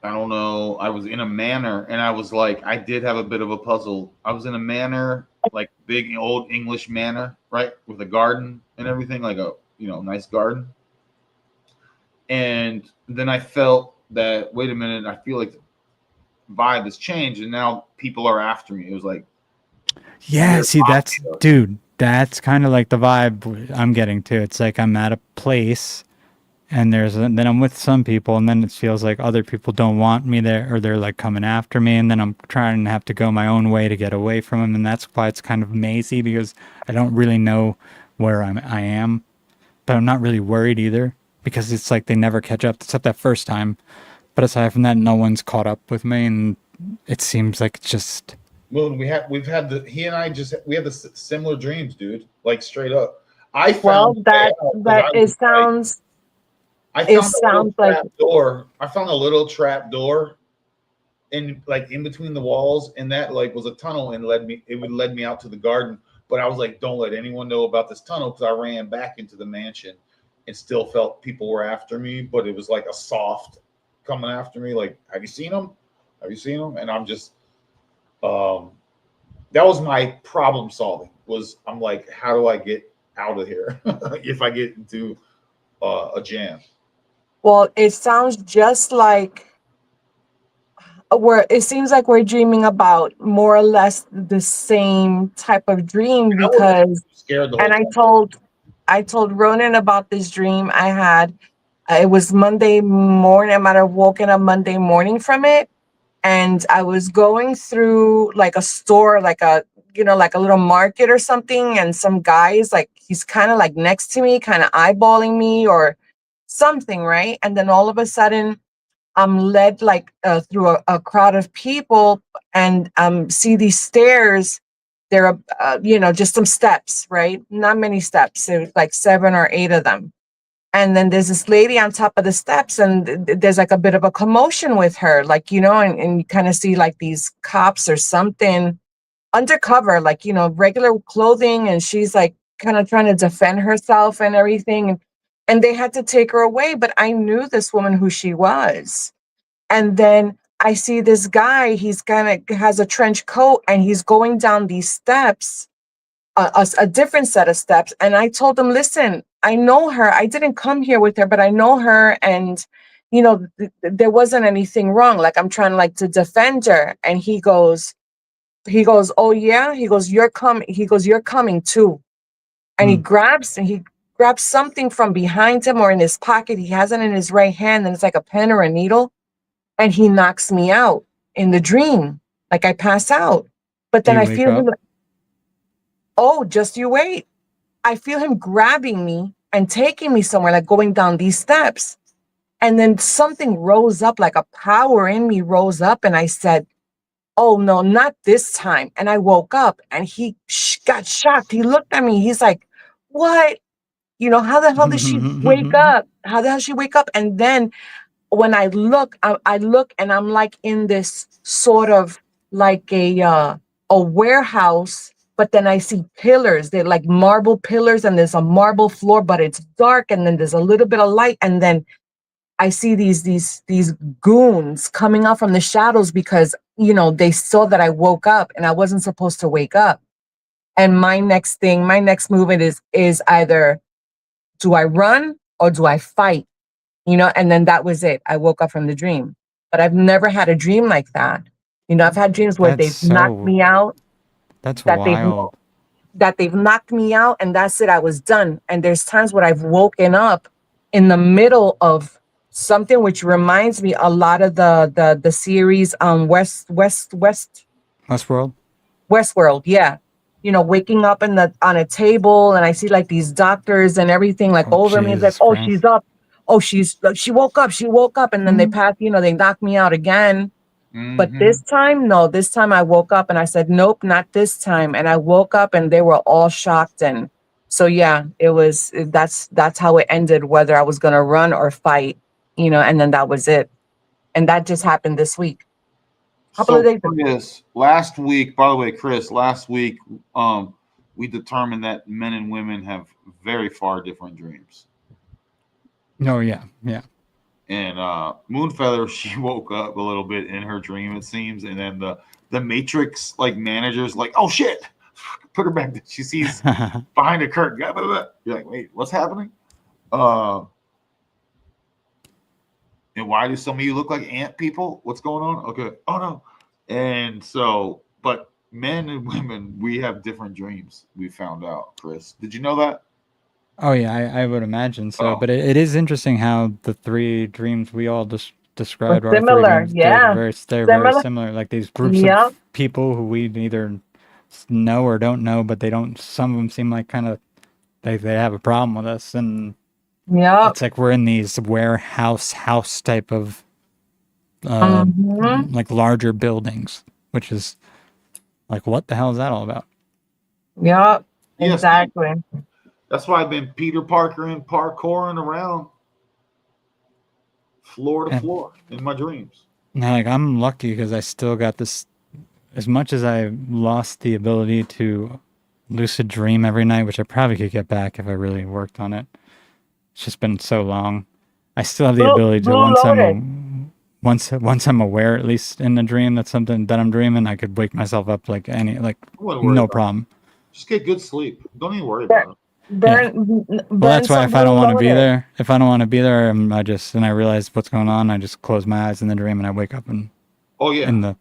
I don't know. I was in a manor, and I was like, I did have a bit of a puzzle. I was in a manor, like big old English manor, right, with a garden and everything, like a nice garden. And then I felt that, wait a minute, I feel like the vibe has changed, and now people are after me. It was like, Yeah, they're see, that's, following me. dude, that's kind of like the vibe I'm getting to. It's like I'm at a place and then I'm with some people, and then it feels like other people don't want me there, or they're like coming after me, and then I'm trying to have to go my own way to get away from them, and that's why it's kind of mazy, because I don't really know where I am, but I'm not really worried either, because it's like they never catch up, except that first time. But aside from that, no one's caught up with me, and it seems like it's just... Moon, we've had he and I we had the similar dreams, dude. Like straight up. I Well, found a way out because I it was like, sounds I it found a little sounds like trap door. I found a little trap door in between the walls, and that like was a tunnel and led me out to the garden. But I was like, don't let anyone know about this tunnel, because I ran back into the mansion and still felt people were after me, but it was like a soft coming after me, like, have you seen them? Have you seen them? And I'm just that was my problem solving, was I'm like, how do I get out of here if I get into a jam? well, it sounds just like it seems like we're dreaming about more or less the same type of dream, I was because scared the and whole time. I told Ronan about this dream I had. It was Monday morning. I might have woken up Monday morning from it, and I was going through like a store, like like a little market or something, and some guys, like, he's kind of like next to me, kind of eyeballing me or something, right? And then all of a sudden, I'm led like through a crowd of people, and see these stairs. There are just some steps, right? Not many steps. It was like 7 or 8 of them. And then there's this lady on top of the steps, and there's like a bit of a commotion with her, like, and you kind of see like these cops or something undercover, like, regular clothing, and she's like kind of trying to defend herself and everything. And they had to take her away, but I knew this woman, who she was. And then I see this guy, he's kind of has a trench coat, and he's going down these steps, a different set of steps. And I told him, listen, I know her. I didn't come here with her, but I know her. And, there wasn't anything wrong. Like, I'm trying like to defend her. And he goes, oh yeah. He goes, you're coming. He goes, you're coming too. And he grabs something from behind him or in his pocket. He has it in his right hand, and it's like a pen or a needle. And he knocks me out in the dream. Like, I pass out. But Do then you I wake feel up? him. Oh, just you wait. I feel him grabbing me and taking me somewhere, like going down these steps. And then something rose up, like a power in me rose up. And I said, oh, no, not this time. And I woke up, and he got shocked. He looked at me. He's like, what? How the hell did she wake up? How the hell did she wake up? And then when I look, I look, and I'm like in this sort of like a warehouse, but then I see pillars. They're like marble pillars, and there's a marble floor, but it's dark, and then there's a little bit of light, and then I see these goons coming out from the shadows, because they saw that I woke up, and I wasn't supposed to wake up. And my next movement is either do I run or do I fight? And then that was it. I woke up from the dream. But I've never had a dream like that. I've had dreams where That's they've knocked so... me out, That's that they've wild. knocked me out, and that's it. I was done. And there's times where I've woken up in the middle of something which reminds me a lot of the series Westworld. Westworld, yeah. You know, waking up on a table and I see like these doctors and everything like Oh, over me. It's like, Jesus oh, Christ. she's up. Oh, she woke up. She woke up, and then they pass. You know, they knock me out again. But this time, no. This time I woke up and I said, nope, not this time. And I woke up and they were all shocked. And so yeah, that's how it ended. Whether I was gonna run or fight, you know, and then that was it. And that just happened this week. Couple of So days ago. Chris, last week, by the way, Chris, last week, we determined that men and women have very far different dreams. Oh yeah, yeah. And MoonFeather, she woke up a little bit in her dream, it seems, and then the Matrix like managers like, oh shit, put her back. She sees behind the curtain. Blah, blah, blah. You're like, wait, what's happening? And why do some of you look like ant people? What's going on? Okay. Oh no. And so, but men and women, we have different dreams. We found out, Chris. Did you know that? Oh yeah, I would imagine so. Oh. But it is interesting how the three dreams we all described Were our three similar, dreams. yeah. They're very Similar. similar. Like these groups Yeah. of people who we either know or don't know, but they don't. Some of them seem like kind of they have a problem with us, and Yeah. it's like we're in these warehouse house type of Mhm. like larger buildings, which is like what the hell is that all about? Yeah. Yes. Exactly. That's why I've been Peter Parker and parkouring around floor to And- floor in my dreams. Now, like I'm lucky because I still got this. As much as I lost the ability to lucid dream every night, which I probably could get back if I really worked on it. It's just been so long. I still have the ability to once I'm aware, at least in the dream, that's something that I'm dreaming, I could wake myself up like I wouldn't worry no about problem. it. Just get good sleep. Don't even worry about it. Burn Well, that's why some if I don't Blue want to be Lotus. there, I realize what's going on. I just close my eyes in the dream and I wake up and Oh yeah.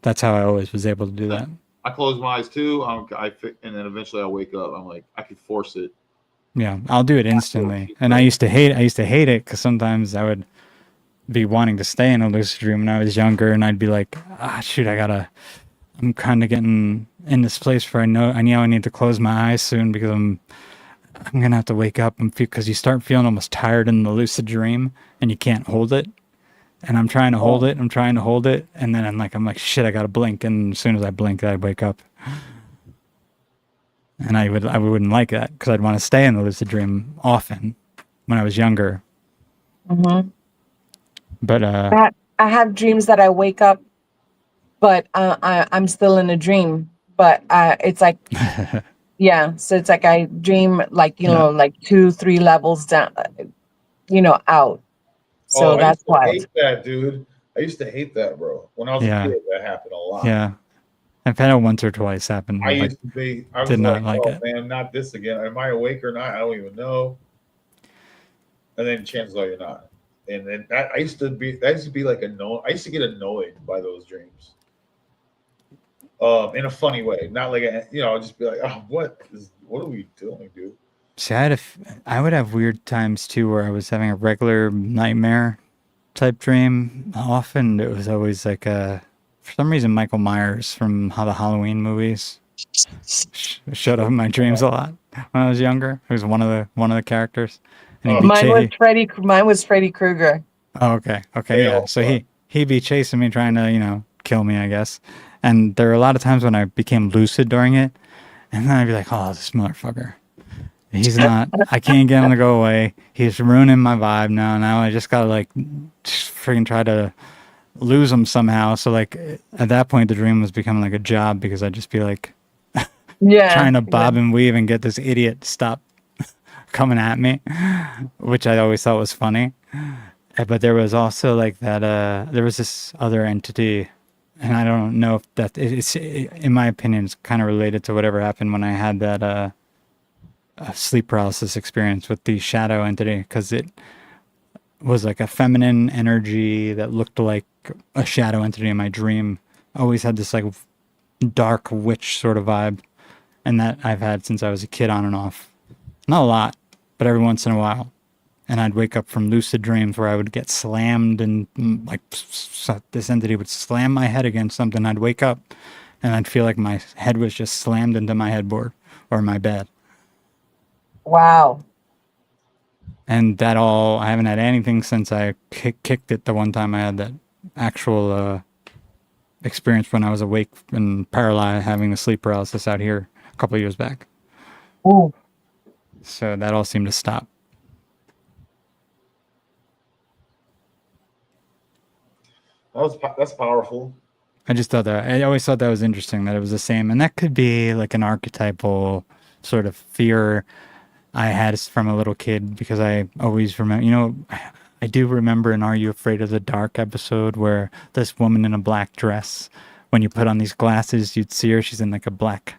that's how I always was able to do that. I close my eyes too. And then eventually I wake up. I'm like, I could force it. Yeah, I'll do it instantly. And I used to hate it because sometimes I would be wanting to stay in a lucid dream when I was younger, and I'd be like, shoot, I'm kind of getting in this place where I know I need to close my eyes soon because I'm gonna have to wake up and because you start feeling almost tired in the lucid dream and you can't hold it. And I'm trying to hold it, and then I'm like, shit, I gotta blink, and as soon as I blink, I wake up. And I wouldn't like that because I'd want to stay in the lucid dream often when I was younger. Mm-hmm. But I have dreams that I wake up, but I'm still in a dream. But it's like, yeah. So it's like I dream like like 2-3 levels down, out. So that's I wild. used to hate that, dude. I used to hate that, bro. When I was a kid, that happened a lot. Yeah. I've had it once or twice happen. I was not like it. Man, not this again. Am I awake or not? I don't even know. And then chances are you're not. And then that used to be like I used to get annoyed by those dreams. In a funny way. Not like I'll just be like, oh, what are we doing, dude? See, I would have weird times too where I was having a regular nightmare type dream. Often it was always like for some reason, Michael Myers from the Halloween movies showed up in my dreams a lot when I was younger. He was one of the characters. And Mine was Freddy Krueger. Oh, okay, yeah. So he'd be chasing me, trying to kill me, I guess. And there were a lot of times when I became lucid during it, and then I'd be like, oh, this motherfucker. He's not. I can't get him to go away. He's ruining my vibe now. Now I just gotta freaking try to lose him somehow. So at that point the dream was becoming like a job because I'd just be trying to bob and weave and get this idiot to stop coming at me, which I always thought was funny. But there was also there was this other entity, and I don't know if that it's, in my opinion, it's kind of related to whatever happened when I had that sleep paralysis experience with the shadow entity, because it was like a feminine energy that looked like a shadow entity in my dream. I always had this dark witch sort of vibe, and that I've had since I was a kid on and off. Not a lot, but every once in a while. and I'd wake up from lucid dreams where I would get slammed and like this entity would slam my head against something. I'd wake up and I'd feel like my head was just slammed into my headboard or my bed. Wow. And that all, I haven't had anything since I kicked it the one time I had that actual experience when I was awake and paralyzed, having the sleep paralysis out here a couple of years back. Ooh. So that all seemed to stop. That's powerful. I just thought that, I always thought that was interesting that it was the same. And that could be like an archetypal sort of fear I had from a little kid, because I always remember, you know, I do remember an Are You Afraid of the Dark episode where this woman in a black dress, when you put on these glasses, you'd see her. She's in like a black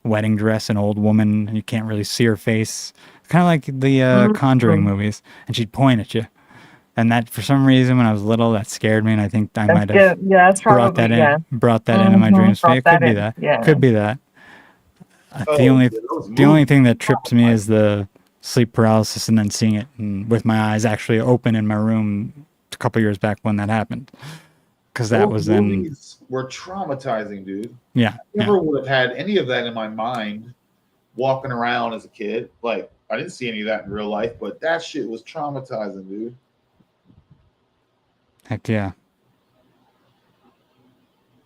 wedding dress, an old woman, and you can't really see her face. Kind of like the Conjuring movies. And she'd point at you. And that, for some reason, when I was little, that scared me. And I think I might have that's brought probably, that into my dreams. It could be that. Yeah. Could be that. Oh, The only yeah, those the only movies. thing that trips me is the sleep paralysis and then seeing it with my eyes actually open in my room a couple years back when that happened. Because that Those was then, movies were traumatizing, dude. yeah. Never would have had any of that in my mind walking around as a kid. Like, I didn't see any of that in real life, but that shit was traumatizing, dude. Heck yeah.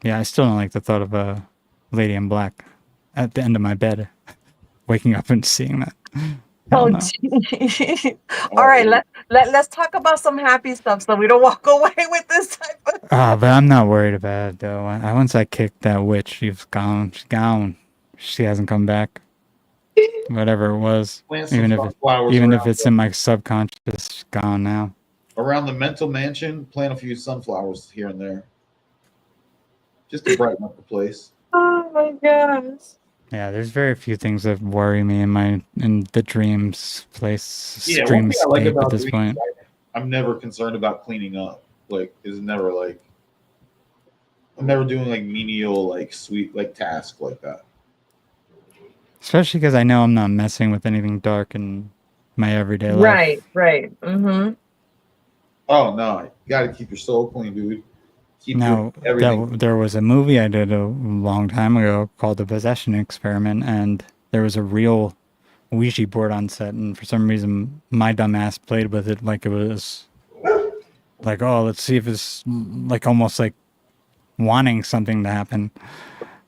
Yeah, I still don't like the thought of a lady in black at the end of my bed, waking up and seeing that. Hell Oh, no. gee. All right, let's talk about some happy stuff so we don't walk away with this type of. But I'm not worried about it though. Once I kicked that witch, she's gone. She's gone. She hasn't come back. Whatever it was, Plant some even if sunflowers it's in my subconscious, it's gone now. around the mental mansion, plant a few sunflowers here and there. Just to brighten up the place. Oh my gosh. Yeah, there's very few things that worry me in the dreams place, Yeah, one thing I like dreamscape about at this dreams, point. I'm never concerned about cleaning up. Like, it's never like I'm never doing like menial, like sweet, like task like that. Especially because I know I'm not messing with anything dark in my everyday life. Right, right. Mm-hmm. Oh no, you gotta keep your soul clean, dude. Keep Now, your everything. there was a movie I did a long time ago called The Possession Experiment, and there was a real Ouija board on set, and for some reason, my dumb ass played with it like it was like, oh, let's see if it's like almost like wanting something to happen.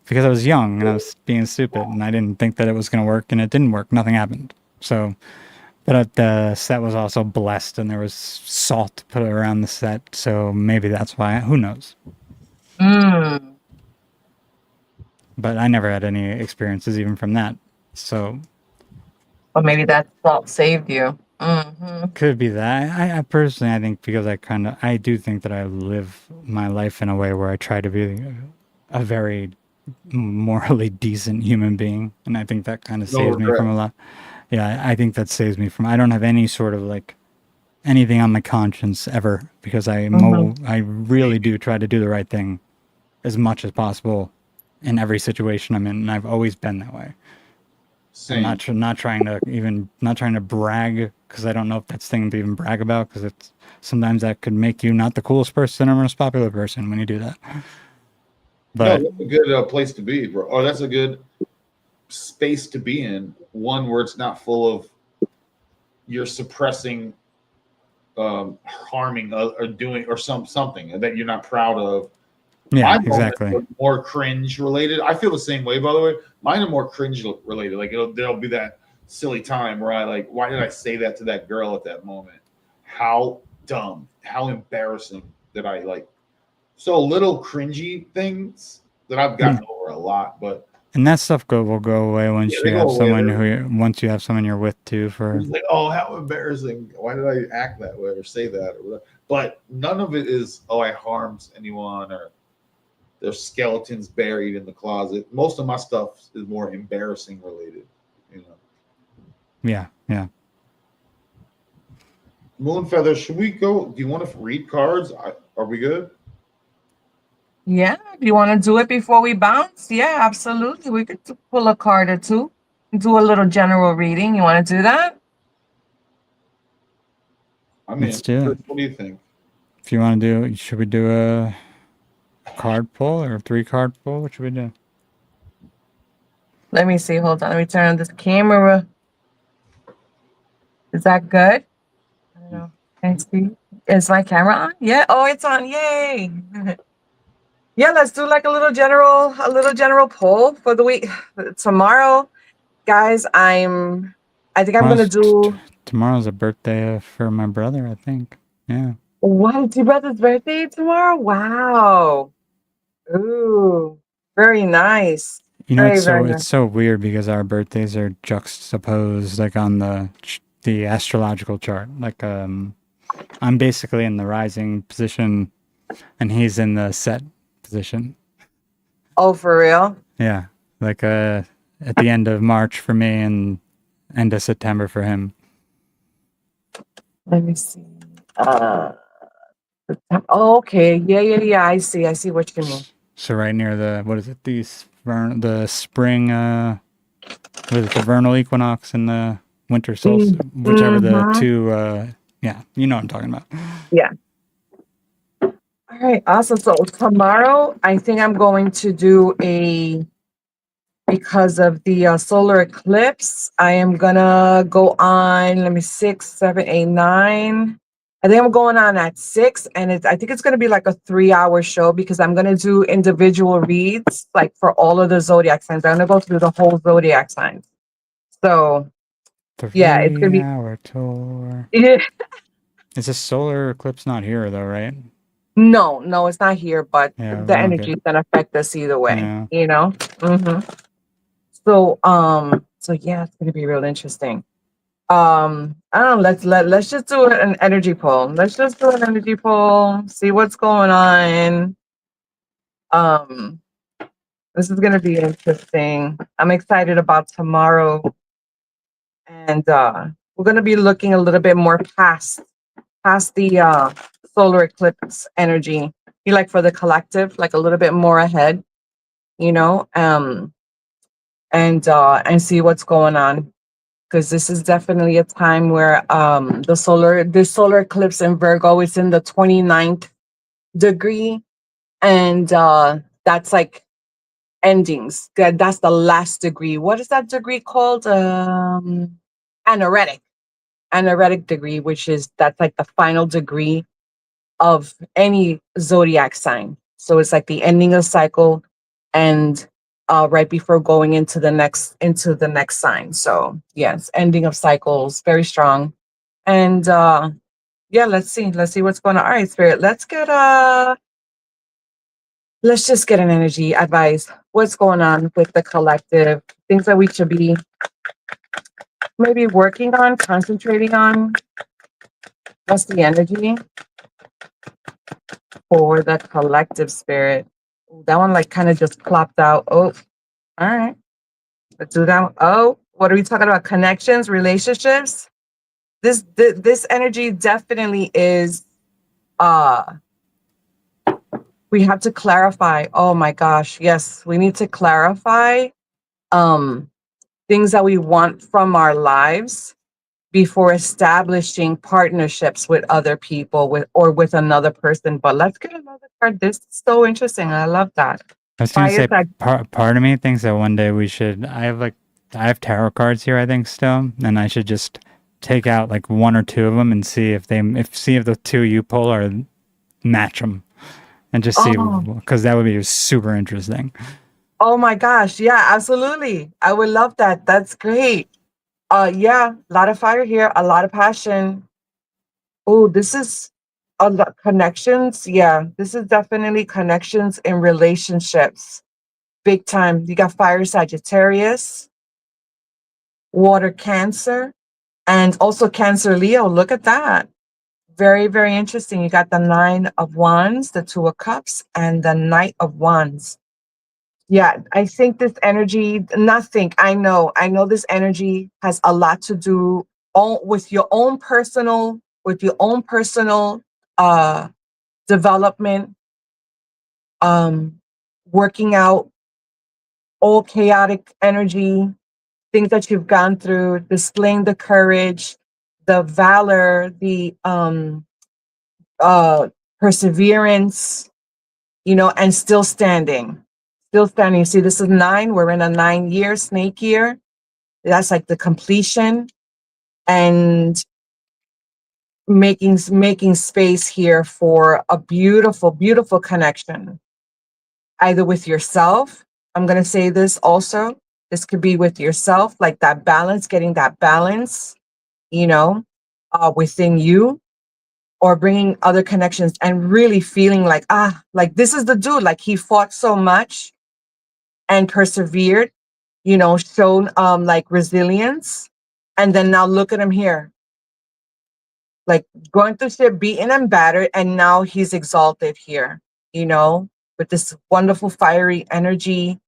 Because I was young and I was being stupid, and I didn't think that it was going to work, and it didn't work. Nothing happened. So, but the set was also blessed, and there was salt put around the set, so maybe that's why. Who knows? Mm. But I never had any experiences even from that. So Or maybe that salt saved you. Mm-hmm. could be that. I personally, I think because I do think that I live my life in a way where I try to be a very morally decent human being, and I think that kind of saves me from a lot. Yeah, I think that saves me from. I don't have any sort of like anything on my conscience ever, because I really do try to do the right thing as much as possible in every situation I'm in, and I've always been that way. Same. I'm not trying to brag, because I don't know if that's thing to even brag about, because it's sometimes that could make you not the coolest person or most popular person when you do that. But No, that's a good place to be, bro. Or that's a good space to be in. One where it's not full of you're suppressing, harming or doing or something that you're not proud of. yeah, Mine exactly. are more cringe related. I feel the same way, by the way. Mine are more cringe related. Like there'll be that silly time where I like, why did I say that to that girl at that moment? How dumb, how embarrassing that I like. So little cringy things that I've gotten over a lot, but And that stuff will go away once Yeah, you they have go away. someone once you have someone you're with too. For it's like, oh, how embarrassing! Why did I act that way or say that or whatever? But none of it is, oh, I harmed anyone or there's skeletons buried in the closet. Most of my stuff is more embarrassing related, you know. yeah. MoonFeather, should we go? Do you want to read cards? Are we good? Yeah, do you want to do it before we bounce? Yeah, absolutely. We could pull a card or two, do a little general reading. You want to do that? I'm in. Let's do it. What do you think? If you want to do, should we do a card pull or a 3-card pull? What should we do? Let me see. Hold on. Let me turn on this camera. Is that good? I don't know. Can I see? Is my camera on? Yeah. Oh, it's on. Yay. Yeah, let's do like a little general poll for the week. Tomorrow, guys, I think I'm gonna do. Tomorrow's a birthday for my brother, I think. Yeah. What? It's your brother's birthday tomorrow? Wow. Ooh, very nice. You know, Very, very nice. it's so weird because our birthdays are juxtaposed like on the astrological chart. Like I'm basically in the rising position and he's in the set position. Oh, for real? Yeah. Like at the end of March for me and end of September for him. Let me see. Oh, okay. Yeah. I see what you mean. So right near the what is it? The spring what is it, the vernal equinox and the winter solstice, whichever the two yeah, you know what I'm talking about. Yeah. All right, awesome. So tomorrow I think I'm going to do because of the solar eclipse, I am gonna go on, let me 6, 7, 8, 9. I think I'm going on at 6, and I think it's gonna be like a 3-hour show because I'm gonna do individual reads like for all of the zodiac signs. I'm gonna go through the whole zodiac signs. So yeah, it's gonna be 3-hour tour. yeah. Is this solar eclipse not here though, right? No, it's not here, but Yeah, the okay. energy is gonna affect us either way, Yeah. you know? So yeah, it's gonna be real interesting. I don't know, let's just do an energy poll. Let's just do an energy poll, see what's going on. This is gonna be interesting. I'm excited about tomorrow. And we're gonna be looking a little bit more past the solar eclipse energy. You like for the collective, like a little bit more ahead, you know, and see what's going on. Because this is definitely a time where the solar eclipse in Virgo is in the 29th degree, and that's like endings. That's the last degree. What is that degree called? Anaretic degree, which is that's like the final degree of any zodiac sign. So it's like the ending of cycle and right before going into the next sign. So yes, ending of cycles, very strong. And yeah, let's see what's going on. All right, Spirit, let's just get an energy advice. What's going on with the collective? Things that we should be maybe working on, concentrating on. What's the energy for the collective, Spirit? That one like kind of just plopped out. Oh, all right. Let's do that one. Oh, what are we talking about? Connections, relationships? This energy definitely is we have to clarify. Oh my gosh, yes, we need to clarify things that we want from our lives before establishing partnerships with other people with another person. But let's get another card. This is so interesting. I love that. I was gonna say part of me thinks that one day we should I have tarot cards here, I think, still, and I should just take out like 1 or 2 of them and see if the 2 you pull are match them, and just see, because that would be super interesting. Oh my gosh, yeah, absolutely. I would love that. That's great. Yeah, a lot of fire here, a lot of passion. Oh, this is a lot connections. Yeah, this is definitely connections in relationships. Big time. You got fire Sagittarius, water Cancer, and also Cancer Leo. Look at that. Very, very interesting. You got the 9 of Wands, the 2 of Cups, and the Knight of Wands. Yeah, I think this energy, I know this energy has a lot to do with your own personal development, working out all chaotic energy, things that you've gone through, displaying the courage, the valor, the perseverance, you know, and still standing. Still standing. See, this is 9. We're in a 9-year snake year. That's like the completion and making space here for a beautiful, beautiful connection, either with yourself. I'm going to say this also. This could be with yourself, like that balance, getting that balance, you know, within you, or bringing other connections and really feeling like, like this is the dude, like he fought so much and persevered, you know, shown like resilience. And then now look at him here, like going through shit, beaten and battered, and now he's exalted here, you know, with this wonderful fiery energy,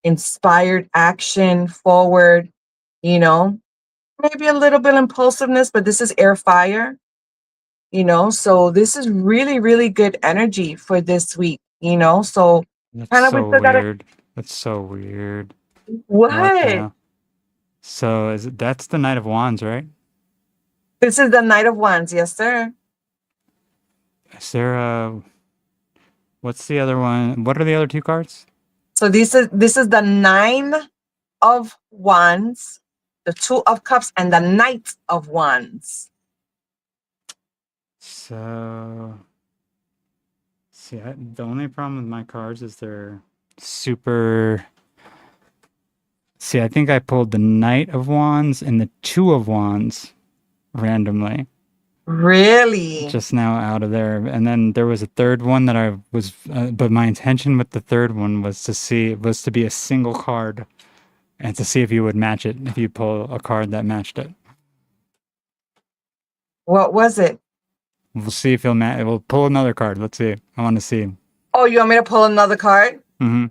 inspired action forward, you know, maybe a little bit impulsiveness, but this is air fire, you know, so this is really, really good energy for this week, you know, so That's kind of so we still gotta, weird. That's so weird. what? the? So that's the Knight of Wands, right? This is the Knight of Wands, yes, sir. Is there a what's the other one? What are the other 2 cards? So this is the 9 of Wands, the 2 of Cups, and the Knight of Wands. So see, the only problem with my cards is they're super. See, I think I pulled the Knight of Wands and the 2 of Wands randomly Really? just now out of there, and then there was a third one that I was, but my intention with the third one was to be a single card, and to see if you would match it if you pull a card that matched it. What was it? We'll see if he'll match. We'll pull another card. Let's see. I want to see. Oh, you want me to pull another card? Mm-hmm.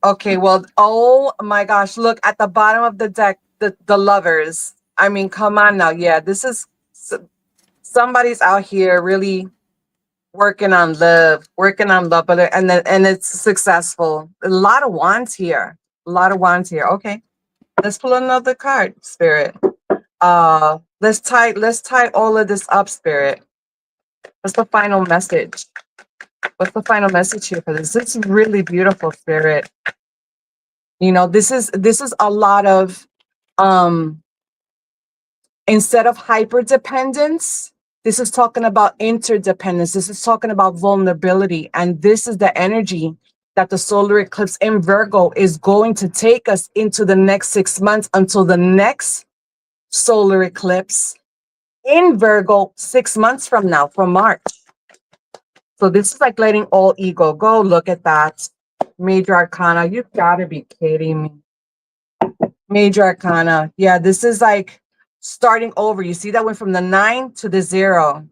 Okay, well, oh my gosh, look at the bottom of the deck, the lovers. I mean, come on now. Yeah, this is somebody's out here really working on love, but and it's successful. A lot of wands here. A lot of wands here. Okay. Let's pull another card, Spirit. Let's tie all of this up, Spirit. What's the final message? What's the final message here for this? This is really beautiful, Spirit. You know, this is a lot of instead of hyper dependence, this is talking about interdependence. This is talking about vulnerability. And this is the energy that the solar eclipse in Virgo is going to take us into the next 6 months until the next solar eclipse in Virgo 6 months from now, from March. So this is like letting all ego go. Look at that. Major Arcana. You've got to be kidding me. Major Arcana. Yeah, this is like starting over. You see that went from the 9 to the 0.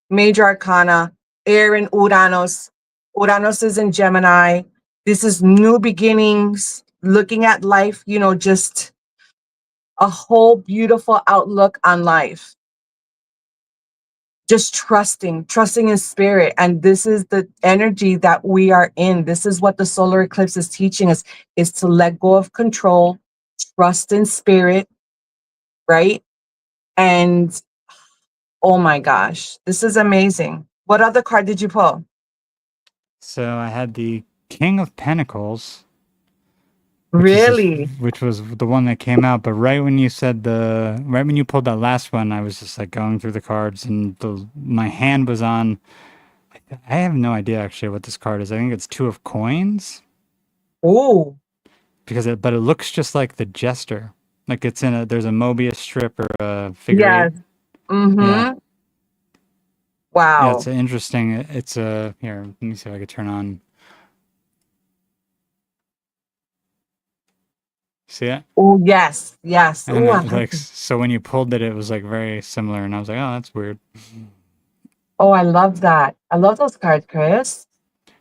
Major Arcana. Air in Uranus. Uranus is in Gemini. This is new beginnings. Looking at life, you know, just a whole beautiful outlook on life. Just trusting in spirit. And this is the energy that we are in. This is what the solar eclipse is teaching us, is to let go of control, trust in spirit, right? And oh my gosh, this is amazing. What other card did you pull? So I had the King of Pentacles. Really? Which was the one that came out, but right when you pulled that last one, I was just like going through the cards, and my hand was on. I have no idea actually what this card is. I think it's 2 of Coins. Oh. But it looks just like the Jester. Like there's a Mobius strip or a figure. Yes. Mm-hmm. Yeah. Wow. Yeah, it's interesting. It's here. Let me see if I can turn on. See it? Oh yes, yes. And Ooh, so when you pulled it, it was like very similar, and I was like, oh, that's weird. oh, I love that. I love those cards, Chris.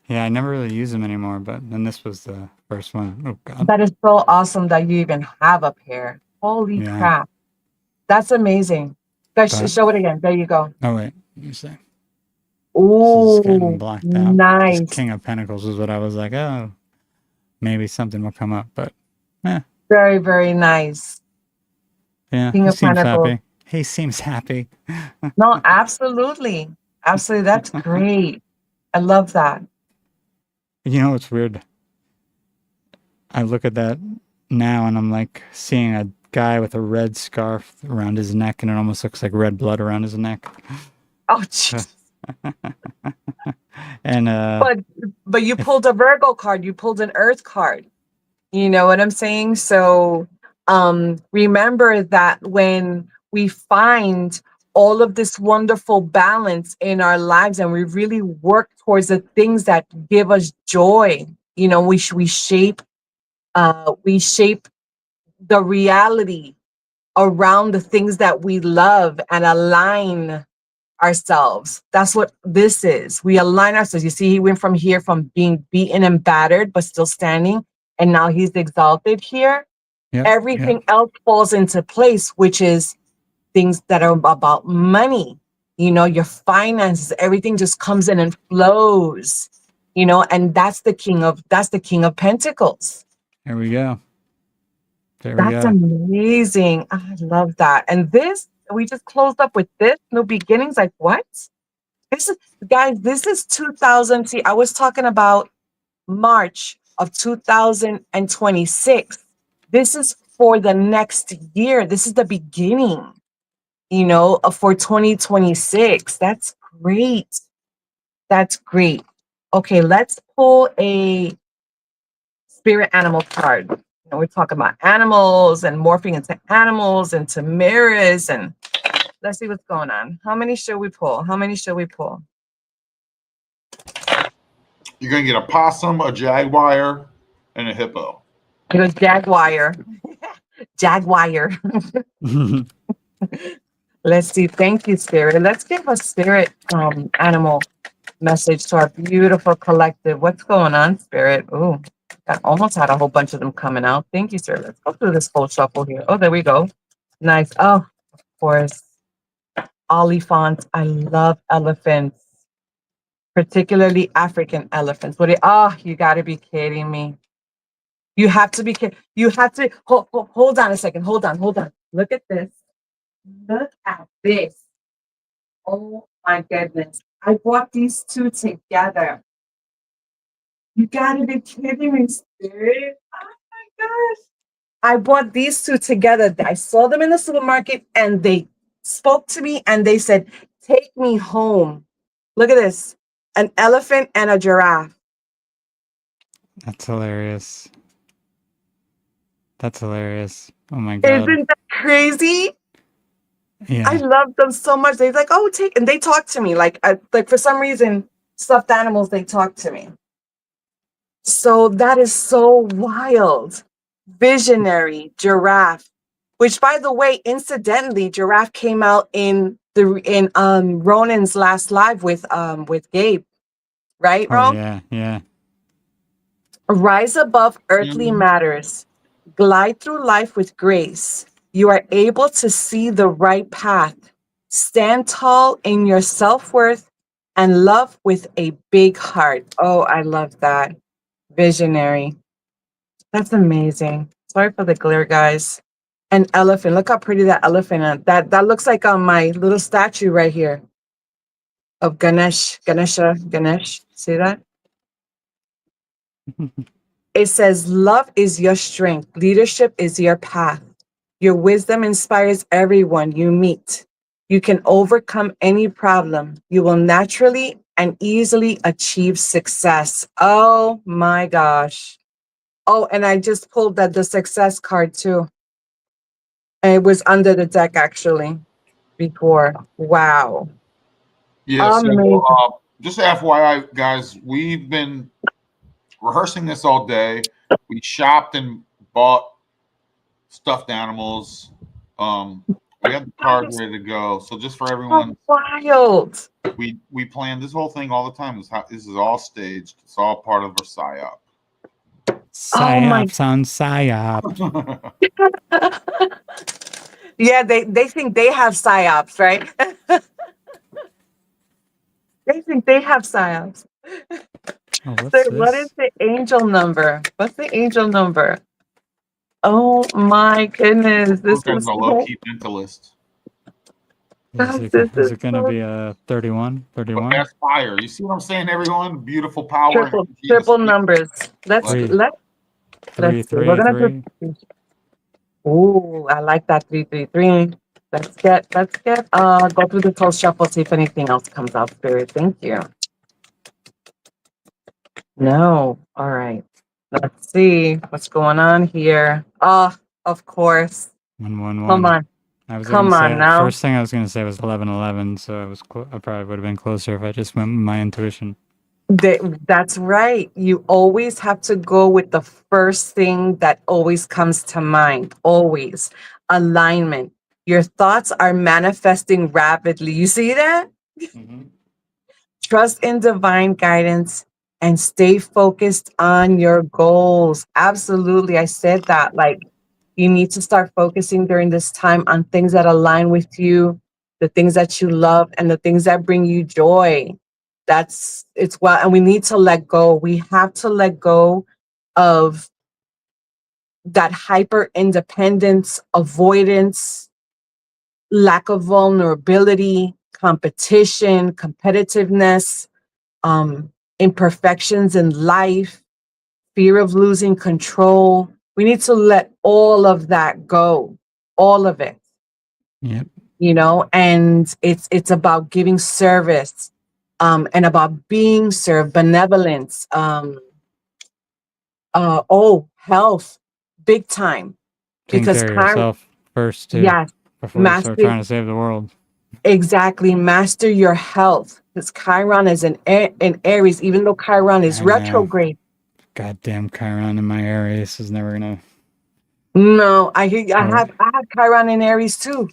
Yeah, I never really use them anymore, but then this was the first one. Oh God. That is so awesome that you even have a pair. Holy crap. That's amazing. Guys, show it again. There you go. Oh wait, let me see. Ooh, this is getting blocked out. nice. This King of Pentacles is what I was like, oh, maybe something will come up, but Very, very nice. yeah, King he of seems Pentacles. happy. He seems happy. No, absolutely. Absolutely. That's great. I love that. You know what's weird? I look at that now and I'm like seeing a guy with a red scarf around his neck and it almost looks like red blood around his neck. Oh, jeez. And But you if pulled a Virgo card, you pulled an Earth card. You know what I'm saying? So remember that when we find all of this wonderful balance in our lives and we really work towards the things that give us joy, you know, we shape the reality around the things that we love and align ourselves. That's what this is. We align ourselves. You see, he went from here, from being beaten and battered, but still standing. And now he's exalted here. yep, Everything else falls into place, which is things that are about money. You know, your finances, everything just comes in and flows, you know, and that's the king of Pentacles. there we go. There we That's go. amazing. I love that. And this, we just closed up with this new beginnings. Like, what? This is, guys, this is 2000. See, I was talking about March of 2026. This is for the next year. This is the beginning, you know, for 2026. That's great. That's great. Okay, let's pull a spirit animal card. You know, we're talking about animals and morphing into animals, into mirrors, and let's see what's going on. How many should we pull? How many should we pull? You're gonna get a possum, a jaguar, and a hippo. It was Jaguar. Jaguar. Let's see. Thank you, Spirit. Let's give a spirit animal message to our beautiful collective. What's going on, Spirit? Ooh, I almost had a whole bunch of them coming out. Thank you, sir. Let's go through this whole shuffle here. Oh, there we go. Nice. Oh, of course. Oliphants. I love elephants, particularly African elephants. Oh, you got to be kidding me. You have to be kidding. You have to hold on a second. Hold on. Look at this. Look at this. Oh my goodness. I brought these two together. You gotta be kidding me, Spirit. Oh my gosh. I brought these two together. I saw them in the supermarket and they spoke to me and they said, take me home. Look at this. An elephant and a giraffe. That's hilarious. That's hilarious. Oh my God. Isn't that crazy? Yeah. I love them so much. They're like, oh, and they talk to me. Like for some reason, stuffed animals, they talk to me. So that is so wild. Visionary giraffe, which by the way, incidentally, giraffe came out in Ronin's last live with Gabe. Right, Oh Ron? yeah, yeah. Rise above earthly matters. Glide through life with grace. You are able to see the right path. Stand tall in your self-worth and love with a big heart. Oh, I love that. Visionary. That's amazing. Sorry for the glare, guys. An elephant. Look how pretty that elephant is. That looks like on my little statue right here of Ganesh. See that? It says, love is your strength. Leadership is your path. Your wisdom inspires everyone you meet. You can overcome any problem. You will naturally and easily achieve success. Oh my gosh. Oh, and I just pulled the success card too. And it was under the deck actually before. Wow. Yeah. Amazing. So just FYI, guys, we've been rehearsing this all day. We shopped and bought stuffed animals. We have the cards ready to go. So just for everyone, Wild. we planned this whole thing all the time. This is all staged. It's all part of our psyop. Psyops on psyop. Yeah, they think they have psyops, right? They think they have psyops. Oh, what's So what is this? the angel number? What's the angel number? Oh my goodness. This Those guys is are low key mentalist. This Is is it going to so be a 31? But 31? that's fire. You see what I'm saying, everyone? Beautiful power. triple numbers. Let's Like, Three, let's see. We're gonna do. Ooh, I like that 333. Let's get go through the whole shuffle, see if anything else comes out, Spirit. Thank you. No. All right. Let's see what's going on here. Oh, of course. 111. Come on. I was Come gonna on say now. first thing I was gonna say was 1111, so I probably would have been closer if I just went with my intuition. That's right. You always have to go with the first thing that always comes to mind. Always. Alignment. Your thoughts are manifesting rapidly. You see that? Trust in divine guidance and stay focused on your goals. Absolutely. I said that. Like, you need to start focusing during this time on things that align with you, the things that you love, and the things that bring you joy. It's well, and we need to let go. We have to let go of that hyper independence, avoidance, lack of vulnerability, competition, competitiveness, imperfections in life, fear of losing control. We need to let all of that go, all of it. Yep. And it's about giving service, and about being served, benevolence, health, big time. Taking Because care of yourself first too, yes, before you start master, trying to save the world. exactly, master your health. Because Chiron is in Aries, even though Chiron is I know. retrograde. Goddamn Chiron in my Aries is never gonna. No, I have Chiron in Aries too.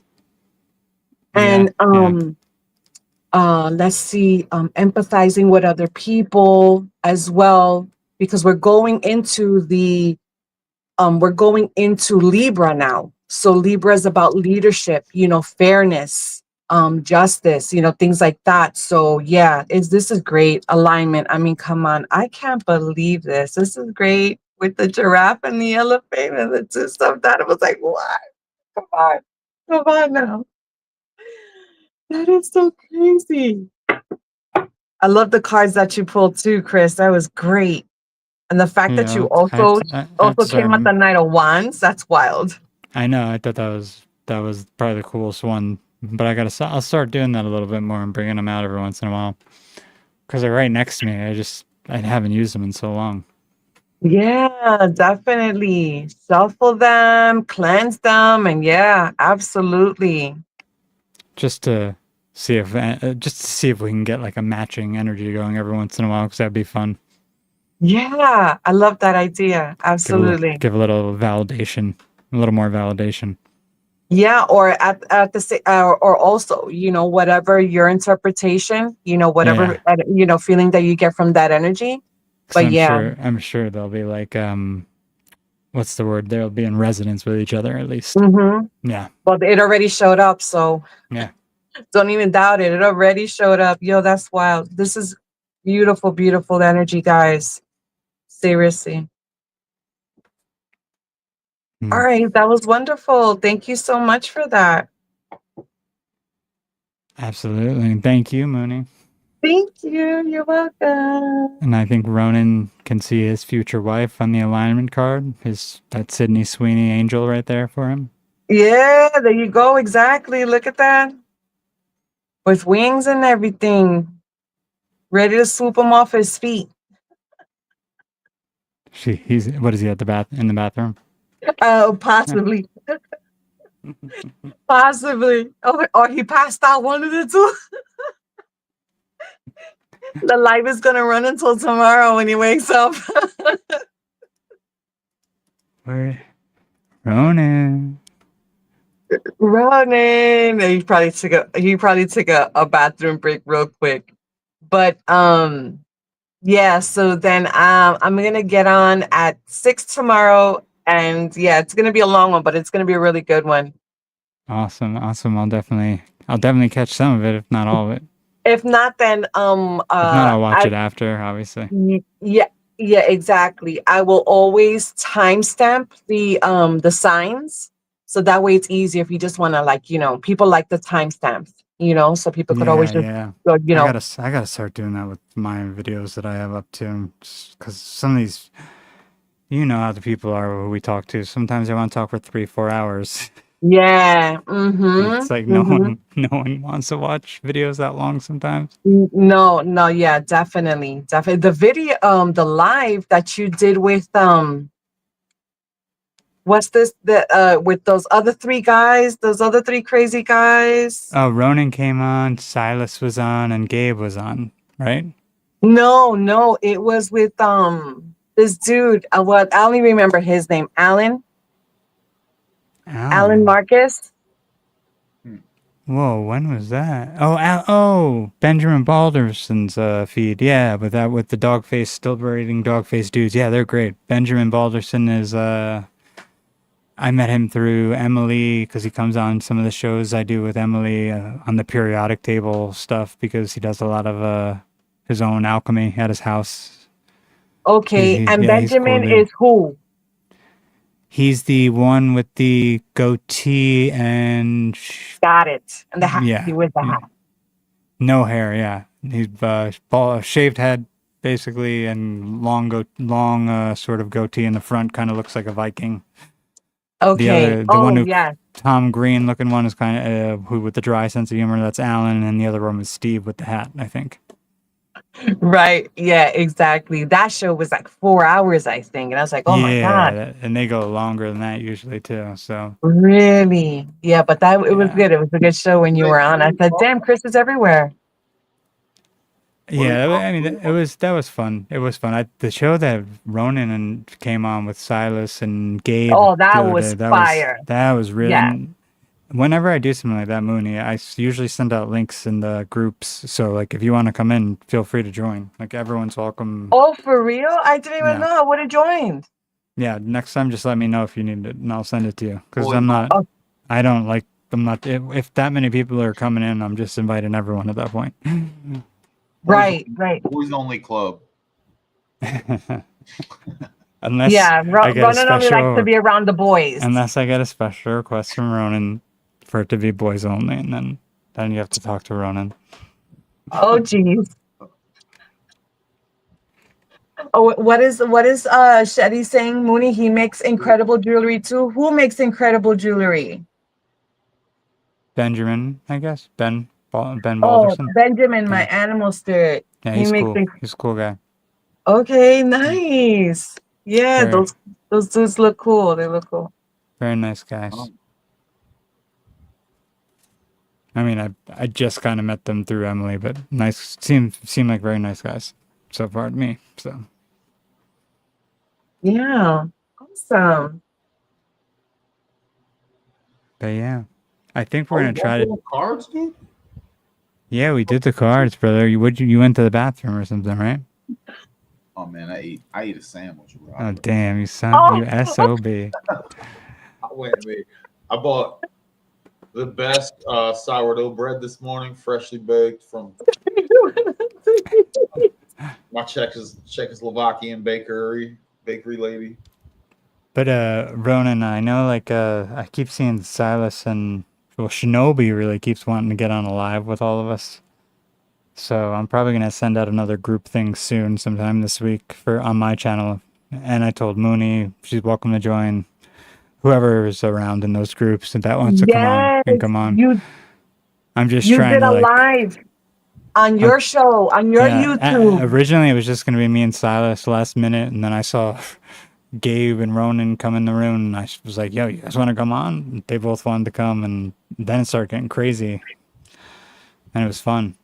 And let's see, empathizing with other people as well, because we're going into Libra now. So Libra is about leadership, fairness, justice, things like that. So yeah, this is great alignment. I mean, come on, I can't believe this. This is great with the giraffe and the elephant and the two stuff that I was like, what? Come on now. That is so crazy. I love the cards that you pulled too, Chris. That was great. And the fact that you also came out the Knight of Wands, that's wild. I know. I thought that was probably the coolest one. But I'll start doing that a little bit more and bringing them out every once in a while. Because they're right next to me. I haven't used them in so long. Yeah, definitely. Shuffle them, cleanse them, and yeah, absolutely. Just to see if we can get like a matching energy going every once in a while, because that'd be fun. Yeah, I love that idea. Absolutely. Give a little validation, a little more validation. Yeah, or at the or also, whatever your interpretation, whatever feeling that you get from that energy. But I'm sure they'll be like, what's the word? They'll be in resonance with each other at least. Mm-hmm. Yeah. Well, it already showed up, so yeah. Don't even doubt it. It already showed up. Yo, that's wild. This is beautiful, beautiful energy, guys. Seriously. All right, that was wonderful. Thank you so much for that. Absolutely. Thank you, Mooney. Thank you. You're welcome. And I think Ronin can see his future wife on the alignment card. That Sydney Sweeney angel right there for him. Yeah, there you go. Exactly. Look at that. With wings and everything. Ready to swoop him off his feet. What is he in the bathroom? Oh, possibly. Possibly. Or he passed out, one of the two. The life is gonna run until tomorrow when he wakes up. Where? Ronin. Ronin. He probably took a bathroom break real quick. But yeah, so then I'm gonna get on at 6 tomorrow, and yeah, it's gonna be a long one, but it's gonna be a really good one. Awesome. I'll definitely catch some of it, if not all of it. If not, then if not, I'll watch it after, obviously. Yeah, exactly. I will always timestamp the signs, so that way it's easier if you just want to, like, people like the timestamps. you know, so people could always just Yeah. go, you know. I gotta start doing that with my videos that I have up to, because some of these, you know how the people are who we talk to. Sometimes they want to talk for 3-4 hours. Yeah. It's like no Mm-hmm. no one wants to watch videos that long sometimes. No, no, yeah, definitely. Definitely. The video, the live that you did with what's this with those other three guys, those other three crazy guys? Oh, Ronin came on, Silas was on, and Gabe was on, right? No, it was with this dude. What I only remember his name, Alan Alan. Marcus. Whoa, when was that? Oh, Benjamin Balderson's feed. Yeah, with the dog face, still eating dog face dudes. Yeah, they're great. Benjamin Balderson is I met him through Emily because he comes on some of the shows I do with Emily on the periodic table stuff because he does a lot of his own alchemy at his house. Okay, and Yeah, he's a cool Benjamin dude. is who? He's the one with the goatee and Got it. And the hat. yeah, He wears the hat. no hair. Yeah, he's shaved head basically, and long sort of goatee in the front. Kind of looks like a Viking. Okay. The one who yeah. Tom Green looking one is kind of who with the dry sense of humor. That's Alan, and the other one was Steve with the hat. I think. Right. Yeah, exactly. That show was like 4 hours, I think. And I was like, oh my God. And they go longer than that usually too. So Really? Yeah, but it was good. It was a good show when you were on. I said, damn, Chris is everywhere. yeah, I mean, that was fun. It was fun. The show that Ronin and came on with Silas and Gabe. Oh, that the other was day, fire. That was really. Yeah. And whenever I do something like that, Mooney, I usually send out links in the groups. So like, if you want to come in, feel free to join. Like everyone's welcome. Oh, for real? I didn't even Yeah. know. I would have joined. Yeah, next time just let me know if you need it, and I'll send it to you. Because Boys I don't like. I'm not. If that many people are coming in, I'm just inviting everyone at that point. Right. Boys only club. Unless Yeah, I get a Ronan only special, likes to be around the boys. unless I get a special request from Ronan for it to be boys only, and then you have to talk to Ronan. Oh, geez. Oh, what is Shetty saying? Mooney, he makes incredible jewelry too. Who makes incredible jewelry? Benjamin, I guess. Ben Oh, Balderson. Benjamin, my Yeah. animal spirit. Yeah, He he's makes cool. He's a cool guy. Okay, nice. Yeah, Very- those dudes look cool. They look cool. Very nice guys. I mean, I just kind of met them through Emily, but nice. Seem like very nice guys so far to me. So Yeah, awesome. but yeah, I think we're gonna try to. Cards, dude. Yeah, we did the cards, brother. You went to the bathroom or something, right? Oh man, I ate a sandwich, bro. Oh damn, you SOB. I bought the best sourdough bread this morning, freshly baked from my Czechoslovakian bakery lady. But Ronan, I know like I keep seeing Silas and Shinobi really keeps wanting to get on a live with all of us. So I'm probably gonna send out another group thing soon, sometime this week on my channel. And I told Mooney she's welcome to join. Whoever is around in those groups that wants to come on can come on. I'm just trying to like live on your show on your YouTube. Originally, it was just gonna be me and Silas last minute, and then I saw Gabe and Ronan come in the room, and I was like, "Yo, you guys want to come on?" And they both wanted to come, and then it started getting crazy, and it was fun.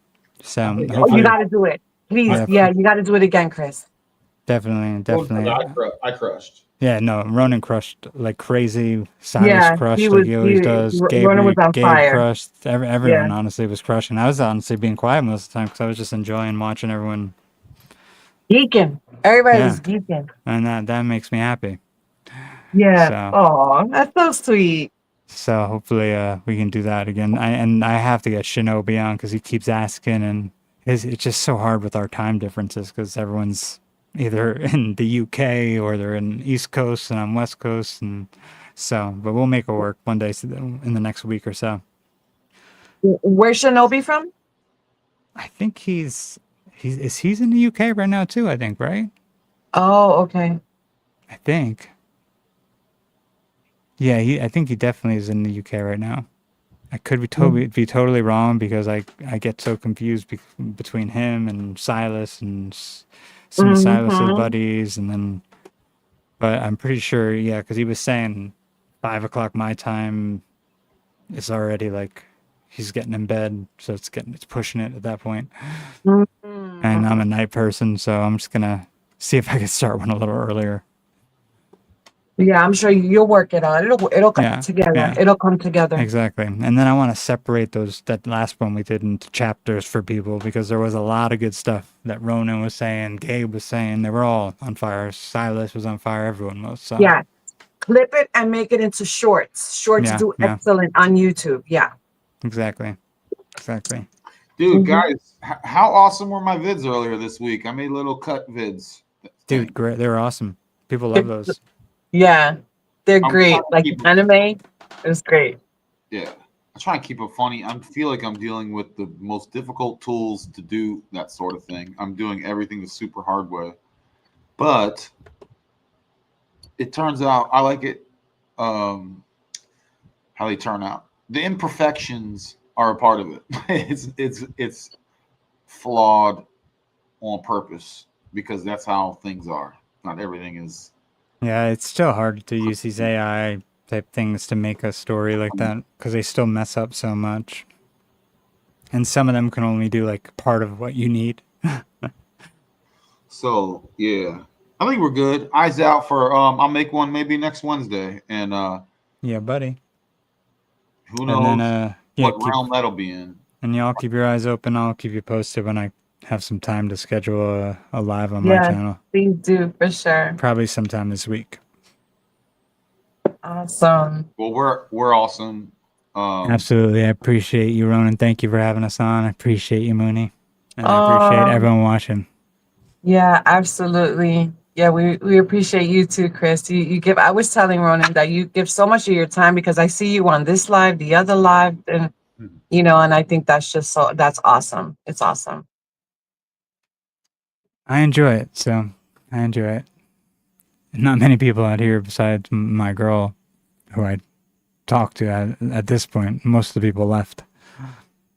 So You got to do it, please. Yeah, you got to do it again, Chris. Definitely. I crushed. Yeah, no, Ronan crushed like crazy. Silas crushed like he always does. Ronan was on fire. Crushed. Everyone honestly was crushing. I was honestly being quiet most of the time because I was just enjoying watching everyone. Geeking. Everybody was geeking. And that makes me happy. Yeah. Oh, that's so sweet. So hopefully we can do that again. I have to get Shinobi on because he keeps asking, and it's just so hard with our time differences because everyone's either in the UK or they're in East Coast and I'm West Coast, and so but we'll make it work one day in the next week or so. Where's Shinobi from? I think he's in the UK right now too, I think, right? Oh, okay. I think. Yeah, I think he definitely is in the UK right now. I could be totally wrong because I get so confused between him and Silas and some of Silas's Mm-hmm. buddies, and then, but I'm pretty sure, yeah, because he was saying 5 o'clock my time is already like he's getting in bed, so it's pushing it at that point. And I'm a night person, so I'm just gonna see if I can start one a little earlier. Yeah, I'm sure you'll work it out. It'll come Yeah, together. yeah. It'll come together. Exactly. And then I want to separate that last one we did into chapters for people, because there was a lot of good stuff that Ronin was saying, Gabe was saying. They were all on fire. Silas was on fire. Everyone was. So Yeah. Clip it and make it into shorts. Shorts Yeah, do yeah. excellent on YouTube. Yeah. exactly. Dude, Mhm. guys, how awesome were my vids earlier this week? I made little cut vids. Dude, great. They were awesome. People love those. Yeah. They're I'm great. trying to Like keep it- anime, it was great. Yeah. I try and keep it funny. I feel like I'm dealing with the most difficult tools to do that sort of thing. I'm doing everything the super hard way. But it turns out I like it how they turn out. The imperfections are a part of it. It's flawed on purpose because that's how things are. Not everything is. Yeah, it's still hard to use these AI type things to make a story like that because they still mess up so much. And some of them can only do like part of what you need. So yeah, I think we're good. Eyes out for I'll make one maybe next Wednesday, and Yeah, buddy. who knows And then what realm that'll be in. And y'all keep your eyes open. I'll keep you posted when I have some time to schedule a live on my Yeah, channel. please do for sure. Probably sometime this week. Awesome. Well, we're awesome. Absolutely. I appreciate you, Ronin. Thank you for having us on. I appreciate you, Mooney. And I appreciate everyone watching. Yeah, absolutely. Yeah, we appreciate you too, Chris. You give, I was telling Ronan that you give so much of your time because I see you on this live, the other live, and you know, and I think that's just that's awesome. It's awesome. I enjoy it. So I enjoy it. Not many people out here besides my girl who I talk to at this point. Most of the people left.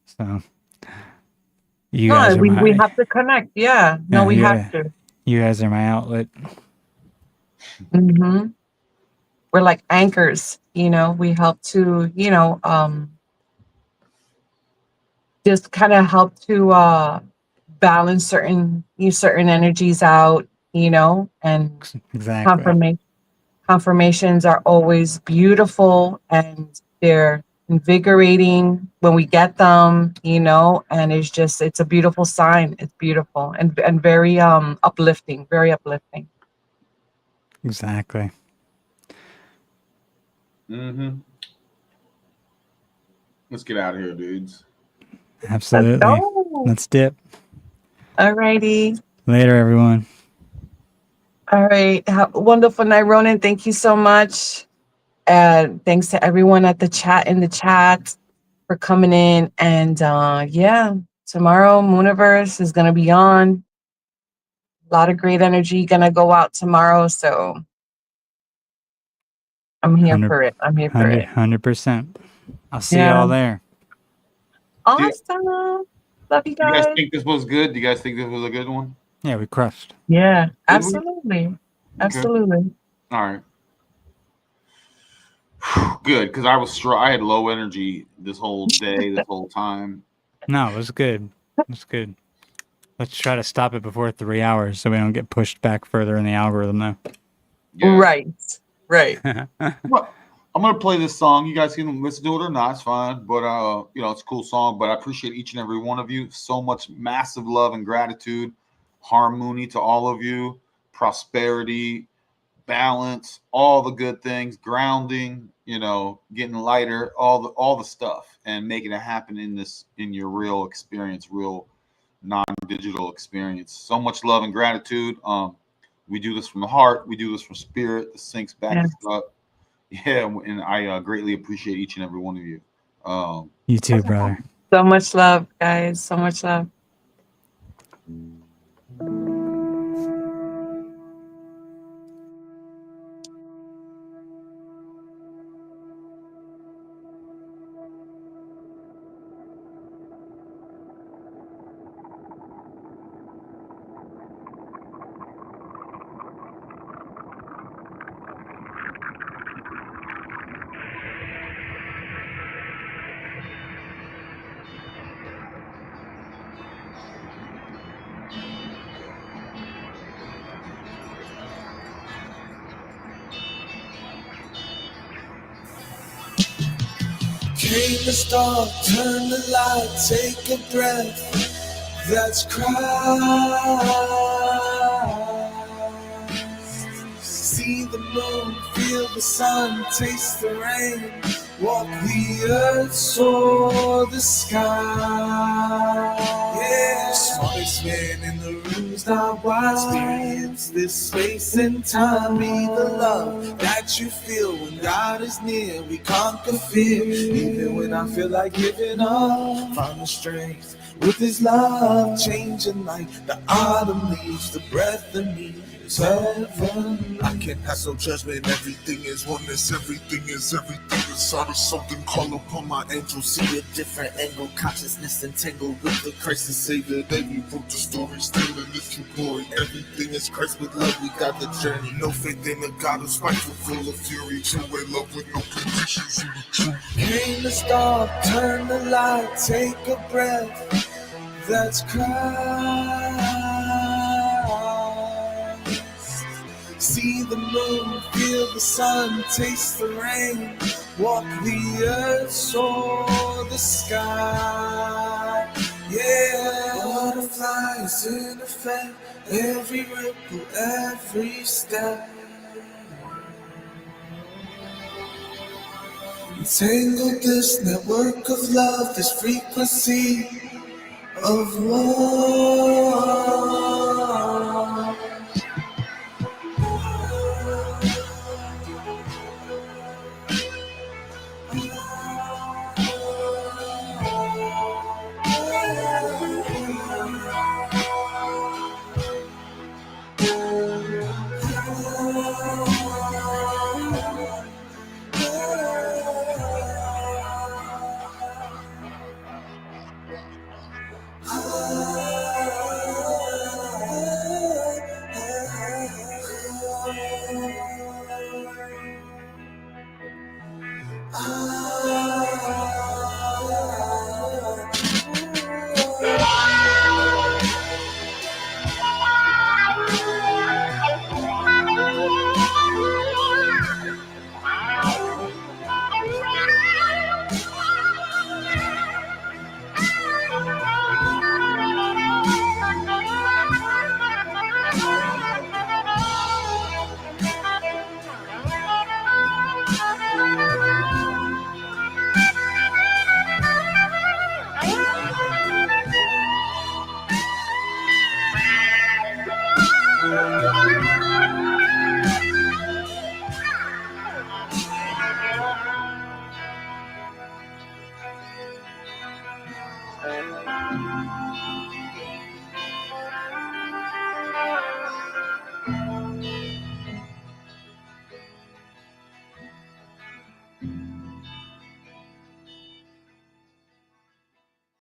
So you guys are we have to connect. Yeah. No, we have to. You guys are my outlet. Mm-hmm. We're like anchors, you know, we help to, you know, just kind of help to balance certain energies out, you know, and Exactly. confirmations are always beautiful and they're invigorating when we get them, you know, and it's a beautiful sign. It's beautiful and very uplifting, very uplifting. Exactly. Let's get out of here, dudes. Absolutely. Let's dip. All righty. Later, everyone. All right. Wonderful night, Ronin. Thank you so much. Thanks to everyone in the chat for coming in. And yeah, tomorrow Mooniverse is gonna be on. A lot of great energy gonna go out tomorrow. So I'm here for it. 100%. I'll see y'all there. Awesome. Love you You guys. guys think this was good? Do you guys think this was a good one? Yeah, we crushed. Yeah, Did we? absolutely. Absolutely. All right. Good, because I had low energy this whole day, this whole time. No, it was good. It was good. Let's try to stop it before 3 hours so we don't get pushed back further in the algorithm though. Yeah. Right. Well, I'm gonna play this song. You guys can listen to it or not, it's fine. But you know, it's a cool song. But I appreciate each and every one of you. So much massive love and gratitude, harmony to all of you, prosperity, balance, all the good things, grounding, you know, getting lighter, all the stuff, and making it happen in your real experience, real non-digital experience. So much love and gratitude. We do this from the heart. We do this from spirit. This syncs back us up. Yeah, and I greatly appreciate each and every one of you. You too, brother. So much love, guys. So much love. Came the start, turn the light, take a breath. That's Christ. See the moon, feel the sun, taste the rain. Walk the earth, soar the sky. Yeah, smartest man in the room's not wise. Experience this space and time. Be the love that you feel when God is near. We conquer fear, even when I feel like giving up. Find the strength with His love, changing like the autumn leaves. The breath of me is heaven. I can't pass no judgment. Everything is oneness. Everything is everything. Inside of something. Call upon my angel. See a different angle. Consciousness entangled with the Christ and Savior. They rewrote the story. Still in this true glory. Everything is Christ with love. We got the journey. No faith in a God of spiteful, full of fury. True way love with no conditions. Came the start, turn the light, take a breath. That's Christ. See the moon, feel the sun, taste the rain. Walk the earth, soar the sky. Yeah, butterflies in effect, every ripple, every step. Entangled this network of love, this frequency of love.